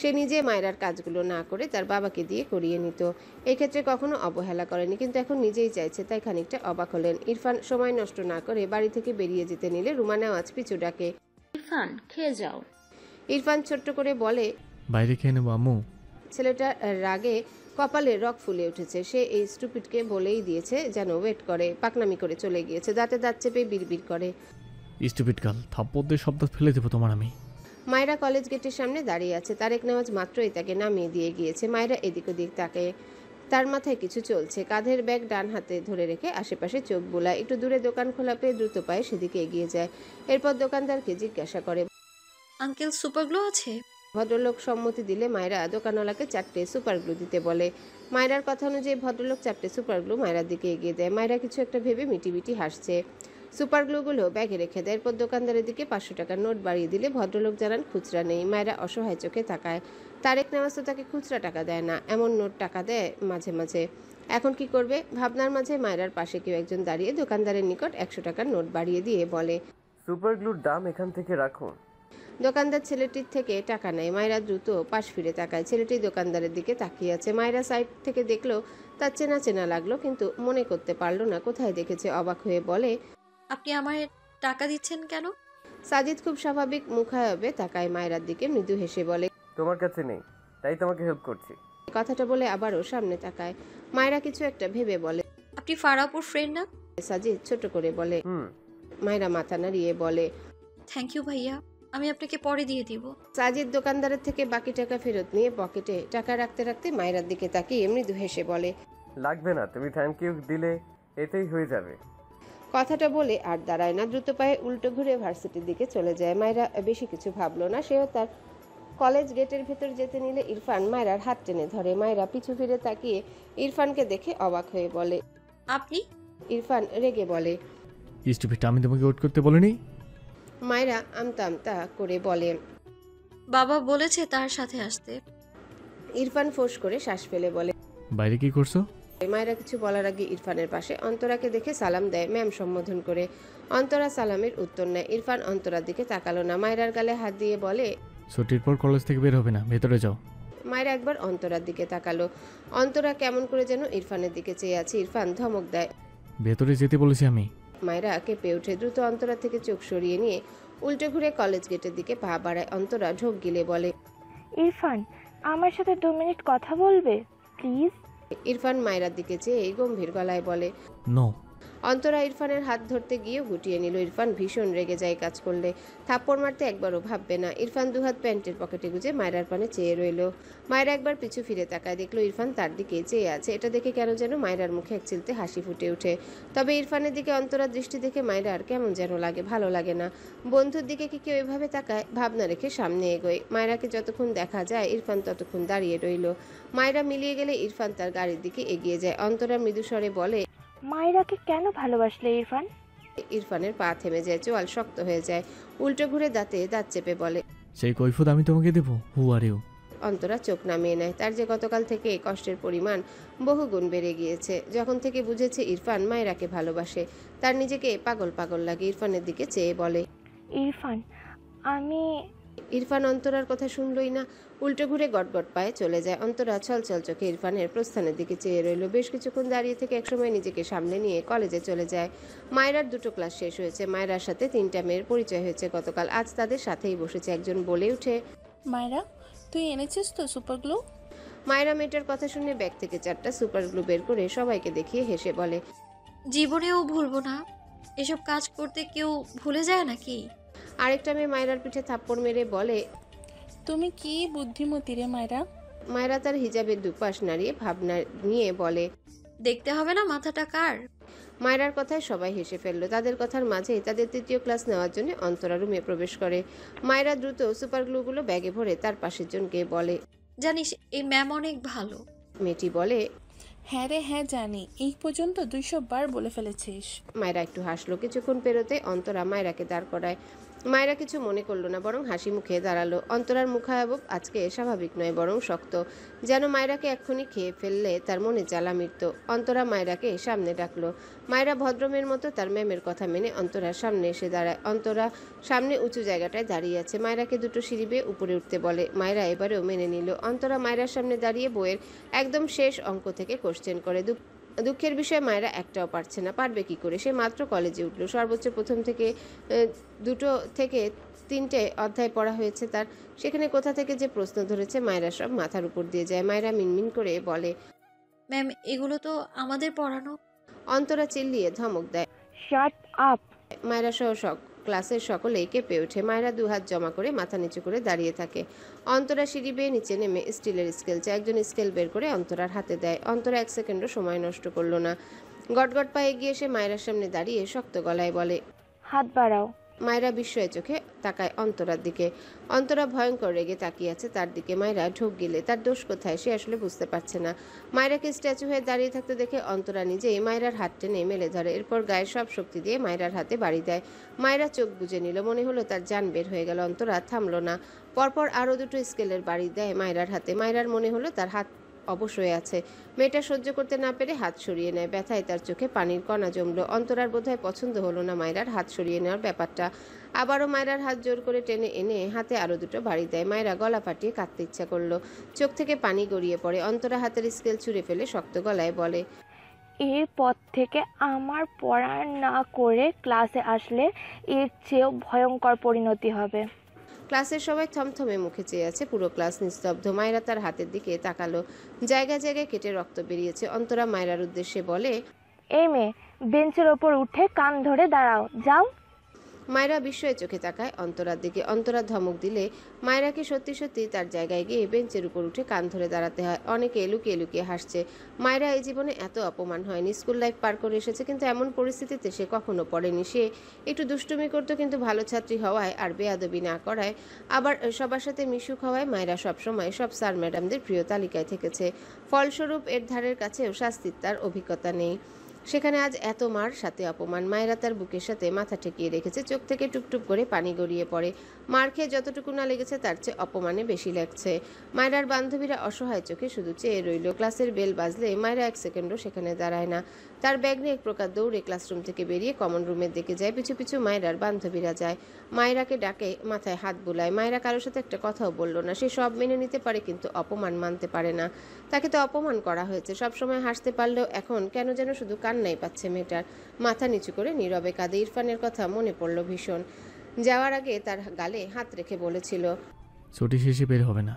সে নিজে মায়রার কাজগুলো না করে তার বাবাকে দিয়ে করিয়ে নিত। এক্ষেত্রে কখনো অবহেলা করেনি, কিন্তু এখন নিজেই চাইছে, তাই খানিকটা অবাক হলেন। ইরফান সময় নষ্ট না করে বাড়ি থেকে বেরিয়ে যেতে নিলে রুমা নেওয়াজ পিছু ডাকে। ইরফান, খেয়ে যাও। ইরফান ছোট্ট করে বলে, বাইরে খেয়ে নেবো আম্মু। ছেলেটা রাগে কপালে রক ফুলে উঠেছে। সে এই স্টুপিডকে বলেই দিয়েছে যেন ওয়েট করে, পাকনামি করে চলে গিয়েছে। দাঁতে দাঁত চেপে বিড়বিড় করে। স্টুপিড গার্ল, থাপ্পড় দিয়ে শব্দ ফেলে দেবো তোমার আমি। মায়রা কলেজ গেটের সামনে দাঁড়িয়ে আছে। তারেক নেওয়াজ মাত্রই তাকে নামিয়ে দিয়ে গিয়েছে। মায়রা এদিক ওদিক তাকে, তার মাথায় কিছু চলছে। কাঁধের ব্যাগ ডান হাতে ধরে রেখে আশেপাশে চোখ বুলায়। একটু দূরে দোকান খোলা পেয়ে দ্রুত পায়ে সেদিকে এগিয়ে যায়। এরপর দোকানদারকে জিজ্ঞাসা করে, আঙ্কেল সুপার গ্লো আছে? ভদ্রলোক সম্মতি দিলে মায়রা দোকানওয়ালাকে 4টে সুপার গ্লু দিতে বলে। মায়রার কথা অনুযায়ী ভদ্রলোক 4টে সুপার গ্লু মায়রার দিকে এগিয়ে দেয়। মায়রা কিছু একটা ভেবে মিটিমিটি হাসছে। সুপার গ্লুগুলো ব্যাগে রেখে দেয়। এরপর দোকানদারের দিকে 500 টাকার নোট বাড়িয়ে দিলে ভদ্রলোক জানান খুচরা নেই। মায়রা অসহায় চোখে তাকায়। তারেক নেওয়াজ তো তাকে খুচরা টাকা দেয় না, এমন নোট টাকা দেয় মাঝে মাঝে। এখন কি করবে ভাবনার মাঝে মায়রার পাশে কেউ একজন দাঁড়িয়ে দোকানদারের নিকট 100 টাকার নোট বাড়িয়ে দিয়ে বলে, সুপার গ্লুর দাম এখান থেকে রাখুন। দোকানদার ছেলেটির থেকে টাকা নেয়। মায়রা দ্রুত পাশ ফিরে তাকায়। ছেলেটি দোকানদারের দিকে তাকিয়ে আছে। মায়রা সাইড থেকে দেখলো তার চেনা চেনা লাগলো, কিন্তু মনে করতে পারলো না কোথায় দেখেছে। অবাক হয়ে বলে, আপনি আমায় টাকা দিচ্ছেন কেন? সাজিদ খুব স্বাভাবিক মুখায়বে তাকায় মায়রার দিকে, মৃদু হেসে বলে, তোমার কাছে নেই তাই তোমাকে হেল্প করছি। কথাটা বলে আবারও সামনে তাকায়। মায়রা কিছু একটা ভেবে বলে, আপনি ফারাপুর ফ্রেন্ড না? সাজিদ ছোট করে বলে। মায়রা মাথা নাড়িয়ে বলে, থ্যাংক ইউ ভাইয়া, আমি আপনাকে পরে দিয়ে দিব। সাজিদ দোকানদারের থেকে বাকি টাকা ফেরত নিয়ে পকেটে টাকা রাখতে রাখতে মায়রার দিকে তাকিয়ে মৃদু হেসে বলে, লাগবে না, তুমি থ্যাংক ইউ দিলে এতেই হয়ে যাবে। কথাটা বলে আর দাঁড়ায় না, দ্রুত পায়ে উল্টো ঘুরে ভার্সিটির দিকে চলে যায়। মায়রা বেশি কিছু ভাবলো না। সেও তার কলেজ গেটের ভেতর যেতে নিলে ইরফান মায়রার হাত টেনে ধরে। মায়রা পিছু ফিরে তাকিয়ে ইরফানকে দেখে অবাক হয়ে বলে, আপনি? ইরফান রেগে বলে, স্টুপিড, আমি তোমাকে ওয়েট করতে বলিনি। মায়রা আমতা আমতা করে বলে, বাবা বলেছে তার সাথে আসতে। ইরফান ফোঁস করে শ্বাস ফেলে বলে, বাইরে কি করছো? মায়রা কিছু বলার আগে ইরফানের পাশে অন্তরাকে দেখে সালাম দেয় ম্যাম সম্বোধন করে। অন্তরা সালামের উত্তর নেয়। ইরফান অন্তরার দিকে তাকালো না। মায়রার গালে হাত দিয়ে বলে, ছুটির পর কলেজ থেকে বের হবে না, ভেতরে যাও। মায়রা একবার অন্তরার দিকে তাকালো। অন্তরা কেমন করে যেন ইরফানের দিকে চেয়ে আছে। ইরফান ধমক দেয়, ভেতরে যেতে বলেছি আমি। মায়রা কেঁপে ওঠে। দ্রুত অন্তরা থেকে চোখ সরিয়ে নিয়ে উল্টে ঘুরে কলেজ গেটের দিকে পা বাড়ায়। অন্তরা ঢোক গিলে বলে, ইরফান, আমার সাথে 2 মিনিট কথা বলবে প্লিজ? ইরফান মায়রার দিকে চেয়ে গম্ভীর গলায় বলে, নো। অন্তরা ইরফানের হাত ধরতে গিয়ে গুটিয়ে নিল। ইরফান ভীষণ রেগে যায় কাজ করলে। থাপ্পড় মারতে একবারও ভাববে না। ইরফান দুহাত প্যান্টের পকেটে গুজে মায়রার পানে চেয়ে রইল। মায়রা একবার পিছু ফিরে তাকায়, দেখলো ইরফান তার দিকে চেয়ে আছে। এটা দেখে কেন যেন মায়রার মুখে এক চিলতে হাসি ফুটে ওঠে। তবে ইরফানের দিকে অন্তরার দৃষ্টি দেখে মায়রার কেমন যেন লাগে, ভালো লাগে না। বন্ধুর দিকে কি কেউ এভাবে তাকায়? ভাবনা রেখে সামনে এগোয়। মায়রাকে যতক্ষণ দেখা যায় ইরফান ততক্ষণ দাঁড়িয়ে রইল। মায়রা মিলিয়ে গেলে ইরফান তার গাড়ির দিকে এগিয়ে যায়। অন্তরা মৃদু স্বরে বলে, মায়রাকে কেন ভালোবাসলে ইরফান? ইরফানের পা থেমে যায়, চোয়াল শক্ত হয়ে যায়। উল্টো ঘুরে দাঁতে দাঁত চেপে বলে, সেই কৈফিয়ত আমি তোমাকে দেব। হু আর ইউ? অন্তরা চোখ নামিয়ে নেয়। তার যে গতকাল থেকে কষ্টের পরিমাণ বহুগুণ বেড়ে গিয়েছে। যখন থেকে বুঝেছে ইরফান মায়রাকে ভালোবাসে, তার নিজেকে পাগল পাগল লাগে। ইরফানের দিকে চেয়ে বলে, ইরফান, আমি। ইরফান অন্তরার কথা শুনলই না, উল্টো ঘুরে গটগট পায়ে চলে যায়। অন্তরা ছলছল চোখে ইরফানের প্রস্থানের দিকে চেয়ে রইল। বেশ কিছুক্ষণ দাঁড়িয়ে থেকে একসময় নিজেকে সামলে নিয়ে কলেজে চলে যায়। মায়রার 2টো ক্লাস শেষ হয়েছে। মায়রার সাথে 3টা মেয়ের পরিচয় হয়েছে গতকাল। আজ তাদের সাথেই বসেছে। একজন বলে উঠে, মায়রা, তুই এনেছিস তো সুপার গ্লু? মায়রা মেয়েটার কথা শুনে ব্যাগ থেকে 4টা সুপার গ্লু বের করে সবাইকে দেখিয়ে হেসে বলে, জীবনেও ভুলবো না। এসব কাজ করতে কেউ ভুলে যায় নাকি? আরেকটা মেয়ে মায়রার পিঠে থাপ্পড় মেরে বলে, তুমি কি বুদ্ধিমতী রে মায়রা। মায়রা তার হিজাবের দুপাশ নাড়িয়ে ভাবনা নিয়ে বলে, দেখতে হবে না মাথাটা কার। মায়রার কথায় সবাই হেসে ফেললো। তাদের কথার মাঝেই তাদের 3য় ক্লাস নেওয়ার জন্য অন্তরা রুমে প্রবেশ করে। মায়রা দ্রুত সুপার গ্লুগুলো ব্যাগে ভরে তার পাশের জনকে বলে, জানিস এই ম্যাম অনেক ভালো। মেয়েটি বলে, হ্যাঁ রে হ্যাঁ জানি, এই পর্যন্ত 200 বার বলে ফেলেছিস। মায়রা একটু হাসলো। কিছুক্ষণ পেরোতে অন্তরা মায়রাকে দাঁড় করায়। মায়েরা কিছু মনে করলো না, বরং হাসি মুখে দাঁড়ালো। অন্তরার মুখাবয়ব আজকে স্বাভাবিক নয়, বরং শক্ত, যেন মায়েরাকে এক্ষুনি খেয়ে ফেললে তার মনে জ্বালা মিটত। অন্তরা মায়েরাকে সামনে ডাকলো। মায়েরা ভদ্রমের মতো তার ম্যামের কথা মেনে অন্তরার সামনে এসে দাঁড়ায়। অন্তরা সামনে উঁচু জায়গাটায় দাঁড়িয়ে আছে। মায়েরাকে দুটো সিঁড়ি বেয়ে উপরে উঠতে বলে। মায়েরা এবারেও মেনে নিল। অন্তরা মায়েরার সামনে দাঁড়িয়ে বইয়ের একদম শেষ অঙ্ক থেকে কোশ্চেন করে। দুঃখের বিষয় মায়েরা একটাও পারছে না। পারবে কি করে? সে মাত্র কলেজে উঠলো, সর্বোচ্চ প্রথম থেকে 2 থেকে 3টে অধ্যায় পড়া হয়েছে তার। সেখানে কোথা থেকে যে প্রশ্ন ধরেছে মায়েরা সব মাথার উপর দিয়ে যায়। মায়েরা মিনমিন করে বলে, ম্যাম এগুলো তো আমাদের পড়ানো। অন্তরা চিল্লিয়ে ধমক দেয়, শাট আপ। মায়েরা সহ ক্লাসের সকলেই কেঁপে ওঠে। মায়েরা দুহাত জমা করে মাথা নিচু করে দাঁড়িয়ে থাকে। অন্তরা সিঁড়ি বেয়ে নিচে নেমে স্টিলের স্কেল চায়। একজন স্কেল বের করে অন্তরার হাতে দেয়। অন্তরা 1 সেকেন্ডও সময় নষ্ট করলো না। গটগট পায়ে গিয়ে সে মায়েরার সামনে দাঁড়িয়ে শক্ত গলায় বলে, হাত বাড়াও। মায়েরা বিস্ময়ে চোখে তাকায় অন্তরার দিকে। অন্তরা ভয়ঙ্কর রেগে তাকিয়ে আছে তার দিকে। মায়েরা ঢোক গিলে। তার দোষ কোথায় সে আসলে বুঝতে পারছে না। মায়েরাকে স্ট্যাচু হয়ে দাঁড়িয়ে থাকতে দেখে অন্তরা নিজেই মায়েরার হাত টেনে মেলে ধরে। এরপর গায়ে সব শক্তি দিয়ে মায়েরার হাতে বাড়ি দেয়। মায়েরা চোখ বুজে নিল, মনে হলো তার জান বের হয়ে গেল। অন্তরা থামলো না। পরপর আরও 2টো স্কেলের বাড়ি দেয় মায়েরার হাতে। মায়েরার মনে হলো তার হাত অবশ হয়ে আছে। মেয়েটা সহ্য করতে না পেরে হাত সরিয়ে নেয়। ব্যথায় তার চোখে পানির কণা জমলো। অন্তরার বোধহয় পছন্দ হলো না মায়েরার হাত সরিয়ে নেওয়ার ব্যাপারটা। আবারও মায়েরার হাত জোর করে টেনে এনে হাতে আরও 2টো বাড়ি দেয়। মায়েরা গলা ফাটিয়ে কাঁদতে ইচ্ছা করলো। চোখ থেকে পানি গড়িয়ে পড়ে। অন্তরা হাতের স্কেল ছুঁড়ে ফেলে শক্ত গলায় বলে, এরপর থেকে আমার পড়া না করে ক্লাসে আসলে এর চেয়েও ভয়ঙ্কর পরিণতি হবে। ক্লাসের সবাই থমথমে মুখে চেয়ে আছে। পুরো ক্লাস নিস্তব্ধ। মায়েরা তার হাতের দিকে তাকালো। জায়গায় জায়গায় কেটে রক্ত বেরিয়েছে। অন্তরা মায়েরার উদ্দেশ্যে বলে, এই মেয়ে, বেঞ্চের ওপর উঠে কান ধরে দাঁড়াও, যাও। মায়েরা বিস্ময়ে চোখে তাকায় অন্তরার দিকে। অন্তরা ধমক দিলে মায়েরাকে সত্যি সত্যি তার জায়গায় গিয়ে বেঞ্চের উপর উঠে কান ধরে দাঁড়াতে হয়। অনেকে লুকিয়ে লুকিয়ে হাসছে। মায়েরা এই জীবনে এত অপমান হয়নি। স্কুল লাইফ পার করে এসেছে, কিন্তু এমন পরিস্থিতিতে সে কখনো পড়েনি। সে একটু দুষ্টুমি করতো, কিন্তু ভালো ছাত্রী হওয়ায় আর বেয়াদবি না করায়, আবার সবার সাথে মিশুক হওয়ায় মায়েরা সবসময় সব স্যার ম্যাডামদের প্রিয় তালিকায় থেকেছে। ফলস্বরূপ এর ধারের কাছেও শাস্তির তার অভিজ্ঞতা নেই। সেখানে আজ এত মার সাথে অপমান। মায়েরা তার বুকের সাথে মাথা ঠেকিয়ে রেখেছে। চোখ থেকে টুপটুপ করে পানি গড়িয়ে পড়ে। মার খেয়ে যতটুকু না লেগেছে তার চেয়ে অপমানে বেশি লাগছে। মায়েরার বান্ধবীরা অসহায় চোখে শুধু চেয়ে রইল। ক্লাসের বেল বাজলে মায়েরা 1 সেকেন্ডও সেখানে দাঁড়ায় না। তার ব্যাগ নিয়ে এক প্রকার দৌড়ে ক্লাসরুম থেকে বেরিয়ে কমন রুমের দিকে যায়। পিছু পিছু মায়েরার বান্ধবীরা যায়। মায়েরাকে ডাকে, মাথায় হাত বুলায়। মায়েরা কারোর সাথে একটা কথাও বলল না। সে সব মেনে নিতে পারে, কিন্তু অপমান মানতে পারে না। তাকে তো অপমান করা হয়েছে। সবসময় হাসতে পারলেও এখন কেন যেন শুধু কান্নাই পাচ্ছে মেয়েটার। মাথা নিচু করে নীরবে কাঁদে। ইরফানের কথা মনে পড়ল ভীষণ। যাওয়ার আগে তার গালে হাত রেখে বলেছিল, ছুটি শেষে বের হবে না।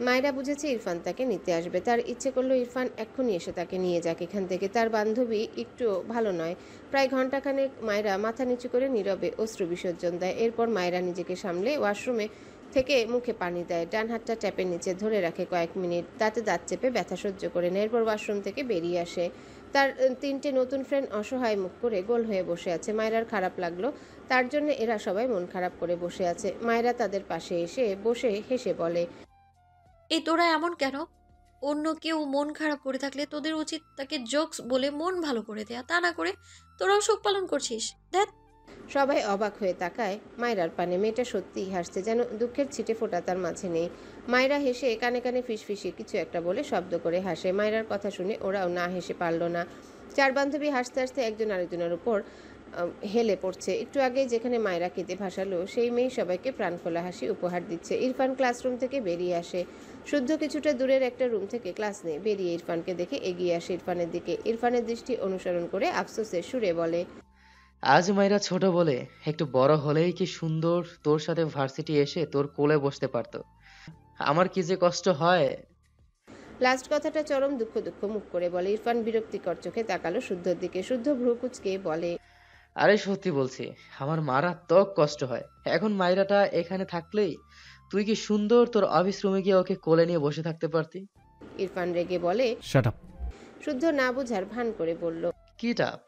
মায়েরা বুঝেছে ইরফান তাকে নিতে আসবে। তার ইচ্ছে করলো ইরফান এক্ষুনি এসে তাকে নিয়ে যাক এখান থেকে। তার বান্ধবী একটু ভালো নয়। প্রায় ঘন্টাখানেক মায়েরা মাথা নিচু করে নীরবে অশ্রু বিসর্জন দেয়। এরপর মায়েরা নিজেকে সামলে ওয়াশরুমে থেকে মুখে পানি দেয়। ডান হাতটা ট্যাপের নিচে ধরে রাখে কয়েক মিনিট। দাঁতে দাঁত চেপে ব্যথা সহ্য করে নেয়। এরপর ওয়াশরুম থেকে বেরিয়ে আসে। তার 3টে নতুন ফ্রেন্ড অসহায় মুখ করে গোল হয়ে বসে আছে। মায়েরার খারাপ লাগলো, তার জন্য এরা সবাই মন খারাপ করে বসে আছে। মায়েরা তাদের পাশে এসে বসে হেসে বলে, এই তোরা এমন কেন? অন্য কেউ মন খারাপ করে থাকলে তোদের উচিত তাকে জোকস বলে মন ভালো করে দেয়া, তা না করে তোরাও শোক পালন করছিস। দেখ, সবাই অবাক হয়ে তাকায় মায়েরার পানে। মেয়েটা সত্যিই হাসছে, যেন দুঃখের ছিটে ফোঁটা তার মাঝে নেই। মায়েরা হেসে কানে কানে ফিসফিসিয়ে কিছু একটা বলে শব্দ করে হাসে। মায়েরার কথা শুনে ওরাও না হেসে পারল না। 4 বান্ধবী হাসতে হাসতে একজন আরেকজনের উপর হেলে পড়ছে। একটু আগে যেখানে মায়েরা কেঁদে ভাসালো, সেই মেয়ে সবাইকে প্রাণখোলা হাসি উপহার দিচ্ছে। ইরফান ক্লাসরুম থেকে বেরিয়ে আসে। শুদ্ধ কিছুটা দূরের একটা রুম থেকে ক্লাস নিয়ে বেরিয়ে ইরফানকে দেখে এগিয়ে আসে ইরফানের দিকে। ইরফানের দৃষ্টি অনুসরণ করে আফসোসের সুরে বলে, আজ মায়েরা ছোট বলে একটু বড় হলেই কি সুন্দর তোর সাথে ভার্সিটি এসে তোর কোলে বসতে পারতো। আমার কি যে কষ্ট হয়। লাস্ট কথাটা চরম দুঃখ দুঃখ মুখ করে বলে। ইরফান বিরক্তিকর চোখে তাকালো শুদ্ধর দিকে। শুদ্ধ ভ্রু কুঁচকে বলে, আরে সত্যি বলছি, আমার মারাত্মক কষ্ট হয়। এখন মাইরাটা এখানে থাকলেই তুই কি সুন্দর তোর অফিস রুমে গিয়ে ওকে কোলে নিয়ে বসে থাকতে পারতি। ইরফান রেগে বলে। Shut up. শুদ্ধ না বুঝার ভান করে বলল, কি টাপ।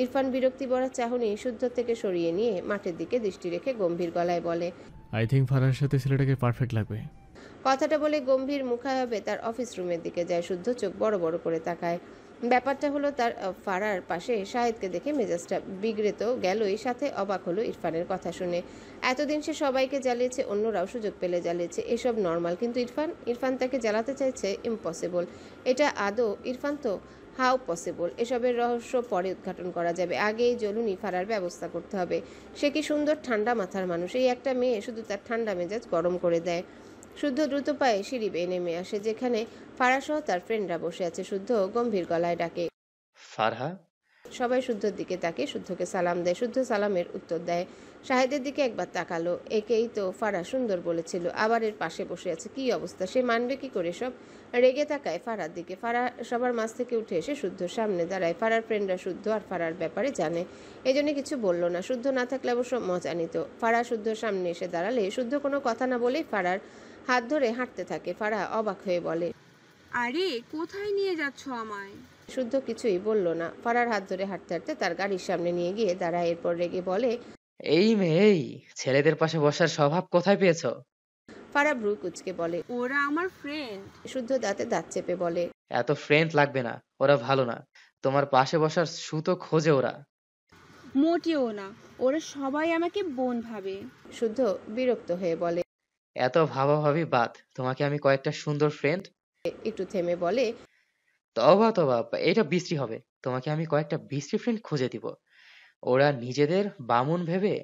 ইরফান বিরক্তি ভরা চাহনি শুদ্ধ থেকে সরিয়ে নিয়ে মাঠের দিকে দৃষ্টি রেখে গম্ভীর গলায় বলে, আই থিঙ্ক ফারার সাথে ছেলেটাকে পারফেক্ট লাগবে। কথাটা বলে গম্ভীর মুখায়বে তার অফিস রুমের দিকে যায়। শুদ্ধ চোখ বড় বড় করে তাকায়। ব্যাপারটা হলো তার ফারার পাশে শাহেদকে দেখে মেজাজটা বিগড়ে তো গেলই, সাথে অবাক হলো ইরফানের কথা শুনে। এতদিন সে সবাইকে জ্বালিয়েছে, অন্যরাও সুযোগ পেলে জ্বালিয়েছে, এসব নর্মাল, কিন্তু ইরফান তাকে জ্বালাতে চাইছে, ইম্পসিবল। এটা আদৌ ইরফান তো? How possible? এসবের রহস্য পরে উদ্ঘাটন করা যাবে, আগেই জ্বলুনি ফারার ব্যবস্থা করতে হবে। সে কি সুন্দর ঠান্ডা মাথার মানুষ! এই একটা মেয়ে শুধু তার ঠান্ডা মেজাজ গরম করে দেয়। শুদ্ধ দ্রুত পায়ে সিঁড়ি বেয়ে নেমে আসে, যেখানে ফারাসহ তার ফ্রেন্ডরা বসে আছে। শুদ্ধ গম্ভীর গলায় ডাকে, ফারহা। সবাই শুদ্ধর দিকে তাকে শুদ্ধকে সালাম দেয়। শুদ্ধ সালামের উত্তর দেয়। শাহেদের দিকে একবার তাকালো, একেই তো ফারা সুন্দর বলেছিল, আবার এর পাশে বসে আছে, কি অবস্থা! সে মানবে কি করে সব? রেগে তাকায় ফারার দিকে। ফারা সবার মাঝ থেকে উঠে এসে শুদ্ধর সামনে দাঁড়ায়। ফারার ফ্রেন্ডরা শুদ্ধ আর ফারার ব্যাপারে জানে, এই জন্য কিছু বলল না। শুদ্ধ না থাকলে অবশ্য মজা নিত। ফারা শুদ্ধর সামনে এসে দাঁড়ালে শুদ্ধ কোনো কথা না বলেই ফারার হাত ধরে হাঁটতে থাকে। ফারা অবাক হয়ে বলে, আরে কোথায় নিয়ে যাচ্ছ আমায়? শুদ্ধ কিছুই বলল না। ফারার হাত ধরে হাঁটতে হাঁটতে তার গাড়ির সামনে নিয়ে গিয়ে দাঁড়ায়। এরপর রেগে বলে, এই মেয়ে, এই ছেলেদের পাশে বসার স্বভাব কোথায় পেয়েছো? ফারা ভ্রু কুচকে বলে, ওরা আমার ফ্রেন্ড। শুদ্ধ দাঁতে দাঁত চেপে বলে, এত ফ্রেন্ড লাগবে না, ওরা ভালো না। তোমার পাশে বসার সুতো খোঁজে ওরা। মোটেও না, ওরা সবাই আমাকে বোন ভাবে। শুদ্ধ বিরক্ত হয়ে বলে, এত ভাবাভাবি বাদ, তোমাকে আমি কয়েকটা সুন্দর ফ্রেন্ড। একটু থেমে বলে, তবা তবা, এটা বিশ্রী হবে। তোমাকে আমি কয়েকটা বিশ্রী ফ্রেন্ড খুঁজে দিব। ওরা নিজেদের বামুন ভেবে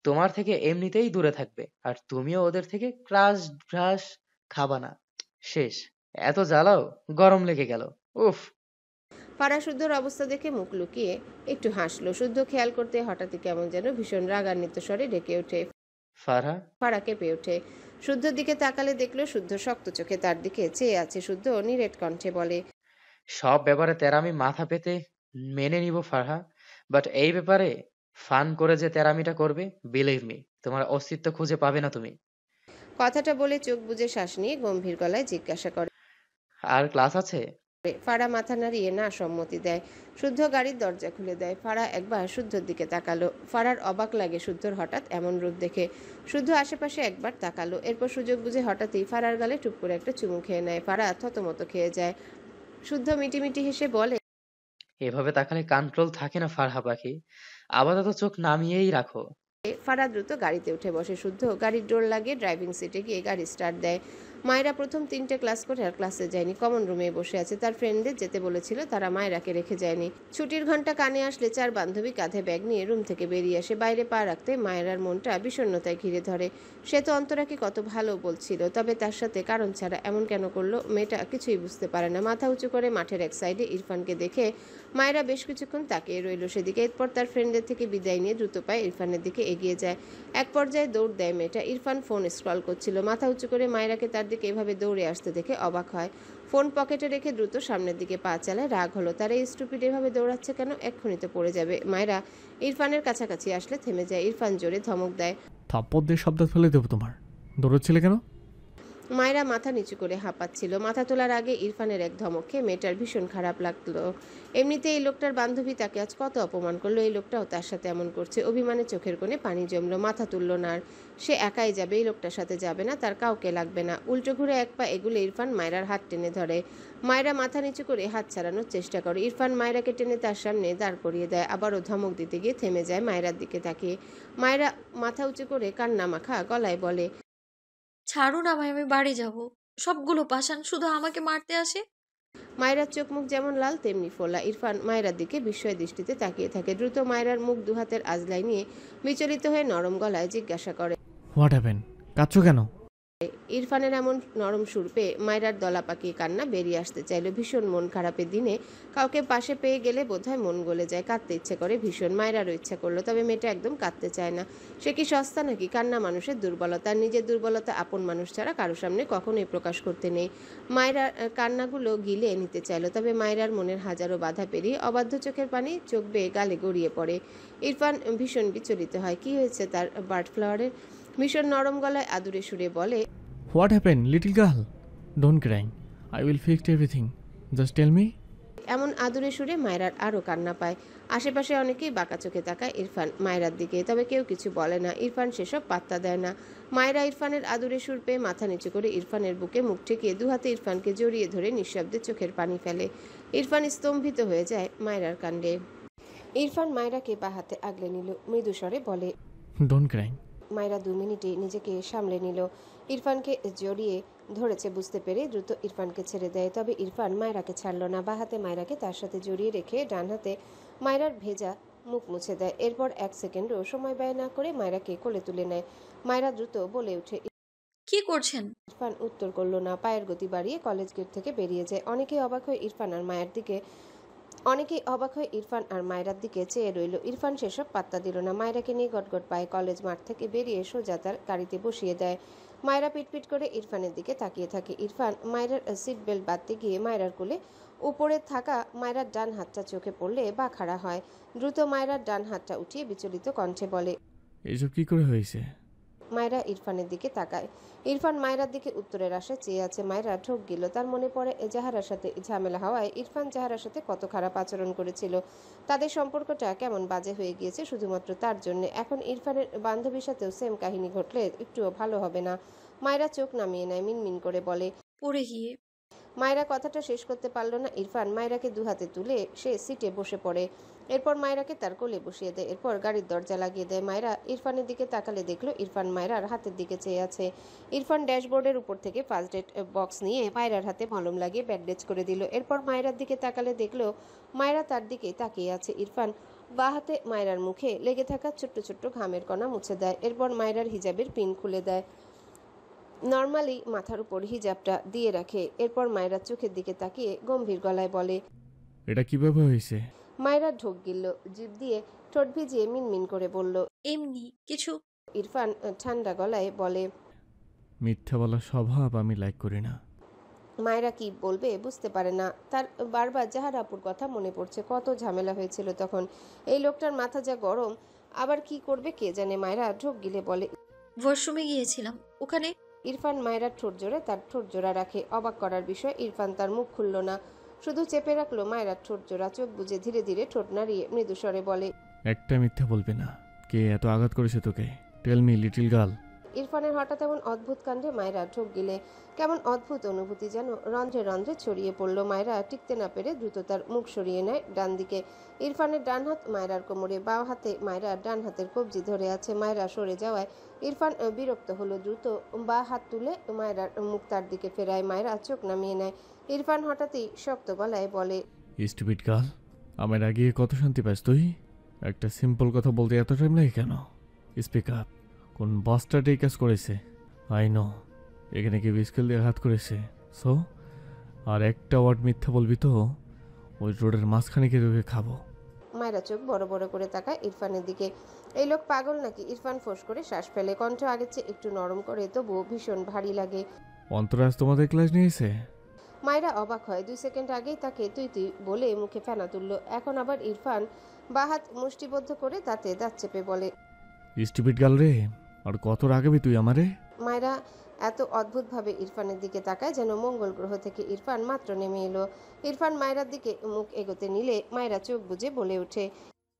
তোমার থেকে এমনিতেই দূরে থাকবে, আর তুমিও ওদের থেকে ক্রাশ ঘ্রাস খাবা না। শেষ। এত জ্বালাও, গরম লেগে গেল। উফ। ফারা শুদ্ধর অবস্থা দেখে মুখ লুকিয়ে একটু হাসলো। শুদ্ধ খেয়াল করতে হঠাৎই কেমন যেন ভীষণ রাগান্বিত স্বরে ডেকে ওঠে। ফারহা। ফারা কেঁপে ওঠে। শুদ্ধর দিকে তাকালে দেখলো শুদ্ধ শক্ত চোখে তার দিকে চেয়ে আছে। শুদ্ধ নিরেট কণ্ঠে বলে, সব ব্যাপারে তেরামি মাথা পেতে মেনে নিব ফারহা, বাট এই ব্যাপারে ফান করে যে তেরামিটা করবে, বিলিভ মি, তোমার অস্তিত্ব খুঁজে পাবে না তুমি। কথাটা বলে চোখ বুজে শ্বাস নিয়ে গম্ভীর গলায় জিজ্ঞাসা করে, আর ক্লাস আছে? ফারা মাথা নাড়িয়ে না সম্মতি দেয়। শুদ্ধ গাড়ির দরজা খুলে দেয়। ফারা একবার শুদ্ধর দিকে তাকালো। ফারার অবাক লাগে শুদ্ধর হঠাৎ এমন রূপ দেখে। শুদ্ধ আশেপাশে একবার তাকালো, এরপর সুযোগ বুঝে হঠাৎই ফারার গালে টুপ করে একটা চুমু খেয়ে নেয়। ফারা থতমত খেয়ে যায়। শুদ্ধ মিটিমিটি হেসে বলে, এভাবে তাকালে কন্ট্রোল থাকে না ফারহা পাখি, আপাতত চোখ নামিয়েই রাখো। ফারা দ্রুত গাড়িতে উঠে বসে। শুদ্ধ গাড়ির ডোর লাগিয়ে ড্রাইভিং সিটে গিয়ে গাড়ি স্টার্ট দেয়। মায়েরা প্রথম 3টে ক্লাস করে আর ক্লাসে যায়নি, কমন রুমে বসে আছে। তার ফ্রেন্ডদের যেতে বলেছিল, তারা মায়েরাকে রেখে যায়নি। ছুটির ঘন্টা কানে আসলে 4 বান্ধবী কাঁধে ব্যাগ নিয়ে রুম থেকে বেরিয়ে আসে। বাইরে পা রাখতে মায়েরার মনটা বিষণ্ণতায় ঘিরে ধরে। সে তো অন্তরাকে কত ভালো বলছিল, তবে তার সাথে কারণ ছাড়া এমন কেন করলো? মেয়েটা কিছুই বুঝতে পারে না। মাথা উঁচু করে মাঠের এক সাইডে ইরফানকে দেখে মায়েরা বেশ কিছুক্ষণ তাকিয়ে রইল সেদিকে। এরপর তার ফ্রেন্ডদের থেকে বিদায় নিয়ে দ্রুত পায়ে ইরফানের দিকে এগিয়ে যায়। এক পর্যায়ে দৌড় দেয় মেয়েটা। ইরফান ফোন স্ক্রল করছিল। মাথা উঁচু করে মায়েরাকে তার দিকে এভাবে দৌড়ে আসতে দেখে অবাক হয়। ফোন পকেটে রেখে দ্রুত সামনের দিকে পা চালায়। রাগ হলো, তার এই স্টুপিড এভাবে দৌড়াচ্ছে কেন? এক্ষুনি তো পড়ে যাবে। মায়েরা ইরফানের কাছাকাছি আসলে থেমে যায়। ইরফান জোরে ধমক দেয়, থাপ্পড় দিয়ে শব্দ ফেলে দেবো তোমার। দৌড়চ্ছিলে কেন? মায়েরা মাথা নিচু করে হাঁপাচ্ছিল। মাথা তোলার আগে ইরফানের এক ধমক খেয়ে মেয়েটার ভীষণ খারাপ লাগলো। এমনিতে এই লোকটার বান্ধবী তাকে আজ কত অপমান করলো, এই লোকটাও তার সাথে এমন করছে। অভিমানে চোখের কোণে পানি জমলো। মাথা তুলল না আর। সে একাই যাবে, এই লোকটার সাথে যাবে না, তার কাউকে লাগবে না। উল্টো ঘুরে এক পা এগুলে ইরফান মায়েরার হাত টেনে ধরে। মায়েরা মাথা নিচু করে হাত ছাড়ানোর চেষ্টা করে। ইরফান মায়েরাকে টেনে তার সামনে দাঁড় করিয়ে দেয়। আবারও ধমক দিতে গিয়ে থেমে যায় মায়েরার দিকে তাকিয়ে। মায়েরা মাথা উঁচু করে কান্না মাখা গলায় বলে, ছাড়ুন আমায়, আমি বাড়ি যাব। সবগুলো পাষাণ শুধু আমাকে মারতে আসে। মায়েরার চোখ মুখ যেমন লাল তেমনি ফোলা। ইরফান মায়েরার দিকে বিস্ময় দৃষ্টিতে তাকিয়ে থাকে। দ্রুত মায়েরার মুখ দুহাতের আজলাই নিয়ে বিচলিত হয়ে নরম গলায় জিজ্ঞাসা করে, হোয়াট হ্যাপেন? কাঁদছো কেন? ইরফানের এমন নরম সুর পেয়ে মায়েরার দলা পাকিয়ে কান্না বেরিয়ে আসতে চাইল। ভীষণ মন খারাপের দিনে কাউকে পাশে পেয়ে গেলে বোধহয় মন গলে যায়। কাঁদতে ইচ্ছে করে ভীষণ। মায়েরারও ইচ্ছা করলো, তবে মেয়েটা একদম কাঁদতে চায় না। সে কি সস্তা নাকি? কান্না মানুষের দুর্বলতা। নিজের দুর্বলতা আপন মানুষ ছাড়া কারো সামনে কখনোই প্রকাশ করতে নেই। মায়েরার কান্নাগুলো গিলে নিতে চাইলো, তবে মায়েরার মনের হাজারো বাধা পেরিয়ে অবাধ্য চোখের পানি চোখ বেয়ে গালে গড়িয়ে পড়ে। ইরফান ভীষণ বিচলিত হয়। কি হয়েছে তার বার্ড ফ্লাওয়ারের? ভীষণ নরম গলায় আদুরে সুরে বলে, what happen little girl? Don't cry, I will fix everything, just tell me. এমন আদুরে সুরে মায়রার আরও কান্না পায়। আশেপাশে অনেকেই বাঁকা চোখে তাকায় ইরফান মায়রার দিকে, তবে কেউ কিছু বলে না। ইরফান সেসব পাত্তা দেয় না। মায়রা ইরফানের আদুরে সুর পেয়ে মাথা নিচু করে ইরফানের বুকে মুখ ঠেকিয়ে দুহাতে ইরফানকে জড়িয়ে ধরে নিঃশব্দে চোখের পানি ফেলে। ইরফান স্তম্ভিত হয়ে যায় মায়রার কাণ্ডে। ইরফান মায়রাকে বা হাতে আগলে নিল, মৃদু স্বরে বলে, ডোন্ট ক্রাই। মায়রা 2 মিনিটে নিজেকে সামলে নিল। ইরফানকে জড়িয়ে ধরেছে বুঝতে পেরে দ্রুত ইরফানকে ছেড়ে দেয়, তবে ইরফান মায়রাকে ছাড়ল না। বা হাতে মায়রাকে তার সাথে জড়িয়ে রেখে ডান হাতে মায়রার ভেজা মুখ মুছে দেয়। এরপর 1 সেকেন্ডও সময় ব্যয় না করে মায়রাকে কোলে তুলে নেয়। মায়রা দ্রুত বলে ওঠে, কি করছেন? ইরফান উত্তর করল না। পায়ের গতি বাড়িয়ে কলেজ গেট থেকে বেরিয়ে যায়। অনেকেই অবাক হয়ে ইরফান আর মায়রার দিকে চেয়ে রইল। ইরফান সেসব পাত্তা দিল না। মায়রাকে নিয়ে গটগট পায়ে কলেজ মাঠ থেকে বেরিয়ে সোজা তার গাড়িতে বসিয়ে দেয়। মায়রা পিটপিট করে ইরফানের দিকে তাকিয়ে থাকে। ইরফান মায়রার সিট বেল্ট বাঁধতে গিয়ে মায়রার কোলে উপরে থাকা মায়রার ডান হাতটা চোখে পড়লে বা খাড়া হয়। দ্রুত মায়রার ডান হাতটা উঠিয়ে বিচলিত কণ্ঠে বলে, এইসব কি করে হয়েছে? মায়রা ইরফানের দিকে তাকায়। ইরফান মায়রার দিকে উত্তরের আশায় চেয়ে আছে। মায়রা ঠোক গেল। তার মনে পড়ে জাহারার সাথে ঝামেলা হওয়ায় ইরফান জাহারার সাথে কত খারাপ আচরণ করেছিল। তাদের সম্পর্কটা কেমন বাজে হয়ে গিয়েছে শুধুমাত্র তার জন্য। এখন ইরফানের বান্ধবীর সাথেও সেম কাহিনী ঘটলে একটুও ভালো হবে না। মায়রা চোখ নামিয়ে নেয়, মিনমিন করে বলে, পড়ে গিয়ে। মায়রা কথাটা শেষ করতে পারল না। ইরফান মায়রাকে দুহাতে তুলে সে সিটে বসে পড়ে। এরপর মায়রাকে তার কোলে বসিয়ে দেয়। এরপর গাড়ির দরজা লাগিয়ে দেয়। মায়রা ইরফানের দিকে তাকালে দেখলো ইরফান মায়রার হাতের দিকে চেয়ে আছে। ইরফান ড্যাশবোর্ডের উপর থেকে ফার্স্ট এড বক্স নিয়ে মায়রার হাতে মলম লাগিয়ে ব্যান্ডেজ করে দিল। এরপর মায়রার দিকে তাকালে দেখলো মায়রা তার দিকে তাকিয়ে আছে। ইরফান বা হাতে মায়রার মুখে লেগে থাকা ছোট্ট ছোট্ট ঘামের কণা মুছে দেয়। এরপর মায়রার হিজাবের পিন খুলে দেয়। নর্মালি মাথার উপর হিজাবটা দিয়ে রাখে। এরপর মায়রার চোখের দিকে তাকিয়ে গম্ভীর গলায় বলে, এটা কিভাবে হয়েছে? মায়রা ঢোক গিলল। জিভ দিয়ে ঠোঁট ভিজিয়ে মিনমিন করে বলল, এমনি কিছু। ইরফান ঠান্ডা গলায় বলে, মিথ্যা বলার স্বভাব আমি লাইক করি না। মায়রা কি বলবে বুঝতে পারে না। তার বারবার জাহার আপুর কথা মনে পড়ছে। কত ঝামেলা হয়েছিল তখন। এই লোকটার মাথা যা গরম, আবার কি করবে কে জানে। মায়রা ঢোক গিলে বলে, ওয়াশরুমে গিয়েছিলাম, ওখানে। ইরফান মায়রার ঠোঁট জোড়ে তার ঠোঁট জোড়া রাখে। অবাক করার বিষয়, ইরফান তার মুখ খুলল না, শুধু চেপে রাখলো মায়রার ঠোঁট জোড়া। চোখ বুজে ধীরে ধীরে ঠোঁট নাড়িয়ে মৃদু স্বরে বলে, একটা মিথ্যা বলবে না। কে এত আঘাত করেছে তোকে? Tell me little girl. ইরফানের হঠাৎ এমন অদ্ভুত কাণ্ডে মায়রা ঢোক গিলে। কেমন অদ্ভুত অনুভূতি যেন রন্ধ্রে রন্ধ্রে ছড়িয়ে পড়ল। মায়রা টিকতে না পেরে দ্রুত তার মুখ সরিয়ে নেয় ডান দিকে। ইরফানের ডান হাত মায়রার কোমরে, বাঁ হাতে মায়রার ডান হাতের কবজি ধরে আছে। মায়রা সরে যাওয়ায় ইরফান বিরক্ত হলো। দ্রুত বাঁ হাত তুলে মায়রার মুখ তার দিকে ফেরায়। মায়রা চোখ নামিয়ে নেয়। ইরফান হঠাৎই শক্ত গলায় বলে, স্টুপিড গার্ল, আমার আগে কত শান্তি পাস তুই? একটা সিম্পল কথা বলতে এত টাইম লাগে কেন? Speak up. কোন বাসটার এই কাজ করেছে? আই নো এখানে কি বিস্কেল দিয়ে আঘাত করেছে। সো আর একটা ওয়ার্ড মিথ্যা বলবি তো ওই রোডের মাঝখানে গিয়ে তোকে খাবো। মায়রা চোখ বড় বড় করে তাকায় ইরফানের দিকে। এই লোক পাগল নাকি? ইরফান ফোঁস করে শ্বাস ফেলে। কণ্ঠ আগের চেয়ে একটু নরম করে, তবুও ভীষণ ভারী লাগে। অন্তরাজ তোমাদের ক্লাস নিয়েছে? মায়রা অবাক হয়। 2 সেকেন্ড আগেই তাকে তুই তুই বলে মুখে ফেনা তুলল। এখন আবার ইরফান বাঁ হাত মুষ্টিবদ্ধ করে দাঁতে দাঁত চেপে বলে, স্টুপিড গার্ল রে, আর কত রাগাবি তুই আমারে? মায়রা এত অদ্ভুতভাবে ইরফানের দিকে তাকায় যেন মঙ্গল গ্রহ থেকে ইরফান মাত্র নেমে এলো। ইরফান মায়রার দিকে মুখ এগোতে নিলে মায়রা চোখ বুজে বলে ওঠে,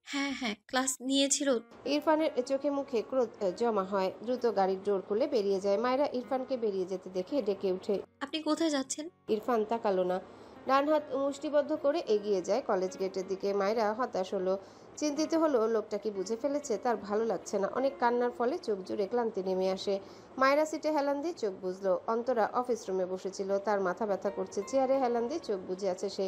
হ্যাঁ হ্যাঁ ক্লাস নিয়েছিল। ইরফানের চোখে মুখে ক্রোধ জমা হয়। দ্রুত গাড়ির ডোর খুলে বেরিয়ে যায়। মায়রা ইরফানকে বেরিয়ে যেতে দেখে ডেকে ওঠে, আপনি কোথায় যাচ্ছেন? ইরফান তাকালো না। ডান হাত মুষ্টিবদ্ধ করে এগিয়ে যায় কলেজ গেটের দিকে। মায়রা হতাশ হলো, চিন্তিত হলো লোকটা কি বুঝে ফেলেছে। তার ভালো লাগছে না। অনেক কান্নার ফলে চোখ জুড়ে ক্লান্তি নেমে আসে। মায়রা সিটে হেলান দিয়ে চোখ বুঝলো। অন্তরা অফিস রুমে বসেছিল, তার মাথা ব্যথা করছে। চেয়ারে হেলান দিয়ে চোখ বুজে আছে সে।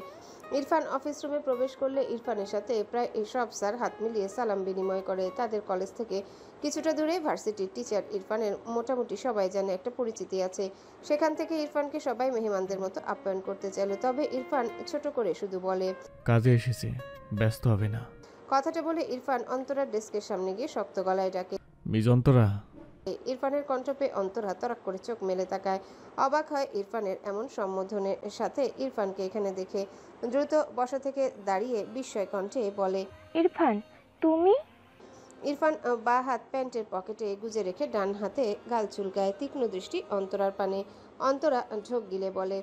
ইরফান অফিস রুমে প্রবেশ করলে ইরফানের সাথে প্রায় সব স্যার হাত মিলিয়ে সালাম বিনিময় করে। তাদের কলেজ থেকে কিছুটা দূরে ভার্সিটির টিচার ইরফানের মোটামুটি সবাই জানে, একটা পরিচিতি আছে। সেখান থেকে ইরফানকে সবাই মেহমানদের মতো আপ্যায়ন করতে চাইল। তবে ইরফান ছোট করে শুধু বলে, কাজে এসেছে, ব্যস্ত হবে না। কথাটা বলে ইরফান অন্তরার ডেস্কের সামনে গিয়ে শক্ত গলায় ডাকে, মিস অন্তরা। ইরফানের কণ্ঠ পেয়ে অন্তরা তরাক করে চোখ মেলে তাকায়। অবাক হয় ইরফানের এমন সম্বোধনের সাথে ইরফানকে এখানে দেখে। দ্রুত বসা থেকে দাঁড়িয়ে বিস্ময় কণ্ঠে বলে, ইরফান তুমি? ইরফান বাঁ হাত প্যান্টের পকেটে গুজে রেখে ডান হাতে গাল চুলকায়। তীক্ষ্ণ দৃষ্টি অন্তরার পানে। অন্তরা ঢোক গিলে বলে,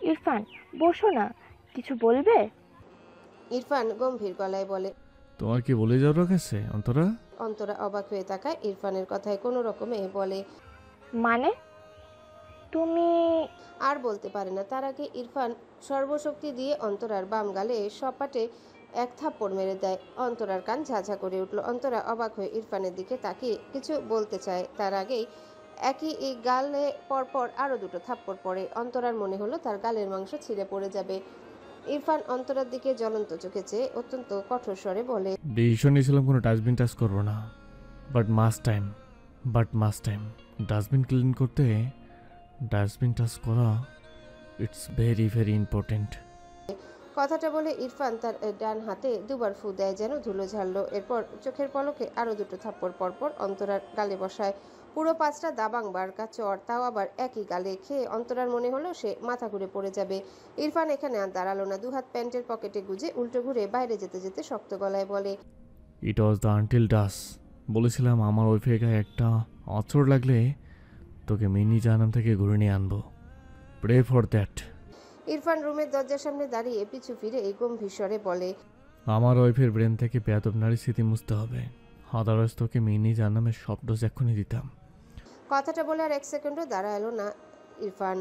ইরফান বসো না। কিছু বলবে? ইরফান গম্ভীর গলায় বলে। তোমার কি বলে যাওয়ার কাছে অন্তরা? অন্তরা অবাক হয়ে তাকায় ইরফানের কথায় কোনো রকমে বলে, মানে তুমি? আর বলতে পারে না। তার আগে ইরফান সর্বশক্তি দিয়ে অন্তরার বাম গালে সপাটে এক থাপ্পড় মেরে দেয়। অন্তরার কান ঝাঝা করে উঠল। অন্তরা অবাক হয়ে ইরফানের দিকে তাকিয়ে কিছু বলতে চায়, তার আগেই একই এই গালে পরপর আরো দুটো থাপ্পড় পড়ে। অন্তরার মনে হলো তার গালের মাংস ছিঁড়ে পড়ে যাবে। ইরফান অন্তরার দিকে জ্বলন্ত চোখে চেয়ে অত্যন্ত কঠোর স্বরে বলে, ডিসিশন নিয়েছিলাম কোনো ডাস্টবিন টাচ করবো না, but must time dustbin clean করতে ডাস্টবিন টাচ করা ইটস ভেরি ভেরি ইম্পর্টেন্ট। কথাটা বলে ইরফান তার ডান হাতে দুবার ফু দেয় যেন ধুলো ঝাড়লো। এরপর চোখের পলকে আরো দুটো থাপ্পড় পরপর অন্তরার গালে বসায়। পুরো 5টা দাবাং বারকা চড়, তাও আবার একই গালে খেয়ে অন্তরার মনে হলো সে মাথা ঘুরে পড়ে যাবে। ইরফান এখানে আর দাঁড়ালো না, দুহাত প্যান্টের পকেটে গুজে উল্টো ঘুরে বাইরে যেতে যেতে শক্ত গলায় বলে, ইট ওয়াজ দ্য আনটিল ডাস। বলেছিলাম আমার ওই গায়ে একটা আঁচড় লাগলে তোকে মিনি জাহান্নাম থেকে ঘুরে নিয়ে আনবো। Pray for that. ইরফান রুমের দরজার সামনে দাঁড়িয়ে পিছু ফিরে এই গম্ভীর স্বরে বলে, আমার ওয়াইফের ব্রেন থেকে বেয়াদব নারী স্মৃতি মুছতে হবে, আদারওয়াইজ তোকে মিনি জাহান্নামের সব ডোজ এক্ষুনি দিতাম। কথাটা বলে আর 1 সেকেন্ডও দাঁড়ালো না ইরফান,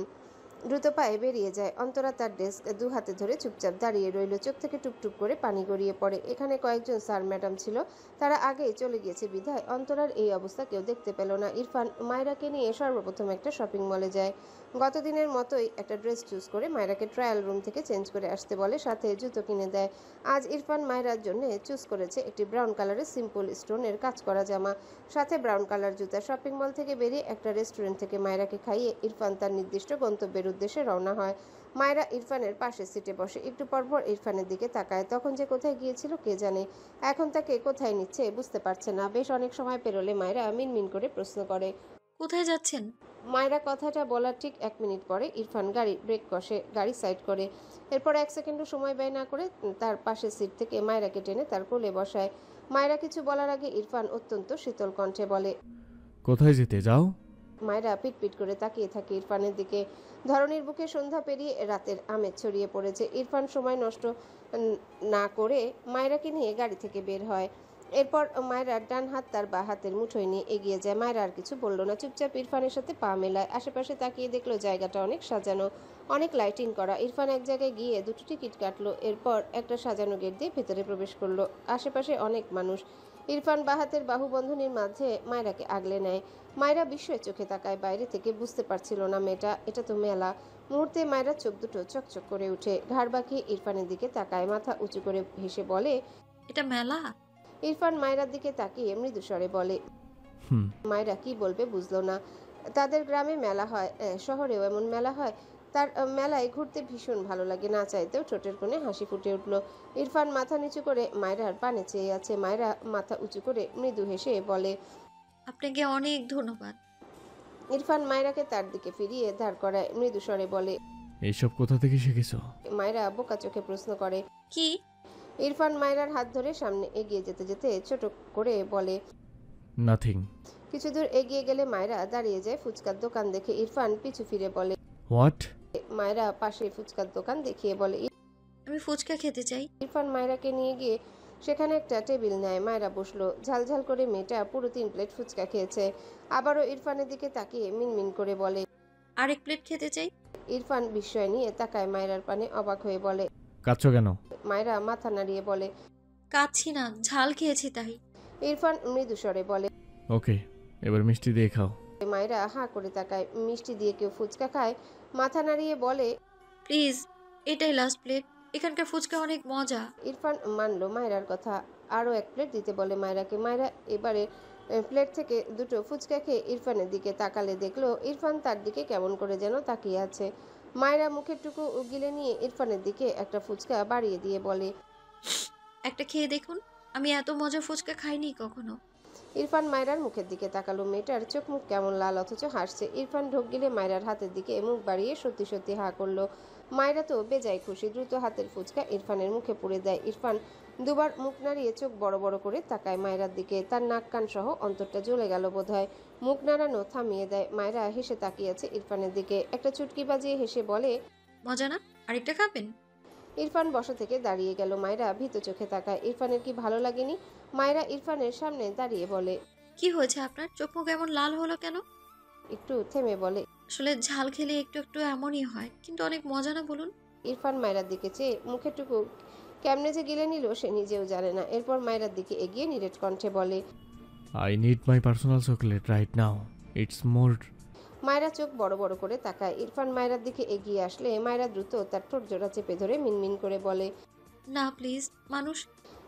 দ্রুত পায়ে বেরিয়ে যায়। অন্তরা তার ডেস্ক দু হাতে ধরে চুপচাপ দাঁড়িয়ে রইল। চোখ থেকে টুপটুপ করে পানি গড়িয়ে পড়ে। এখানে কয়েকজন স্যার ম্যাডাম ছিল, তারা আগেই চলে গিয়েছে বিধায় অন্তরার এই অবস্থা কেউ দেখতে পেল না। ইরফান মায়রাকে নিয়ে সর্বপ্রথম একটা শপিং মলে যায়। গতদিনের মতোই একটা ড্রেস চুজ করে মায়রাকে ট্রায়াল রুম থেকে চেঞ্জ করে আসতে বলে, সাথে জুতো কিনে দেয়। আজ ইরফান মায়রার জন্য চুজ করেছে একটি ব্রাউন কালারের সিম্পল স্টোনের কাজ করা জামা, সাথে ব্রাউন কালার জুতা। শপিং মল থেকে বেরিয়ে একটা রেস্টুরেন্ট থেকে মায়রাকে খাইয়ে ইরফান তার নির্দিষ্ট গন্তব্যের উদ্দেশ্যে রওনা হয়। মায়রা ইরফানের পাশের সিটে বসে, একটু পরপর ইরফানের দিকে তাকায়। তখন যে কোথায় গিয়েছিল কে জানে, এখন তাকে কোথায় নিচ্ছে বুঝতে পারছে না। বেশ অনেক সময় পেরোলে মায়রা মিনমিন করে প্রশ্ন করে, কোথায় যাচ্ছেন? মায়রা কথাটা বলার ঠিক 1 মিনিট পরে ইরফান গাড়ি ব্রেক কষে গাড়ি সাইড করে। এরপর 1 সেকেন্ডও সময় ব্যয় না করে তার পাশের সিট থেকে মায়রাকে টেনে তার কোলে বসায়। মায়রা কিছু বলার আগে ইরফান অত্যন্ত শীতল কণ্ঠে বলে, কোথায় যেতে যাও? মায়রা পিটপিট করে তাকিয়ে থাকে ইরফানের দিকে। ধরনীর বুকে সন্ধ্যা পেরিয়ে রাতের আমেজ ছড়িয়ে পড়েছে। ইরফান সময় নষ্ট না করে মায়রাকে নিয়ে গাড়ি থেকে বের হয়। এরপর মায়রার ডান হাত তার বা হাতের মুঠোয় নিয়ে এগিয়ে যায়। মায়রা আর কিছু বলল না, চুপচাপ ইরফানের সাথে পা মেলায়। আশেপাশে তাকিয়ে দেখলো জায়গাটা অনেক সাজানো, অনেক লাইটিং করা। ইরফান এক জায়গায় গিয়ে দুটো টিকিট কাটলো, এরপর একটা সাজানো গেট দিয়ে ভেতরে প্রবেশ করলো। আশেপাশে অনেক মানুষ। ইরফান বাহাতের বাহুবন্ধনীর মাঝে মায়রাকে আগলে নেয়। মায়রা বিস্ময়ের চোখে তাকায় বাইরে থেকে, বুঝতে পারছিল না মেয়েটা, এটা তো মেলা। মুহূর্তে মায়রার চোখ দুটো চকচক করে উঠে, ঘাড় বাঁকিয়ে ইরফানের দিকে তাকায়, মাথা উঁচু করে হেসে বলে, এটা মেলা? ইরফান মায়রার দিকে তাকিয়ে মৃদু স্বরে বলে। মায়রা কি বলবে বুঝলো না। তাদের গ্রামে মেলা হয়, শহরেও এমন মেলা হয়। তার মেলায় ঘুরতে ভীষণ ভালো লাগে, না চাইতেও ঠোঁটের কোণে হাসি ফুটে উঠল। ইরফান মাথা নিচু করে মায়রার পানে চেয়ে আছে। মায়রা মাথা উঁচু করে মৃদু হেসে বলে, আপনাকে অনেক ধন্যবাদ। ইরফান মায়রাকে তার দিকে ফিরিয়ে দাঁড় করায়, মৃদু স্বরে বলে, এইসব কোথা থেকে শিখেছো? মায়রা বোকা চোখে প্রশ্ন করে, কি? ইরফান মায়রার হাত ধরে সামনে এগিয়ে যেতে যেতে ছোট করে বলে, নাথিং। কিছু দূর এগিয়ে গেলে মায়রা দাঁড়িয়ে যায়। ফুচকার দোকান দেখে ইরফান পিছু ফিরে বলে, হোয়াট? মায়রা পাশে ফুচকার দোকান দেখিয়ে বলে, আমি ফুচকা খেতে চাই। ইরফান মায়রাকে নিয়ে গিয়ে সেখানে একটা টেবিল নেয়। মায়রা বসলো। ঝালঝাল করে মেয়েটা পুরো 3 প্লেট ফুচকা খেয়েছে। আবারও ইরফানের দিকে তাকিয়ে মিনমিন করে বলে, আরেক প্লেট খেতে চাই। ইরফান বিস্ময় নিয়ে তাকায় মায়রার পানে, অবাক হয়ে বলে, কাঁদছো কেন? মায়রা মাথা নাড়িয়ে বলে, কাচ্ছি না, ঝাল খেয়েছি তাই। ইরফান মৃদু স্বরে বলে, ওকে, এবার মিষ্টি দিয়ে খাও। মায়রা হাঁ করে তাকায়। মিষ্টি দিয়ে কেউ ফুচকা খায়? মাথা নাড়িয়ে বলে, প্লিজ এটাই লাস্ট প্লেট, এখানকার ফুচকা অনেক মজা। ইরফান মানলো মায়রার কথা, আরও 1 প্লেট দিতে বলে মায়রাকে। মায়রা এবারে প্লেট থেকে দুটো ফুচকা খেয়ে ইরফানের দিকে তাকালে দেখলো ইরফান তার দিকে কেমন করে যেন তাকিয়ে আছে। মায়রা মুখের টুকু গিলে নিয়ে ইরফানের দিকে একটা ফুচকা বাড়িয়ে দিয়ে বলে, একটা খেয়ে দেখুন, আমি এত মজা ফুচকা খাইনি কখনো। ইরফান মায়রার মুখের দিকে তাকালো। মেয়েটার চোখ মুখ কেমন লাল, অথচ হাসছে। ইরফান ঢোক গিলে মায়রার হাতের দিকে মুখ বাড়িয়ে সত্যি সত্যি হাঁ করলো। মায়রা তো বেজায় খুশি, দ্রুত হাতের ফুচকা ইরফানের মুখে পুরে দেয়। ইরফান দুবার মুখ নাড়িয়ে চোখ বড় বড় করে তাকায় মায়রার দিকে। তার নাক কান সহ অন্তরটা জ্বলে গেল বোধহয়। মুখ নাড়ানো থামিয়ে দেয়। মায়রা হেসে তাকিয়ে আছে ইরফানের দিকে, একটা চুটকি বাজিয়ে হেসে বলে, মজা না? আরেকটা খাবেন? ইরফান বসা থেকে দাঁড়িয়ে গেল। মায়েরা ভীত চোখে তাকায়। ইরফানের কি ভালো লাগেনি? মায়েরা ইরফানের সামনে দাঁড়িয়ে বলে, কি হয়েছে আপনার? চোখ মুখ এমন লাল হলো কেন? একটু থেমে বলে, আসলে ঝাল খেলে একটু একটু এমনই হয়, কিন্তু অনেক মজা না বলুন? ইরফান মায়েরার দিকে চেয়ে মুখেরটুকু কেমনে যে গিলে নিল সে নিজেও জানে না। এরপর মায়েরার দিকে এগিয়ে নিরেট কণ্ঠে বলে, I need my personal chocolate right now, it's more. মায়েরা চোখ বড় বড় করে তাকায়। ইরফান মায়েরার দিকে এগিয়ে আসলে মায়েরা দ্রুত তার ঠোঁট জোড়া চেপে ধরে মিনমিন করে বলে, না প্লিজ মানুষ।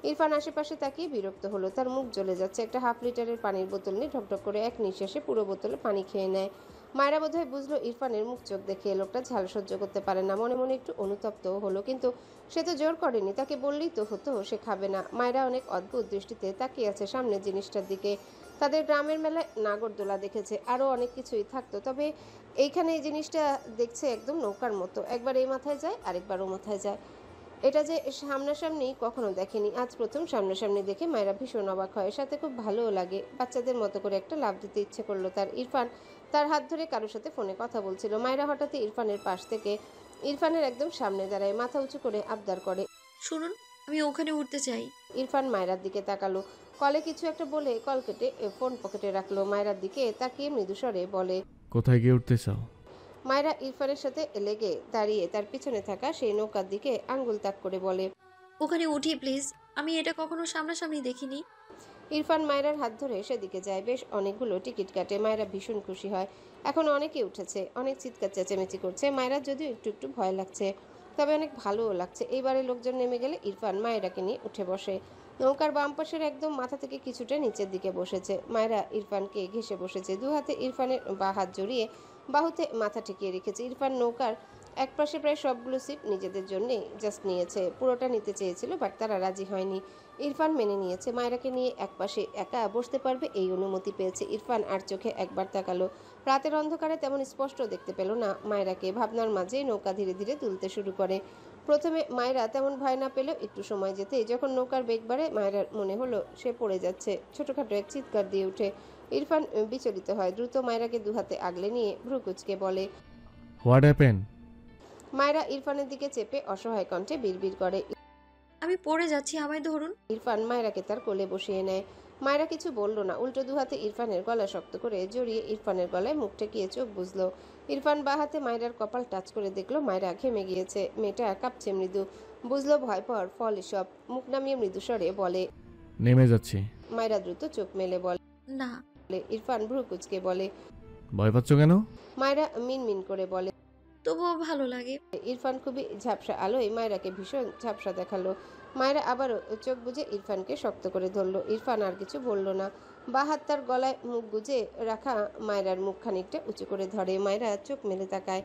ইরফান আশেপাশে তাকিয়ে বিরক্ত হলো। তার মুখ জ্বলে যাচ্ছে। একটা হাফ লিটারের পানির বোতল নিয়ে ঢকঢক করে এক নিঃশ্বাসে পুরো বোতলে পানি খেয়ে নেয়। মায়েরা বোধহয় বুঝলো ইরফানের মুখ চোখ দেখে লোকটা ঝাল সহ্য করতে পারে না। মনে মনে একটু অনুতপ্তও হলো, কিন্তু সে তো জোর করেনি। তাকে বললেই তো হতো সে খাবে না। মায়েরা অনেক অদ্ভুত দৃষ্টিতে তাকিয়ে আছে সামনের জিনিসটার দিকে। তাদের গ্রামের মেলায় নাগরদোলা দেখেছে, আরও অনেক কিছুই থাকতো, তবে এইখানে এই জিনিসটা দেখছে একদম নৌকার মতো। একবার এই মাথায় যায়, আরেকবার ও মাথায় যায়। এটা যে সামনাসামনি কখনো দেখেনি, আজ প্রথম সামনাসামনি দেখে মায়েরা ভীষণ অবাক হয়, সাথে খুব ভালোও লাগে। বাচ্চাদের মতো করে একটা লাফ দিতে ইচ্ছে করলো তার। ইরফান তার হাত ধরে কারোর সাথে ফোনে কথা বলছিল। মায়েরা হঠাৎই ইরফানের পাশ থেকে ইরফানের একদম সামনে দাঁড়ায়, মাথা উঁচু করে আবদার করে, শুনুন আমি ওখানে উঠতে চাই। ইরফান মায়েরার দিকে তাকালো। কলে কিছু একটা বলে কল কেটে ফোন পকেটে রাখলো। মায়েরার দিকে তাকিয়ে মৃদুস্বরে বলে, কোথায় গিয়ে উঠতে চাও? মায়েরা ইরফানের সাথে লেগে দাঁড়িয়ে তার পিছনে থাকা সেই নৌকার দিকে আঙ্গুল তাক করে বলে, ওখানে উঠি প্লিজ, আমি এটা কখনো সামনাসামনি দেখিনি। ইরফান মায়েরার হাত ধরে সেদিকে যায়। বেশ অনেকগুলো টিকিট কাটে। মায়েরা ভীষণ খুশি হয়। এখন অনেকে উঠেছে, অনেক চিৎকার চেঁচামেচি করছে। মায়েরার যদিও একটু একটু ভয় লাগছে, তবে অনেক ভালোও লাগছে। এইবারে লোকজন নেমে গেলে ইরফান মায়েরাকে নিয়ে উঠে বসে। নৌকার বাম পাশের একদম মাথা থেকে কিছুটা নিচের দিকে বসেছে। মায়েরা ইরফানকে ঘেঁষে বসেছে। দু হাতে ইরফানের বা হাত জড়িয়ে বাহুতে মাথা ঠেকিয়ে রেখেছে। ইরফান নৌকার এক পাশে প্রায় সবগুলো সিট নিজেদের জন্যে জাস্ট নিয়েছে। পুরোটা নিতে চেয়েছিল, বাট তারা রাজি হয়নি। ইরফান মেনে নিয়েছে। মায়েরাকে নিয়ে এক পাশে একা বসতে পারবে এই অনুমতি পেয়েছে। ইরফান আর চোখে একবার তাকালো। রাতের অন্ধকারে তেমন স্পষ্ট দেখতে পেল না মায়েরাকে। ভাবনার মাঝে নৌকা ধীরে ধীরে দুলতে শুরু করে। প্রথমে মায়েরা তেমন ভয় না পেলেও একটু সময় যেতেই যখন নৌকার বেগ বাড়ে মায়েরার মনে হলো সে পড়ে যাচ্ছে। ছোটখাটো এক চিৎকার দিয়ে উঠে। ইরফান বিচলিত হয়। দ্রুত মায়েরাকে দুহাতে আগলে নিয়ে ভ্রু কুঁচকে বলে, হোয়াট হ্যাপেন? মায়েরা ইরফানের দিকে চেপে অসহায় কণ্ঠে বিড়বিড় করে, আমি পড়ে যাচ্ছি, আমায় ধরুন। ইরফান মায়েরাকে তার কোলে বসিয়ে নেয়। মায়েরা কিছু বলল না, উল্টো দুহাতে ইরফানের গলা শক্ত করে জড়িয়ে ইরফানের গলায় মুখ ঠেকিয়ে চোখ বুঝলো। ইরফান বা হাতে মায়েরার কপাল টাচ করে দেখলো মায়েরা ঘেমে গিয়েছে। মেয়েটা কাঁপছে মৃদু। বুঝলো ভয় পাওয়ার ফল এসব। মুখ নামিয়ে মৃদু স্বরে বলে, নেমে যাচ্ছি। মায়েরা দ্রুত চোখ মেলে বলে, না। ইরফান ভ্রু কুঁচকে বলে, ভয় পাচ্ছ কেন? মায়েরা মিনমিন করে বলে, তবুও ভালো লাগে। ইরফান খুবই ঝাপসা আলোয় মায়েরাকে ভীষণ ঝাপসা দেখালো। মায়েরা আবারও চোখ বুজে ইরফানকে শক্ত করে ধরলো। ইরফান আর কিছু বলল না। বা হাত তার গলায় মুখ গুজে রাখা মায়েরার মুখ খানিকটা উঁচু করে ধরে। মায়েরা চোখ মেলে তাকায়।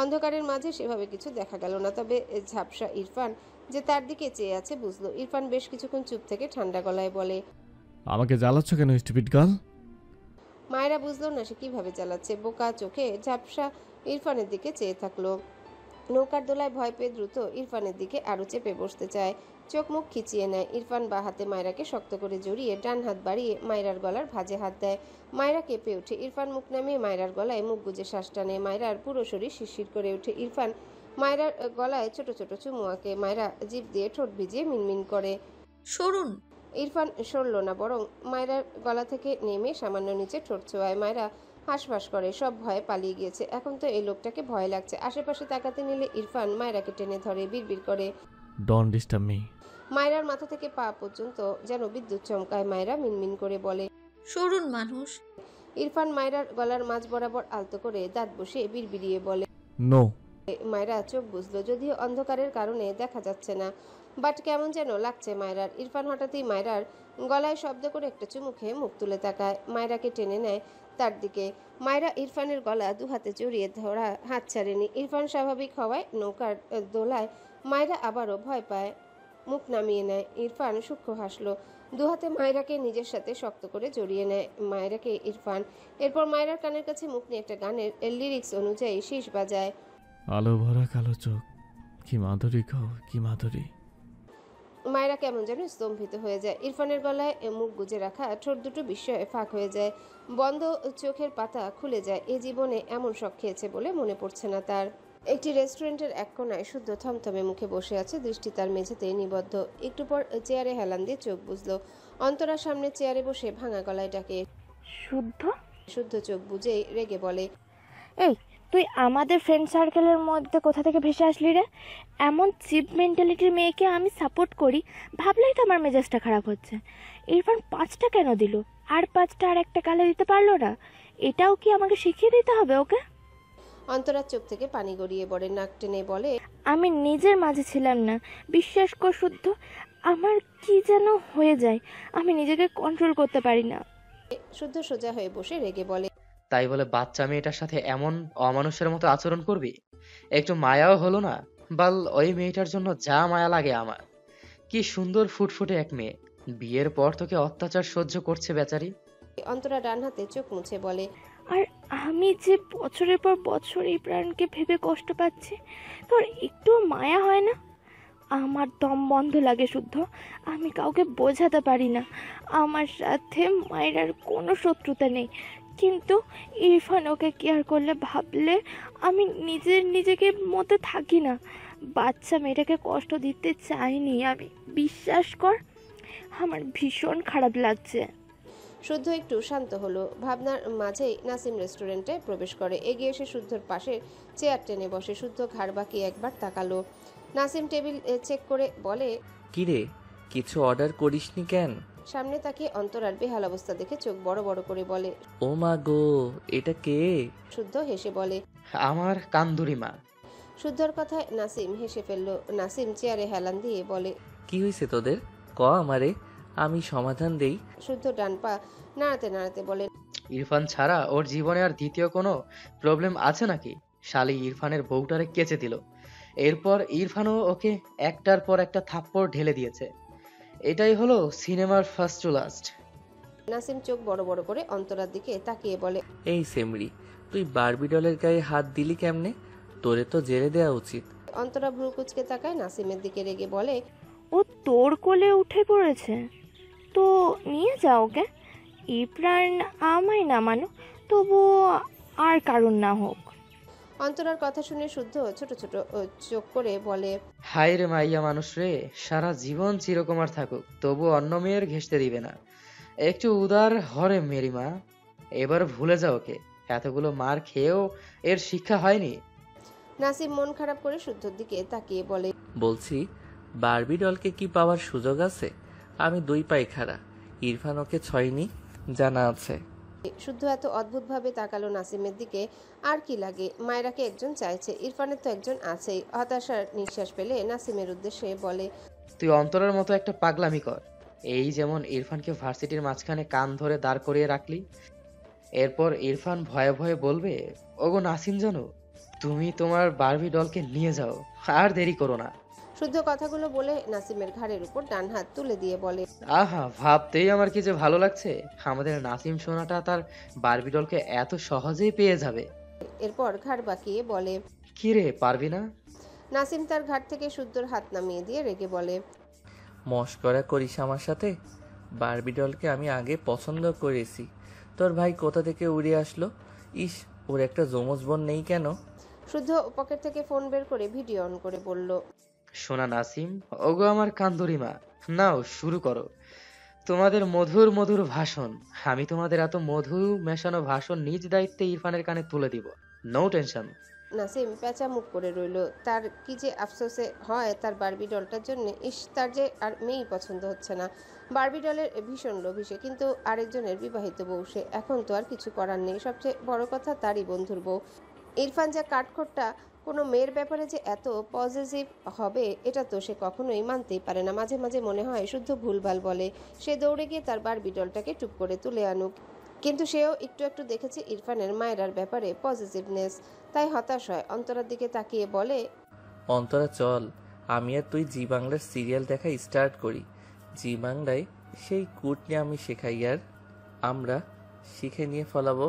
অন্ধকারের মাঝে সেভাবে কিছু দেখা গেল না, তবে ঝাপসা ইরফান যে তার দিকে চেয়ে আছে বুঝলো। ইরফান বেশ কিছুক্ষণ চুপ থেকে ঠান্ডা গলায় বলে, আমাকে জ্বালাচ্ছ কেন স্টুপিড গার্ল? মায়েরা বুঝলো না সে কিভাবে চালাচ্ছে। বোকা চোখে ঝাপসা ইরফানের দিকে চেয়ে থাকলো। নৌকার দোলায় ভয় পেয়ে দ্রুত ইরফানের দিকে আরো চেপে বসতে চায়। চোখ মুখ খিচিয়ে নেয়। ইরফান বা হাতে মায়েরাকে শক্ত করে জড়িয়ে ডান হাত বাড়িয়ে মায়েরার গলার ভাঁজে হাত দেয়। মায়েরা কেঁপে ওঠে। ইরফান মুখ নামিয়ে মায়েরার গলায় মুখ গুজে শ্বাস টানে। মায়েরার পুরো শরীর শিরশির করে ওঠে। ইরফান মায়েরার গলায় ছোট ছোট চুমু আঁকে। মায়েরা জিভ দিয়ে ঠোঁট ভিজিয়ে মিনমিন করে, সরুন। ইরফান সরল না, বরং মায়েরার গলা থেকে নেমে সামান্য নিচে ঠোঁট ছোঁয়ায়। মায়েরা হাঁসফাঁস করে। সব ভয়ে পালিয়ে গিয়েছে। এখন তো এই লোকটাকে ভয় লাগছে। আশেপাশে তাকাতে নিলে ইরফান মায়েরাকে টেনে ধরে বিড়বিড় করে, ডোন্ট ডিস্টার্ব মি। মায়েরার মাথা থেকে পা পর্যন্ত যেন বিদ্যুৎ চমকায়। মায়েরা মিনমিন করে বলে, সরুন মানুষ। ইরফান মায়েরার গলার মাঝ বরাবর আলতো করে দাঁত বসিয়ে বিড়বিড়িয়ে বলে, নো। মায়েরা চোখ বুঝলো, যদিও অন্ধকারের কারণে দেখা যাচ্ছে না, বাট কেমন যেন লাগছে মায়েরার। ইরফান হঠাৎই মায়েরার গলায় শব্দ করে একটা চুমু খেয়ে মুখ তুলে তাকায়। মায়েরাকে টেনে নেয় তার দিকে। মায়েরা ইরফানের গলা দু হাতে জড়িয়ে ধরা হাত ছাড়েনি। ইরফান স্বাভাবিক হওয়ায় নৌকার দোলায় মায়েরা আবারও ভয় পায়, মুখ নামিয়ে নেয়। ইরফান সূক্ষ্ম হাসলো। দুহাতে মায়েরাকে নিজের সাথে শক্ত করে জড়িয়ে নেয় মায়েরাকে ইরফান। এরপর মায়েরার কানের কাছে মুখ নিয়ে একটা গানের লিরিক্স অনুযায়ী শীষ বাজায়, আলো ভরা কালো চোখ, কি মাধুরী খাও, কি মাধুরী। মায়েরা কেমন যেন স্তম্ভিত হয়ে যায়। ইরফানের গলায় মুখ গুজে রাখা ঠোঁট দুটো বিস্ময়ে ফাঁক হয়ে যায়। বন্ধ চোখের পাতা খুলে যায়। এ জীবনে এমন শখ খেয়েছে বলে মনে পড়ছে না তার। একটি রেস্টুরেন্টের এক কোণায় শুদ্ধ থমথমে মুখে বসে আছে, দৃষ্টি তার মেঝেতে নিবদ্ধ। একটু পর চেয়ারে হেলান দিয়ে চোখ বুজলো। অন্তরার সামনে চেয়ারে বসে ভাঙা গলায় ডাকে, শুদ্ধ। শুদ্ধ চোখ বুজেই রেগে বলে, এই তুই আমাদের ফ্রেন্ড সার্কেলের মধ্যে কোথা থেকে ভেসে আসলি রে? এমন চিপ মেন্টালিটির মেয়েকে আমি সাপোর্ট করি ভাবলেই তো আমার মেজাজটা খারাপ হচ্ছে। ইরফান 5টা কেন দিল? আর 5টা আর একটা গালে দিতে পারলো না? এটাও কি আমাকে শিখিয়ে দিতে হবে ওকে? অন্তরার চোখ থেকে পানি গড়িয়ে পড়ে, নাক টেনে বলে, আমি নিজের মাঝে ছিলাম না, বিশ্বাস কর শুদ্ধ। আমার কি যেন হয়ে যায়, আমি নিজেকে কন্ট্রোল করতে পারি না। শুদ্ধ সোজা হয়ে বসে রেগে বলে, তাই বলে বাচ্চা মেয়েটার সাথে এমন অমানুষের মতো আচরণ করবি? একটু মায়াও হলো না? বাল, ওই মেয়েটার জন্য যা মায়া লাগে আমার। কি সুন্দর ফুটফুটে এক মেয়ে, বিয়ের পর তোকে অত্যাচার সহ্য করছে বেচারি। অন্তরা ডান হাতে চোখ মুছে বলে, আর আমি যে বছরের পর বছর এই প্রাণকে ভেবে কষ্ট পাচ্ছি, তোর একটু মায়া হয় না? আমার দম বন্ধ লাগে শুদ্ধ, আমি কাউকে বোঝাতে পারি না। আমার সাথে মায়ের কোনো শত্রুতা নেই, কিন্তু ইরফান ওকে কেয়ার করলে ভাবলে আমি নিজেকে মতো থাকি না। বাচ্চা মেয়েটাকে কষ্ট দিতে চাইনি আমি, বিশ্বাস কর। আমার ভীষণ খারাপ লাগছে। শুদ্ধ একটু শান্ত হলো। ভাবনার মাঝেই নাসিম রেস্টুরেন্টে প্রবেশ করে, এগিয়ে এসে শুদ্ধর পাশে চেয়ার টেনে বসে। শুদ্ধ ঘাড় বাঁকিয়ে একবার তাকালো। নাসিম টেবিল চেক করে বলে, কিরে, কিছু অর্ডার করিসনি কেন? সামনে তাকিয়ে অন্তরার বেহাল অবস্থা দেখে চোখ বড় বড় করে বলে, ও মা গো, এটা কে? শুদ্ধ হেসে বলে, আমার কান্দুরি মা। শুদ্ধর কথায় নাসিম হেসে ফেলল। নাসিম চেয়ারে হেলান দিয়ে বলে, কি হয়েছে তোদের? ক আমারে, আমি সমাধান দেই। শুদ্ধ ডান পা নাড়াতে নাড়াতে বলে, ইরফান ছাড়া ওর জীবনে আর দ্বিতীয় কোনো প্রবলেম আছে নাকি? শালি ইরফানের বউটারে কেচে দিল, এরপর ইরফানও ওকে একটার পর একটা থাপ্পড় ঢেলে দিয়েছে। এটাই হলো সিনেমার ফার্স্ট টু লাস্ট। নাসিম চোখ বড় বড় করে অন্তরার দিকে তাকিয়ে বলে, এই সেমরি, তুই বারবি ডলের গায়ে হাত দিলি কেমনে? তোরে তো জেলে দেওয়া উচিত। অন্তরা ভ্রু কুচকে তাকায় নাসিমের দিকে, রেগে বলে, ও তোর কোলে উঠে পড়েছে তো নিয়ে যাও ওকে। এই প্রাণ আমায় না মানো, তবু আর কারণ না হোক। অন্তরার কথা শুনে শুদ্ধ ছোট ছোট চোখ করে বলে, হায় রে মাইয়া মানুষ রে, সারা জীবন চিরকুমার থাকুক তবু অন্য মেয়ের ঘেঁষতে দিবে না। একটু উদার হরে মেরি মা, এবার ভুলে যাও ওকে। এতগুলো মার খেয়েও এর শিক্ষা হয়নি। নাসিম মন খারাপ করে শুদ্ধর দিকে তাকিয়ে বলে, বলছি, বারবি ডলকে কি পাওয়ার সুযোগ আছে? আমি 2 পাই খাড়া, ইরফান ওকে ছয়নি, জানা আছে। শুদ্ধ এত অদ্ভুত ভাবে তাকালো নাসিমের দিকে। আর কি লাগে, মায়েরাকে একজন চাইছে, ইরফানের তো একজন আছেই। হতাশার নিঃশ্বাস ফেলে নাসিমের উদ্দেশ্যে বলে, তুই অন্তরের মতো একটা পাগলামি কর। এই যেমন ইরফানকে ভার্সিটির মাঝখানে কান ধরে দাঁড় করিয়ে রাখলি, এরপর ইরফান ভয়ে ভয়ে বলবে, ওগো নাসিম জানো, তুমি তোমার বারবি ডলকে নিয়ে যাও, আর দেরি করো না। শুদ্ধ কথাগুলো বলে নাসিমের ঘাড়ের উপর ডান হাত তুলে দিয়ে বলে, আহা, ভাবতেই আমার কি যে ভালো লাগছে। আমাদের নাসিম সোনাটা তার বারবি ডলকে এত সহজেই পেয়ে যাবে। এরপর ঘাড় বাঁকিয়ে বলে, কি রে, পারবি না? নাসিম তার ঘাট থেকে শুদ্ধর হাত নামিয়ে দিয়ে রেগে বলে, মস্করা করিস আমার সাথে? বারবি ডলকে আমি আগে পছন্দ করেছি, তোর ভাই কোথা থেকে উড়ে আসলো? ইস, ওর একটা যমজ বোন নেই কেন? শুদ্ধ পকেট থেকে ফোন বের করে ভিডিও অন করে বলল, শোনা নাসিম, ওগো আমার কান্দুরি মা, নাও শুরু করো তোমাদের মধুর মধুর ভাষণ। আমি তোমাদের এত মধু মেশানো ভাষণ নিজ দায়িত্বে ইরফানের কানে তুলে দিব, নো টেনশন। নাসিম পেঁচা মুখ করে রইল। তার কি যে আফসোসে হয় তার বারবি ডলটার জন্য। ইস, তার যে আর মেয়েই পছন্দ হচ্ছে না। বারবি ডলের ভীষণ লোভী সে, কিন্তু আরেকজনের বিবাহিত বউ সে। এখন তো আর কিছু করার নেই। সবচেয়ে বড় কথা, তারই বন্ধুর বউ। ইরফান যা কাঠখোট্টা, কোনো মেয়ের ব্যাপারে যে এত পজিটিভ হবে এটা তো সে কখনোই মানতেই পারে না। মাঝে মাঝে মনে হয় শুদ্ধ ভুলভাল বলে। সে দৌড়ে গিয়ে তার বারবি ডলটাকে টুপ করে তুলে আনুক, কিন্তু সেও একটু একটু দেখেছে ইরফানের মায়েরার ব্যাপারে পজিটিভনেস, তাই হতাশ হয়। অন্তরার দিকে তাকিয়ে বলে, অন্তরা চল, আমি আর তুই জি বাংলার সিরিয়াল দেখা স্টার্ট করি। জি বাংলায় সেই কুটনি আমি শেখাই, আর আমরা শিখে নিয়ে ফলাবো।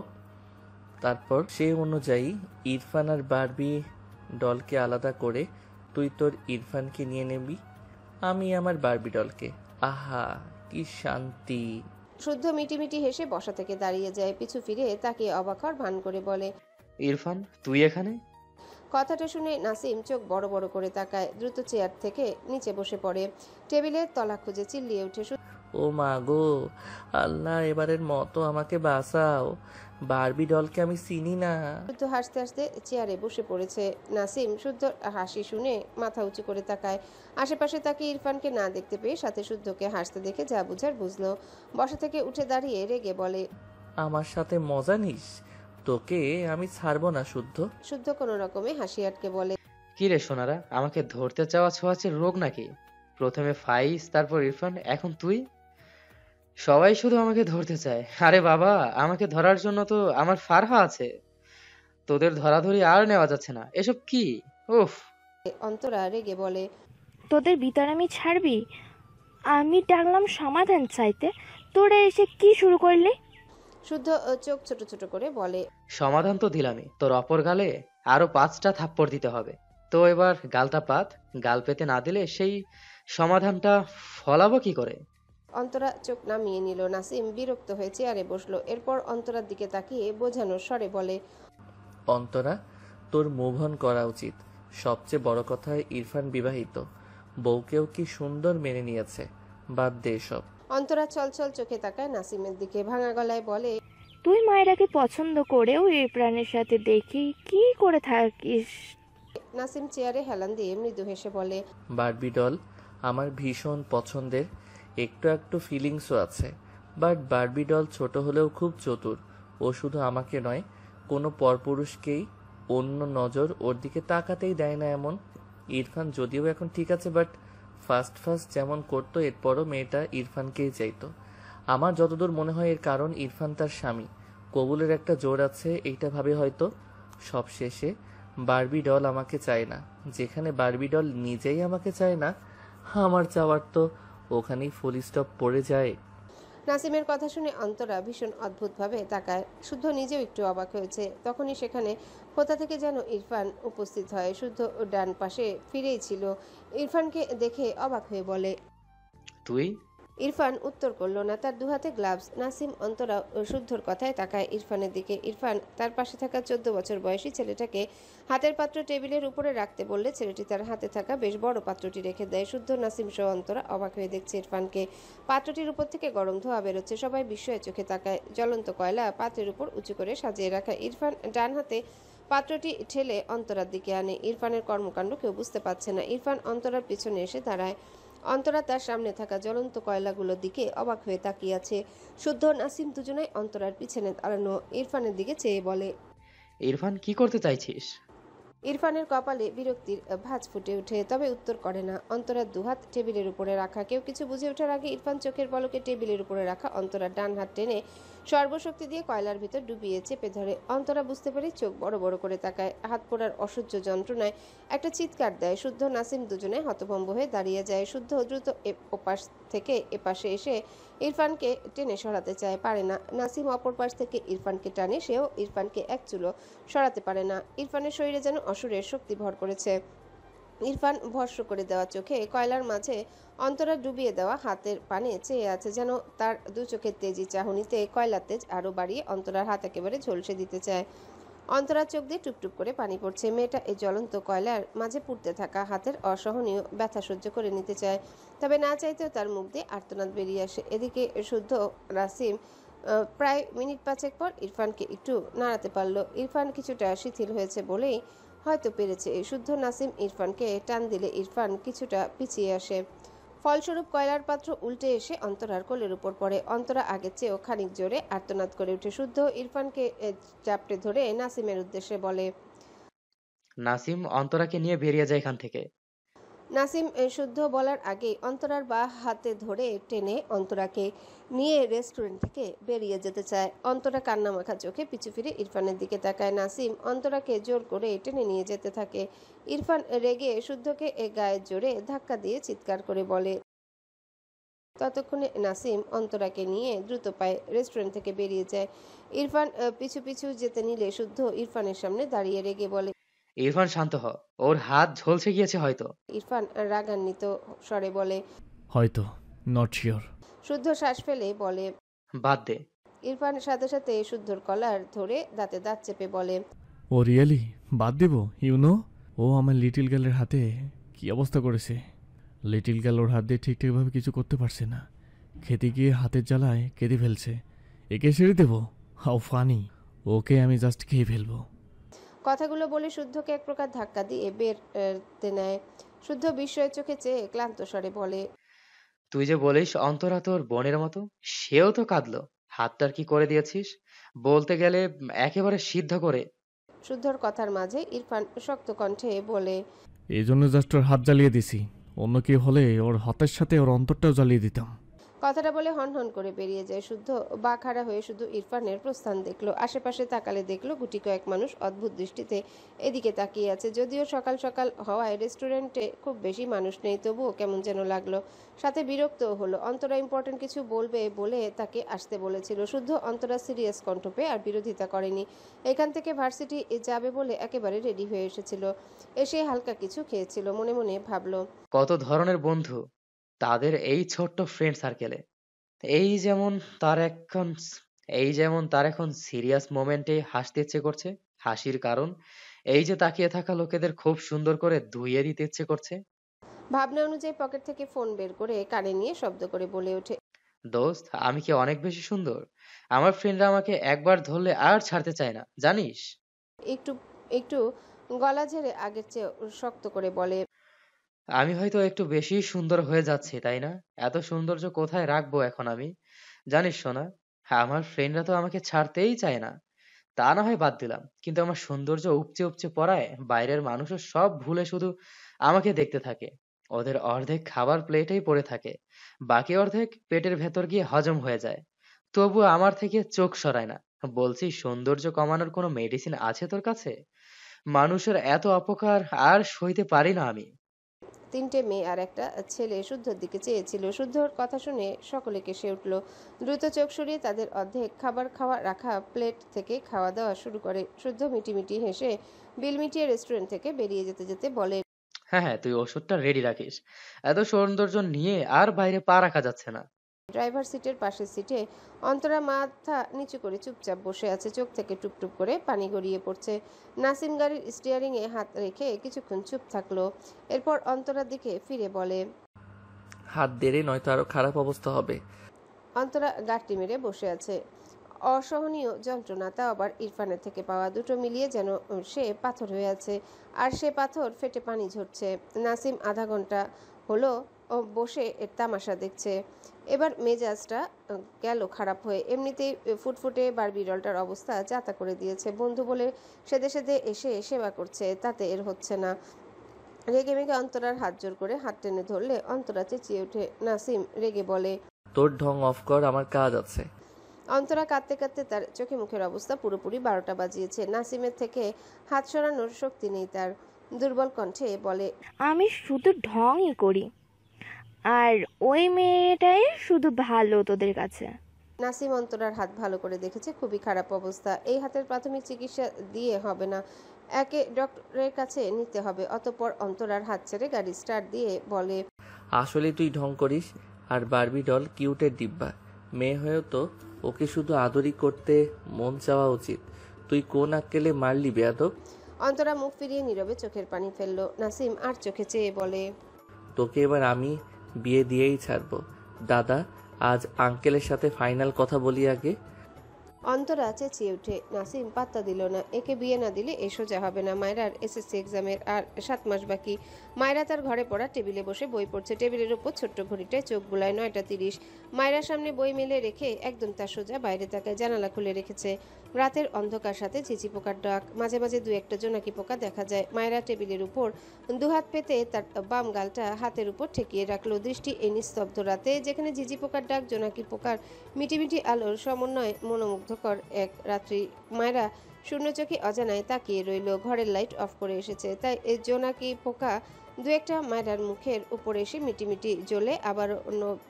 তারপর সে অনুযায়ী ইরফান আর বারবি ডলকে আলাদা করে তুই তোর ইরফানকে নিয়ে নেবি, আমি আমার বারবি ডলকে। আহা, কি শান্তি। শুদ্ধ মিটিমিটি হেসে বসা থেকে দাঁড়িয়ে যায়, পিছু ফিরে তাকে অবাক হওয়ার ভান করে বলে, ইরফান, তুই এখানে? কথাটা শুনে নাসিম চোখ বড় বড় করে তাকায়, দ্রুত চেয়ার থেকে নিচে বসে পড়ে, টেবিলের তলা খুঁজে চিল্লিয়ে ওঠে, ও মা গো, আল্লাহ এবারের মতো আমাকে বাঁচাও, বারবি ডলকে আমি চিনি না। শুদ্ধ হাসতে হাসতে চেয়ারে বসে পড়েছে। নাসিম শুদ্ধ হাসি শুনে মাথা উঁচু করে তাকায়, আশেপাশে তাকে ইরফানকে না দেখতে পেয়ে সাথে শুদ্ধকে হাসতে দেখে যা বুঝার বুঝলো। বসা থেকে উঠে দাঁড়িয়ে রেগে বলে, আমার সাথে মজা নিস, তোকে আমি ছাড়বো না শুদ্ধ। শুদ্ধ কোনো রকমে হাসি আটকে বলে, কি রে সোনারা, আমাকে ধরতে চাওয়া ছোঁয়াচে রোগ নাকি? প্রথমে ফাইজ, তারপর ইরফান, এখন তুই। সবাই শুধু আমাকে ধরতে চায়। আরে বাবা, আমাকে ধরার জন্য তো আমার ফারহা আছে। তোদের ধরাধরি আর নেওয়া যাচ্ছে না। এসব কি? উফ। অন্তরা রেগে বলে, তোদের বিতরামি ছাড়বি? আমি ডাকলাম সমাধান চাইতে, তোরা এসে কি শুরু করলি? শুদ্ধ চোখ ছোট ছোট করে বলে, সমাধান তো দিলামই, তোর অপর গালে আরো 5টা থাপ্পড় দিতে হবে। তো এবার গালটা পাত, গাল পেতে না দিলে সেই সমাধানটা ফলাবো কি করে? অন্তরা চোখ নামিয়ে নিল। নাসিম বিরক্ত হয়ে চেয়ারে বসলো। এরপর অন্তরার দিকে তাকিয়ে বোঝানোর স্বরে বলে, অন্তরা, তোর মুভ অন করা উচিত। সবচেয়ে বড় কথা, ইরফান বিবাহিত, বউকেও কি সুন্দর মেনে নিয়েছে। বাদ দে এসব। অন্তরা চলচল চোখে তাকায় নাসিমের দিকে, ভাঙা গলায় বলে, তুই মায়েরাকে পছন্দ করেও ইরফানের সাথে দেখি কি করে থাকিস? নাসিম চেয়ারে হেলান দিয়ে মৃদু হেসে বলে, বারবি ডল আমার ভীষণ পছন্দের, একটু একটু ফিলিংসও আছে। বাট বারবি ডল ছোট হলেও খুব চতুর। ও শুধু আমাকে নয়, কোনো পরপুরুষকেই অন্য নজর ওর দিকে তাকাতেই দেয় না এমন। ইরফান যদিও এখন ঠিক আছে, বাট ফার্স্ট যেমন করতো, এরপরও মেয়েটা ইরফানকেই চাইতো। আমার যতদূর মনে হয় এর কারণ ইরফান তার স্বামী, কবুলের একটা জোর আছে, এইটা ভাবে হয়তো। সব শেষে বারবি ডল আমাকে চায় না। যেখানে বারবি ডল নিজেই আমাকে চায় না, আমার চাওয়ার তো ওখানেই ফুল স্টপ পড়ে যায়। নাসিমের কথা শুনে অন্তরা ভীষণ অদ্ভুতভাবে তাকায়। শুদ্ধ নিজেও একটু অবাক হয়েছে। তখনই সেখানে কোথা থেকে যেন ইরফান উপস্থিত হয়। শুদ্ধ ডান পাশে ফিরেই ছিল। ইরফানকে দেখে অবাক হয়ে বলে, তুই? ইরফান উত্তর করলো না, তার দুহাতে গ্লাভস। নাসিম অন্তরা ও শুদ্ধর কথায় তাকায় ইরফানের দিকে। ইরফান তার পাশে থাকা 14 বছর বয়সী ছেলেটাকে হাতের পাত্র টেবিলের উপরে রাখতে বললে ছেলেটি তার হাতে থাকা বেশ বড় পাত্রটি রেখে দেয়। শুদ্ধ, নাসিম সহ অন্তরা অবাক হয়ে দেখছে ইরফানকে। পাত্রটির উপর থেকে গরম ধোঁয়া বেরোচ্ছে। সবাই বিস্ময়ে চোখে তাকায়। জ্বলন্ত কয়লা পাত্রের উপর উঁচু করে সাজিয়ে রাখা। ইরফান ডান হাতে পাত্রটি ঠেলে অন্তরার দিকে আনে। ইরফানের কর্মকাণ্ড কেউ বুঝতে পারছে না। ইরফান অন্তরার পিছনে এসে দাঁড়ায়। অন্তরা তার সামনে থাকা জ্বলন্ত কয়লাগুলোর দিকে অবাক হয়ে তাকিয়ে আছে। শুদ্ধ, নাসিম দুজনেই অন্তরার পিছনে দাঁড়ানো। ইরফানের দিকে চেয়ে বলে, ইরফান, কি করতে চাইছিস? ইরফানের কপালে বিরক্তির ভাঁজ ফুটে ওঠে, তবে উত্তর করে না। অন্তরার দুহাত টেবিলের উপরে রাখা। কেউ কিছু বুঝে ওঠার আগে ইরফান চোখের পলকে টেবিলের উপরে রাখা অন্তরার ডান হাত টেনে সর্বশক্তি দিয়ে কয়লার ভিতর ডুবিয়ে চেপে ধরে। অন্তরা বুঝতে পারে, চোখ বড় বড় করে তাকায়। হাত পোড়ার অসহ্য যন্ত্রণায় একটা চিৎকার দেয়। শুদ্ধ, নাসিম দুজনে হতভম্ব হয়ে দাঁড়িয়ে যায়। শুদ্ধ দ্রুত ওপাশ থেকে এপাশে এসে ইরফানকে টেনে সরাতে চায়, পারে না। নাসিম অপর পাশ থেকে ইরফানকে টানে, সেও ইরফানকে এক চুলো সরাতে পারে না। ইরফানের শরীরে যেন অসুরের শক্তি ভর করেছে। ইরফান ভস্ম করে দেওয়া চোখে কয়লার মাঝে অন্তরা ডুবিয়ে দেওয়া হাতের পানে চেয়ে আছে, যেন তার দু চোখের তেজি চাহনিতে কয়লার তেজ আরো বাড়িয়ে অন্তরার হাত একেবারে ঝলসে দিতে চায়। অন্তরার চোখ দিয়ে টুপটুপ করে পানি পড়ছে। মেয়েটা এই জ্বলন্ত কয়লার মাঝে পুড়তে থাকা হাতের অসহনীয় ব্যথা সহ্য করে নিতে চায়, তবে না চাইতেও তার মুখ দিয়ে আর্তনাদ বেরিয়ে আসে। এদিকে শুদ্ধ, নাসিম প্রায় মিনিট 5 পর ইরফানকে একটু নাড়াতে পারল। ইরফান কিছুটা শিথিল হয়েছে বলেই হয়তো পেরেছে। শুদ্ধ, নাসিম ইরফানকে টান দিলে ইরফান কিছুটা পিছিয়ে আসে। ফলস্বরূপ কয়লার পাত্র উল্টে এসে অন্তরার কোলের উপর পড়ে। অন্তরা আগের চেয়েও খানিক জোরে আর্তনাদ করে উঠে। শুদ্ধ ইরফানকে চাপটে ধরে নাসিমের উদ্দেশ্যে বলে, নাসিম, অন্তরাকে নিয়ে বেরিয়ে যায় এখান থেকে। নাসিম শুদ্ধ বলার আগেই অন্তরার বাঁ হাতে ধরে টেনে অন্তরাকে নিয়ে রেস্টুরেন্ট থেকে বেরিয়ে যেতে চায়। অন্তরা কান্নামাখা চোখে পিছু ফিরে ইরফানের দিকে তাকায়। নাসিম অন্তরাকে জোর করে টেনে নিয়ে যেতে থাকে। ইরফান রেগে শুদ্ধকে গায়ে জোরে ধাক্কা দিয়ে চিৎকার করে বলে। ততক্ষণে নাসিম অন্তরাকে নিয়ে দ্রুত পায়ে রেস্টুরেন্ট থেকে বেরিয়ে যায়। ইরফান পিছু পিছু যেতে নিলে শুদ্ধ ইরফানের সামনে দাঁড়িয়ে রেগে বলে, ইরফান, শান্ত হ, ওর হাত ঝলসে গিয়েছে হয়তো। ইরফান রাগান্বিত স্বরে বলে, হয়তো, নট শিওর। শুদ্ধ শ্বাস ফেলে বলে, বাদ দে। ইরফান সাথে সাথে শুদ্ধর কলার ধরে দাঁতে দাঁত চেপে বলে, ও রিয়েলি বাদ দেব? ও আমার লিটিল গার্লের হাতে কি অবস্থা করেছে। লিটিল গার্ল ওর হাত দিয়ে ঠিকঠাকভাবে কিছু করতে পারছে না, খেতে গিয়ে হাতের জ্বালায় কেঁদে ফেলছে। একে ছেড়ে দেব? How funny! ওকে আমি জাস্ট খেয়ে ফেলবো। কথাগুলো বলে শুদ্ধকে এক প্রকার ধাক্কা দিয়ে বেরতে নেয়। শুদ্ধ বিস্ময়ের চোখে চেয়ে ক্লান্ত স্বরে বলে, তুই যে বলিস অন্তরা তোর বোনের মতো, সেও তো কাঁদলো। হাতটার কি করে দিয়েছিস? বলতে গেলে একেবারে সিদ্ধ করে। শুদ্ধর কথার মাঝে ইরফান শক্ত কণ্ঠে বলে, এই জন্য জাস্ট ওর হাত জ্বালিয়ে দিছি। অন্য কেউ হলে ওর হাতের সাথে ওর অন্তরটাও জ্বালিয়ে দিতাম। কথাটা বলে হনহন করে বেরিয়ে যায় শুদ্ধ। বাকহারা হয়ে শুধু ইরফানের প্রস্থান দেখলো। আশেপাশে তাকালে দেখলো গুটি কয়েক মানুষ অদ্ভুত দৃষ্টিতে এদিকে তাকিয়ে আছে। যদিও সকাল সকাল হওয়ায় রেস্টুরেন্টে খুব বেশি মানুষ নেই, তবুও কেমন যেন লাগলো, সাথে বিরক্তও হলো। অন্তরা ইম্পর্টেন্ট কিছু বলবে বলে তাকে আসতে বলেছিল। শুদ্ধ অন্তরা সিরিয়াস কণ্ঠ পেয়ে আর বিরোধিতা করেনি। এখান থেকে ভার্সিটি যাবে বলে একেবারে রেডি হয়ে এসেছিল। এসে হালকা কিছু খেয়েছিল, মনে মনে ভাবলো, কত ধরনের বন্ধু তাদের এই ছোট্ট ফ্রেন্ড সার্কেলে। এই যেমন তার এখন সিরিয়াস মোমেন্টে হাসতে ইচ্ছে করছে। হাসির কারণ এই যে তাকিয়ে থাকা লোকেদের খুব সুন্দর করে ধুইয়ে দিতে ইচ্ছে করছে। ভাবনা অনুযায়ী পকেট থেকে ফোন বের করে কানে নিয়ে শব্দ করে বলে ওঠে, দোস্ত, আমি কি অনেক বেশি সুন্দর? আমার ফ্রেন্ডরা আমাকে একবার ধরলে আর ছাড়তে চায় না, জানিস? একটু একটু গলা ঝেড়ে আগের চেয়ে শক্ত করে বলে, আমি হয়তো একটু বেশি সুন্দর হয়ে যাচ্ছি, তাই না? এত সৌন্দর্য কোথায় রাখবো এখন আমি? জানিস সোনা, আমার ফ্রেন্ডরা তো আমাকে ছাড়তেই চায় না। তা না হয় বাদ দিলাম, কিন্তু আমার সৌন্দর্য উপচে উপচে পড়ায় বাইরের মানুষও সব ভুলে শুধু আমাকে দেখতে থাকে। ওদের অর্ধেক খাবার প্লেটেই পড়ে থাকে, বাকি অর্ধেক পেটের ভেতর গিয়ে হজম হয়ে যায়। তবুও আমার থেকে চোখ সরায় না। বলছি, সৌন্দর্য কমানোর কোনো মেডিসিন আছে তোর কাছে? মানুষের এত অপকার আর সইতে পারি না আমি। তিনটে মেয়ে আর একটা ছেলে শুদ্ধর দিকে চেয়েছিল। শুদ্ধর কথা শুনে সকলে কেসে উঠল। দ্রুত চোখ সরিয়ে তাদের অর্ধেক খাবার খাওয়া রাখা প্লেট থেকে খাওয়া দাওয়া শুরু করে। শুদ্ধ মিটিমিটি হেসে বিল মিটিয়ে রেস্টুরেন্ট থেকে বেরিয়ে যেতে যেতে বলে, হ্যাঁ হ্যাঁ, তুই ওষুধটা রেডি রাখিস। এত সৌন্দর্য নিয়ে আর বাইরে পা রাখা যাচ্ছে না। ড্রাইভার সিটের পাশের সিটে অন্তরা মাথা নিচু করে চুপচাপ বসে আছে। চোখ থেকে টুপটুপ করে পানি গড়িয়ে পড়ছে। নাসিম গাড়ির স্টিয়ারিংয়ে হাত রেখে কিছুক্ষণ চুপ থাকলো। এরপর অন্তরার দিকে ফিরে বলে, হাত দেরে নয়তো আরো খারাপ অবস্থা হবে। অন্তরা গাঁটটি মেরে বসে আছে। অসহনীয় যন্ত্রণা, তা আবার ইরফানের থেকে পাওয়া। দুটো মিলিয়ে যেন সে পাথর হয়ে আছে, আর সে পাথর ফেটে পানি ঝরছে। নাসিম আধা ঘন্টা হলো বসে এর তামাশা দেখছে। এবার মেজাজটা গেল খারাপ হয়ে। এমনিতেই ফুটফুটে বারবি ডলটার অবস্থা যাতা করে দিয়েছে। বন্ধু বলে সেদে সেদে এসে সেবা করছে, তাতে এর হচ্ছে না। রেগে মেগে অন্তরার হাত জোর করে হাত টেনে ধরলে অন্তরা চেঁচিয়ে ওঠে। নাসিম রেগে বলে, তোর ঢং অফ কর, আমার কাজ আছে। অন্তরা কাঁদতে কাঁদতে তার চোখে মুখের অবস্থা পুরোপুরি 12টা বাজিয়েছে। নাসিমের থেকে হাত সরানোর শক্তি নেই তার। দুর্বল কণ্ঠে বলে, আমি শুধু ঢংই করি, আর ওই মেয়েটাই শুধু ভালো তোদের কাছে। নাসিম অন্তরার হাত ভালো করে দেখেছে, খুবই খারাপ অবস্থা। এই হাতের প্রাথমিক চিকিৎসা দিয়ে হবে না, একে ডক্টরের কাছে নিতে হবে। অতঃপর অন্তরার হাত ছেড়ে গাড়ি স্টার্ট দিয়ে বলে, আসলে তুই ঢং করিস, আর বারবি ডল কিউটের ডিব্বা। মেয়ে হয়েও তো ওকে শুধু আদরই করতে মন চাওয়া উচিত। তুই কোন আক্কেলে মারলি বেয়াদব? অন্তরা মুখ ফিরিয়ে নীরবে চোখের পানি ফেললো। নাসিম আর চোখে চেয়ে বলে, তোকে এবার আমি বিয়ে দিয়েই ছাড়বো। দাদা, আজ আঙ্কেলের সাথে ফাইনাল কথা বলি আগে। অন্তরা চেঁচিয়ে উঠে। নাসিম পাত্তা দিল না। একে বিয়ে না দিলে এ সোজা হবে না। মায়রার এসএসসি এক্সামের আর 7 মাস বাকি। মায়রা তার ঘরে পড়া টেবিলে বসে বই পড়ছে। টেবিলের উপর ছোট্ট ঘড়িটায় চোখ বুলায় 9টা 30। মায়রার সামনে বই মেলে রেখে একদম তার সোজা বাইরে তাকায়। জানালা খুলে রেখেছে। রাতের অন্ধকার সাথে ঝিঝি পোকার ডাক, মাঝে মাঝে দু একটা জোনাকি পোকা দেখা যায়। মায়রা টেবিলের উপর দুহাত পেতে তার বাম গালটা হাতের উপর ঠেকিয়ে রাখলো। দৃষ্টি এই নিস্তব্ধ রাতে, যেখানে ঝিঝি পোকার ডাক, জোনাকি পোকার মিটিমিটি আলোর সমন্বয় মনোমুগ্ধকর এক রাত্রি। মায়রা শূন্য চোখে অজানায় তাকিয়ে রইল। ঘরের লাইট অফ করে এসেছে, তাই এই জোনাকি পোকা দু একটা মায়রার মুখের উপরে এসে মিটিমিটি জ্বলে আবার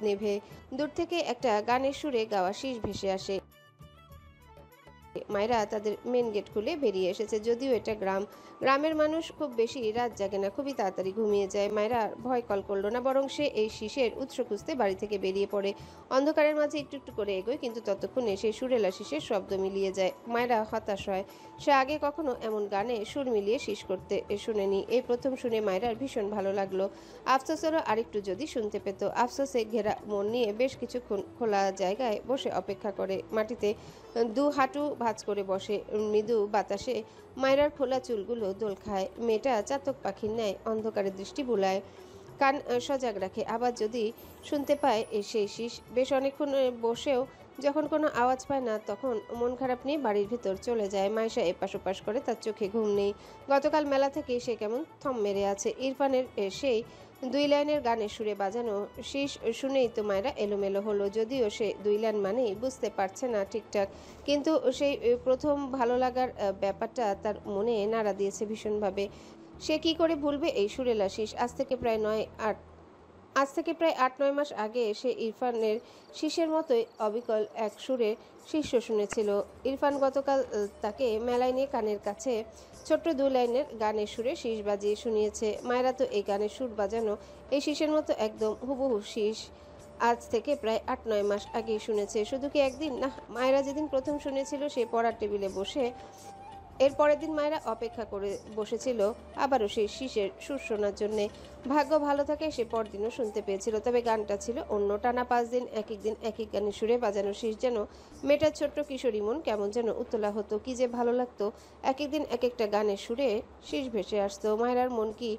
নেভে। দূর থেকে একটা গানের সুরে গাওয়া শীষ ভেসে আসে। মায়েরা তাদের মেন গেট খুলে বেরিয়ে এসেছে। যদিও এটা গ্রাম, গ্রামের মানুষ খুব বেশি রাত জাগে না, খুবই তাড়াতাড়ি ঘুমিয়ে যায়। মায়েরা ভয় কল করলো না, বরং সে এই শিশের উৎস খুঁজতে বাড়ি থেকে বেরিয়ে পড়ে। অন্ধকারের মাঝে একটু একটু করে এগোয়, কিন্তু ততক্ষণে সেই সুরেলা শিশের শব্দ মিলিয়ে যায়। মায়েরা হতাশ হয়, সে আগে কখনো এমন গানে সুর মিলিয়ে শীষ করতে শুনেনি। এই প্রথম শুনে মায়েরার ভীষণ ভালো লাগলো। আফসোস হলো আরেকটু যদি শুনতে পেত। আফসোসে ঘেরা মন নিয়ে বেশ কিছুক্ষণ খোলা জায়গায় বসে অপেক্ষা করে। মাটিতে দু হাঁটু ভাঁজ করে বসে। মৃদু বাতাসে মায়েরার খোলা চুলগুলো দোল খায়। মেয়েটা চাতক পাখির ন্যায় অন্ধকারে দৃষ্টি বুলায়, কান সজাগ রাখে। আবার যদি শুনতে পায় সেই শীষ। বেশ অনেকক্ষণ বসেও যখন কোনো আওয়াজ পায় না, তখন মন খারাপ নিয়ে বাড়ির ভিতর চলে যায়। মাইশা এপাশ ওপাশ করে, তার চোখে ঘুম নেই। গতকাল মেলা থেকে সে কেমন থম মেরে আছে। ইরফানের সেই 2 লাইনের গানের সুরে বাজানো শীষ শুনেই তো মায়েরা এলোমেলো হলো। যদিও সে 2 লাইন মানেই বুঝতে পারছে না ঠিকঠাক, কিন্তু সেই প্রথম ভালো লাগার ব্যাপারটা তার মনে নাড়া দিয়েছে ভীষণভাবে। সে কি করে ভুলবে এই সুরেলা শীষ? আজ থেকে প্রায় 8-9 মাস আগে সে ইরফানের শীষের মতোই অবিকল এক সুরে শীর্ষ শুনেছিল। ইরফান গতকাল তাকে মেলায় নিয়ে কানের কাছে ছোট্ট 2 লাইনের গানের সুরে শীষ বাজিয়ে শুনিয়েছে। মায়েরা তো এই গানের সুর বাজানো এই শীষের মতো একদম হুবহু শীষ আজ থেকে প্রায় 8-9 মাস আগেই শুনেছে। শুধু কি একদিন? না, মায়েরা যেদিন প্রথম শুনেছিল সে পড়ার টেবিলে বসে, এর পরের দিন মায়েরা অপেক্ষা করে বসেছিল আবারও সেই শীষের সুর শোনার জন্যে। ভাগ্য ভালো থাকে সে পরদিনও শুনতে পেয়েছিল। তবে গানটা ছিল অন্য। টানা 5 দিন এক এক গানের সুরে বাজানো শীষ যেন মেয়েটার ছোট্ট কিশোরী মন কেমন যেন উতলা হতো। কি যে ভালো লাগতো। এক একদিন এক একটা গানের সুরে শীষ ভেসে আসতো। মায়েরার মন কি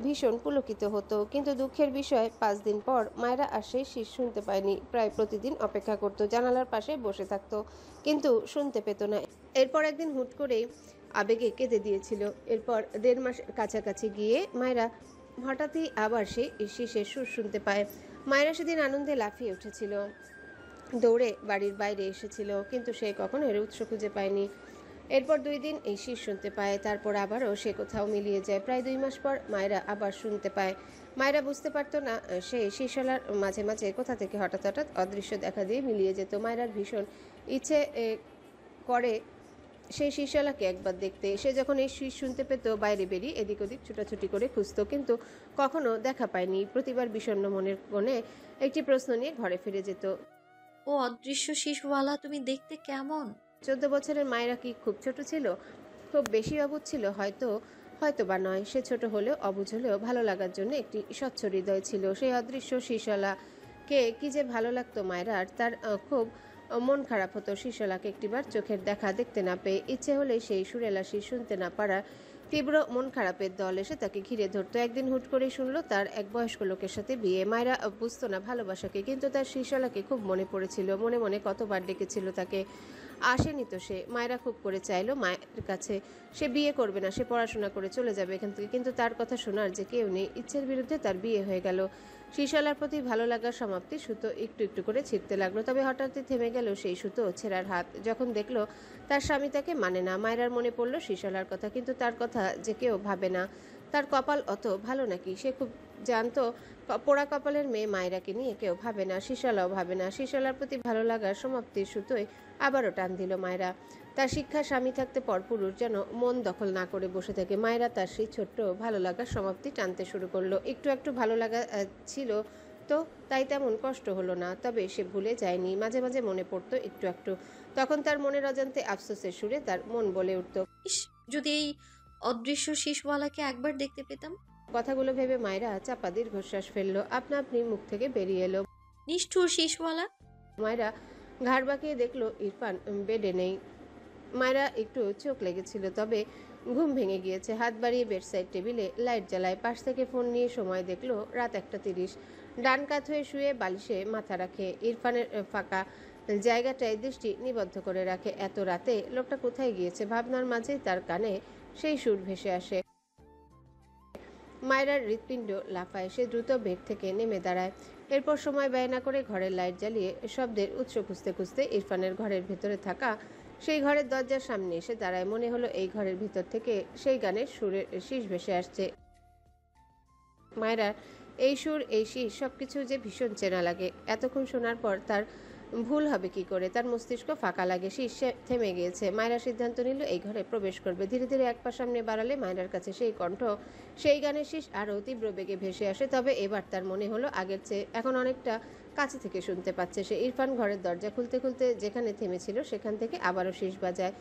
ভীষণ পুলকিত হতো। কিন্তু দুঃখের বিষয়, 5 দিন পর মায়েরা আর সেই শীষ শুনতে পায়নি। প্রায় প্রতিদিন অপেক্ষা করত, জানালার পাশে বসে থাকতো, কিন্তু শুনতে পেত না। এরপর একদিন হুট করেই আবেগে কেঁদে দিয়েছিল। এরপর 1.5 মাস কাছাকাছি গিয়ে মায়েরা হঠাৎই আবার সেই শীষের সুর শুনতে পায়। মায়েরা সেদিন আনন্দে লাফিয়ে উঠেছিল, দৌড়ে বাড়ির বাইরে এসেছিল, কিন্তু সে কখনো এর উৎস খুঁজে পায়নি। এরপর 2 দিন এই শীষ শুনতে পায়, তারপর আবারও সে কোথাও মিলিয়ে যায়। প্রায় 2 মাস পর মায়েরা আবার শুনতে পায়। মায়েরা বুঝতে পারতো না, সেই শীষলার মাঝে মাঝে কোথা থেকে হঠাৎ হঠাৎ অদৃশ্য দেখা দিয়ে মিলিয়ে যেত। মায়েরার ভীষণ ইচ্ছে করে সেই শীষলাকে একবার দেখতে। সে যখন এই শীষ শুনতে পেত, বাইরে বেরিয়ে এদিক ওদিক ছুটাছুটি করে খুঁজত, কিন্তু কখনো দেখা পায়নি। প্রতিবার বিষণ্ণ মনের কোণে একটি প্রশ্ন নিয়ে ঘরে ফিরে যেত। ও অদৃশ্য শীষওয়ালা, তুমি দেখতে কেমন? 14 বছরের মায়েরা কি খুব ছোট ছিল? খুব বেশি অবুঝ ছিল? হয়তো বা নয়। সে ছোট হলেও অবুঝ হলেও ভালো লাগার জন্য একটি স্বচ্ছ হৃদয় ছিল। সেই অদৃশ্য শীষলাকে কি যে ভালো লাগতো মায়েরার। তার খুব মন খারাপ হতো শীষলাকে একটিবার চোখের দেখা দেখতে না পেয়ে। ইচ্ছে হলে সেই সুরেলা শীষ শুনতে না পারা তীব্র মন খারাপের দল এসে তাকে ঘিরে ধরতো। একদিন হুট করে শুনলো তার এক বয়স্ক লোকের সাথে বিয়ে। মায়েরা বুঝতো না ভালোবাসাকে, কিন্তু তার শীষলাকে খুব মনে পড়েছিল। মনে মনে কতবার ডেকেছিল তাকে, আসেনি তো সে। মায়েরা খুব করে চাইলো মায়ের কাছে সে বিয়ে করবে না, সে পড়াশোনা করে চলে যাবে এখান থেকে, কিন্তু তার কথা শোনার যে কেউ নেই। ইচ্ছের বিরুদ্ধে তার বিয়ে হয়ে গেল। শীষলার প্রতি ভালো লাগার সমাপ্তি সুতো একটু একটু করে ছিঁড়তে লাগলো। তবে হঠাৎই থেমে গেল সেই সুতো ছেঁড়ার হাত, যখন দেখলো তার স্বামী তাকে মানে না। মায়েরার মনে পড়লো শীষলার কথা, কিন্তু তার কথা যে কেউ ভাবে না। তার কপাল অত ভালো নাকি? সে খুব জানতো পোড়া কপালের মেয়ে মায়েরাকে নিয়ে কেউ ভাবে না, শীষলাও ভাবে না। শীষলার প্রতি ভালো লাগার সমাপ্তির সুতোয় আবারও টান দিল মায়েরা। তার শিক্ষা স্বামী থাকতে পরপুরুষ যেন মন দখল না করে বসে থাকে। মায়েরা তার সেই ছোট্ট ভালো লাগার সমাপ্তি টানতে শুরু করলো। একটু ভালো লাগা ছিল তো, তাই তেমন কষ্ট হলো না। তবে সে ভুলে যায়নি, মাঝে মাঝে মনে পড়তো একটু। তখন তার মনের অজান্তে আফসোসের সুরে তার মন বলে উঠত, ইস, যদি এই অদৃশ্য শীষওয়ালাকে একবার দেখতে পেতাম। কথাগুলো ভেবে মায়েরা চাপা দীর্ঘশ্বাস ফেললো। আপনা আপনি মুখ থেকে বেরিয়ে এলো, নিষ্ঠুর শীষওয়ালা। মায়েরা ঘাড় বাঁকিয়ে দেখলো ইরফান বেডে নেই। মায়েরা একটু চোখ লেগেছিল, তবে ঘুম ভেঙে গিয়েছে। হাত বাড়িয়ে বেডসাইড টেবিলে লাইট জ্বালায়। পাশ থেকে ফোন নিয়ে সময় দেখলো রাত 1:30। ডান কাত হয়ে শুয়ে বালিশে মাথা রাখে। ইরফানের ফাঁকা জায়গাটায় দৃষ্টি নিবদ্ধ করে রাখে। এত রাতে লোকটা কোথায় গিয়েছে? ভাবনার মাঝেই তার কানে সেই সুর ভেসে আসে। মায়েরার হৃৎপিণ্ড লাফায়। সে দ্রুত বেড থেকে নেমে দাঁড়ায়। এরপর সময় ব্যয় না করে ঘরের লাইট জ্বালিয়ে শব্দের উৎস খুঁজতে ইরফানের ঘরের ভেতরে থাকা সেই ঘরের দরজার সামনে এসে দাঁড়ায়। মনে হলো এই ঘরের ভিতর থেকে সেই গানের সুরের শীষ ভেসে আসছে। মায়েরার এই সুর, এই শীষ সবকিছু যে ভীষণ চেনা লাগে। এতক্ষণ শোনার পর তার ভুল হবে কি করে, তার মস্তিষ্ক ফাঁকা লাগে, শীর্ষে থেমে গিয়েছে। মায়রা সিদ্ধান্ত নিল এই ঘরে প্রবেশ করবে। ধীরে ধীরে এক পা সামনে বাড়ালে মায়রার কাছে সেই কণ্ঠ, সেই গানের শীষ আরও তীব্র বেগে ভেসে আসে। তবে এবার তার মনে হলো আগের চেয়ে এখন অনেকটা কাছে থেকে শুনতে পাচ্ছে সে। ইরফান ঘরের দরজা খুলতে খুলতে যেখানে থেমেছিল সেখান থেকে আবারও শীষ বাজায়।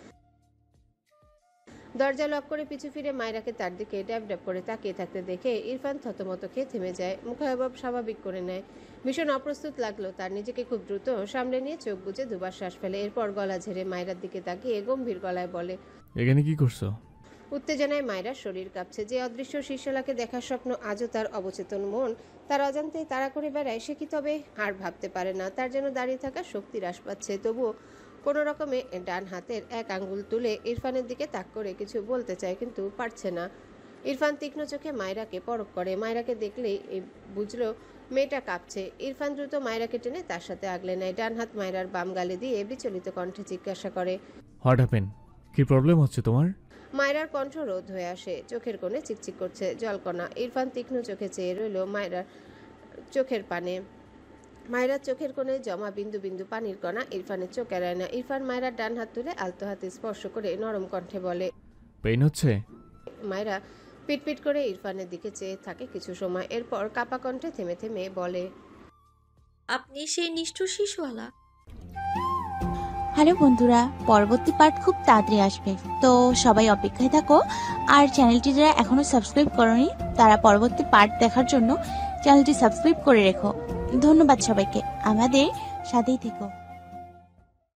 দরজা লক করে পিছু ফিরে মায়রাকে তার দিকে ড্যাব ড্যাব করে তাকিয়ে থাকতে দেখে ইরফান থতমত খেয়ে থেমে যায়, মুখাভাব স্বাভাবিক করে নেয়। ভীষণ অপ্রস্তুত লাগলো তার, নিজেকে খুব দ্রুত সামলে নিয়ে চোখ বুজে দুবার শ্বাস ফেলে। এরপর গলা ঝেড়ে মায়রার দিকে তাকিয়ে গম্ভীর গলায় বলে, এখানে কি করছো? উত্তেজনায় মায়রার শরীর কাঁপছে। যে অদৃশ্য শীর্ষলাকে দেখার স্বপ্ন আজও তার অবচেতন মন তার অজান্তেই তাড়া করে বেড়ায়, সে কি তবে আর ভাবতে পারে না। তার যেন দাঁড়িয়ে থাকা শক্তি হ্রাস পাচ্ছে। তবুও কোনো রকমে ডান হাতের এক আঙ্গুল তুলে ইরফানের দিকে তাক করে কিছু বলতে চায়, কিন্তু পারছে না। ইরফান তীক্ষ্ণ চোখে মায়রাকে পরখ করে। মায়রাকে দেখলেই বুঝলো মেয়েটা কাঁপছে। ইরফান দ্রুত মায়রাকে টেনে তার সাথে আগলে নেয়। ডান হাত মায়রার বাম গালে দিয়ে বিচলিত কণ্ঠে জিজ্ঞাসা করে, হোয়াট হ্যাপেন? কি প্রবলেম হচ্ছে তোমার? মায়রার কণ্ঠ রোধ হয়ে আসে, চোখের কোণে চিকচিক করছে জলকণা। ইরফান তীক্ষ্ণ চোখে চেয়ে রইল মায়রার চোখের পানে। মায়রার চোখের কোণে জমা বিন্দু বিন্দু পানির কণা ইরফানের চোখ এড়ায় না। ইরফান মায়রার ডান হাত তুলে আলতো হাতে স্পর্শ করে নরম কণ্ঠে বলে, পেইন হচ্ছে? মায়রা পিটপিট করে ইরফানের দিকে চেয়ে থাকে কিছু সময়, এরপর কাপা কণ্ঠে থেমে থেমে বলে, আপনি সেই নিষ্ঠুর শিশুওয়ালা। হ্যালো বন্ধুরা, পরবর্তী পার্ট খুব তাড়াতাড়ি আসবে, তো সবাই অপেক্ষায় থাকো। আর চ্যানেলটি যারা এখনো সাবস্ক্রাইব করনি তারা পরবর্তী পার্ট দেখার জন্য চ্যানেলটি সাবস্ক্রাইব করে রেখো। ধন্যবাদ সবাইকে, আমাদের সাথেই থেকো।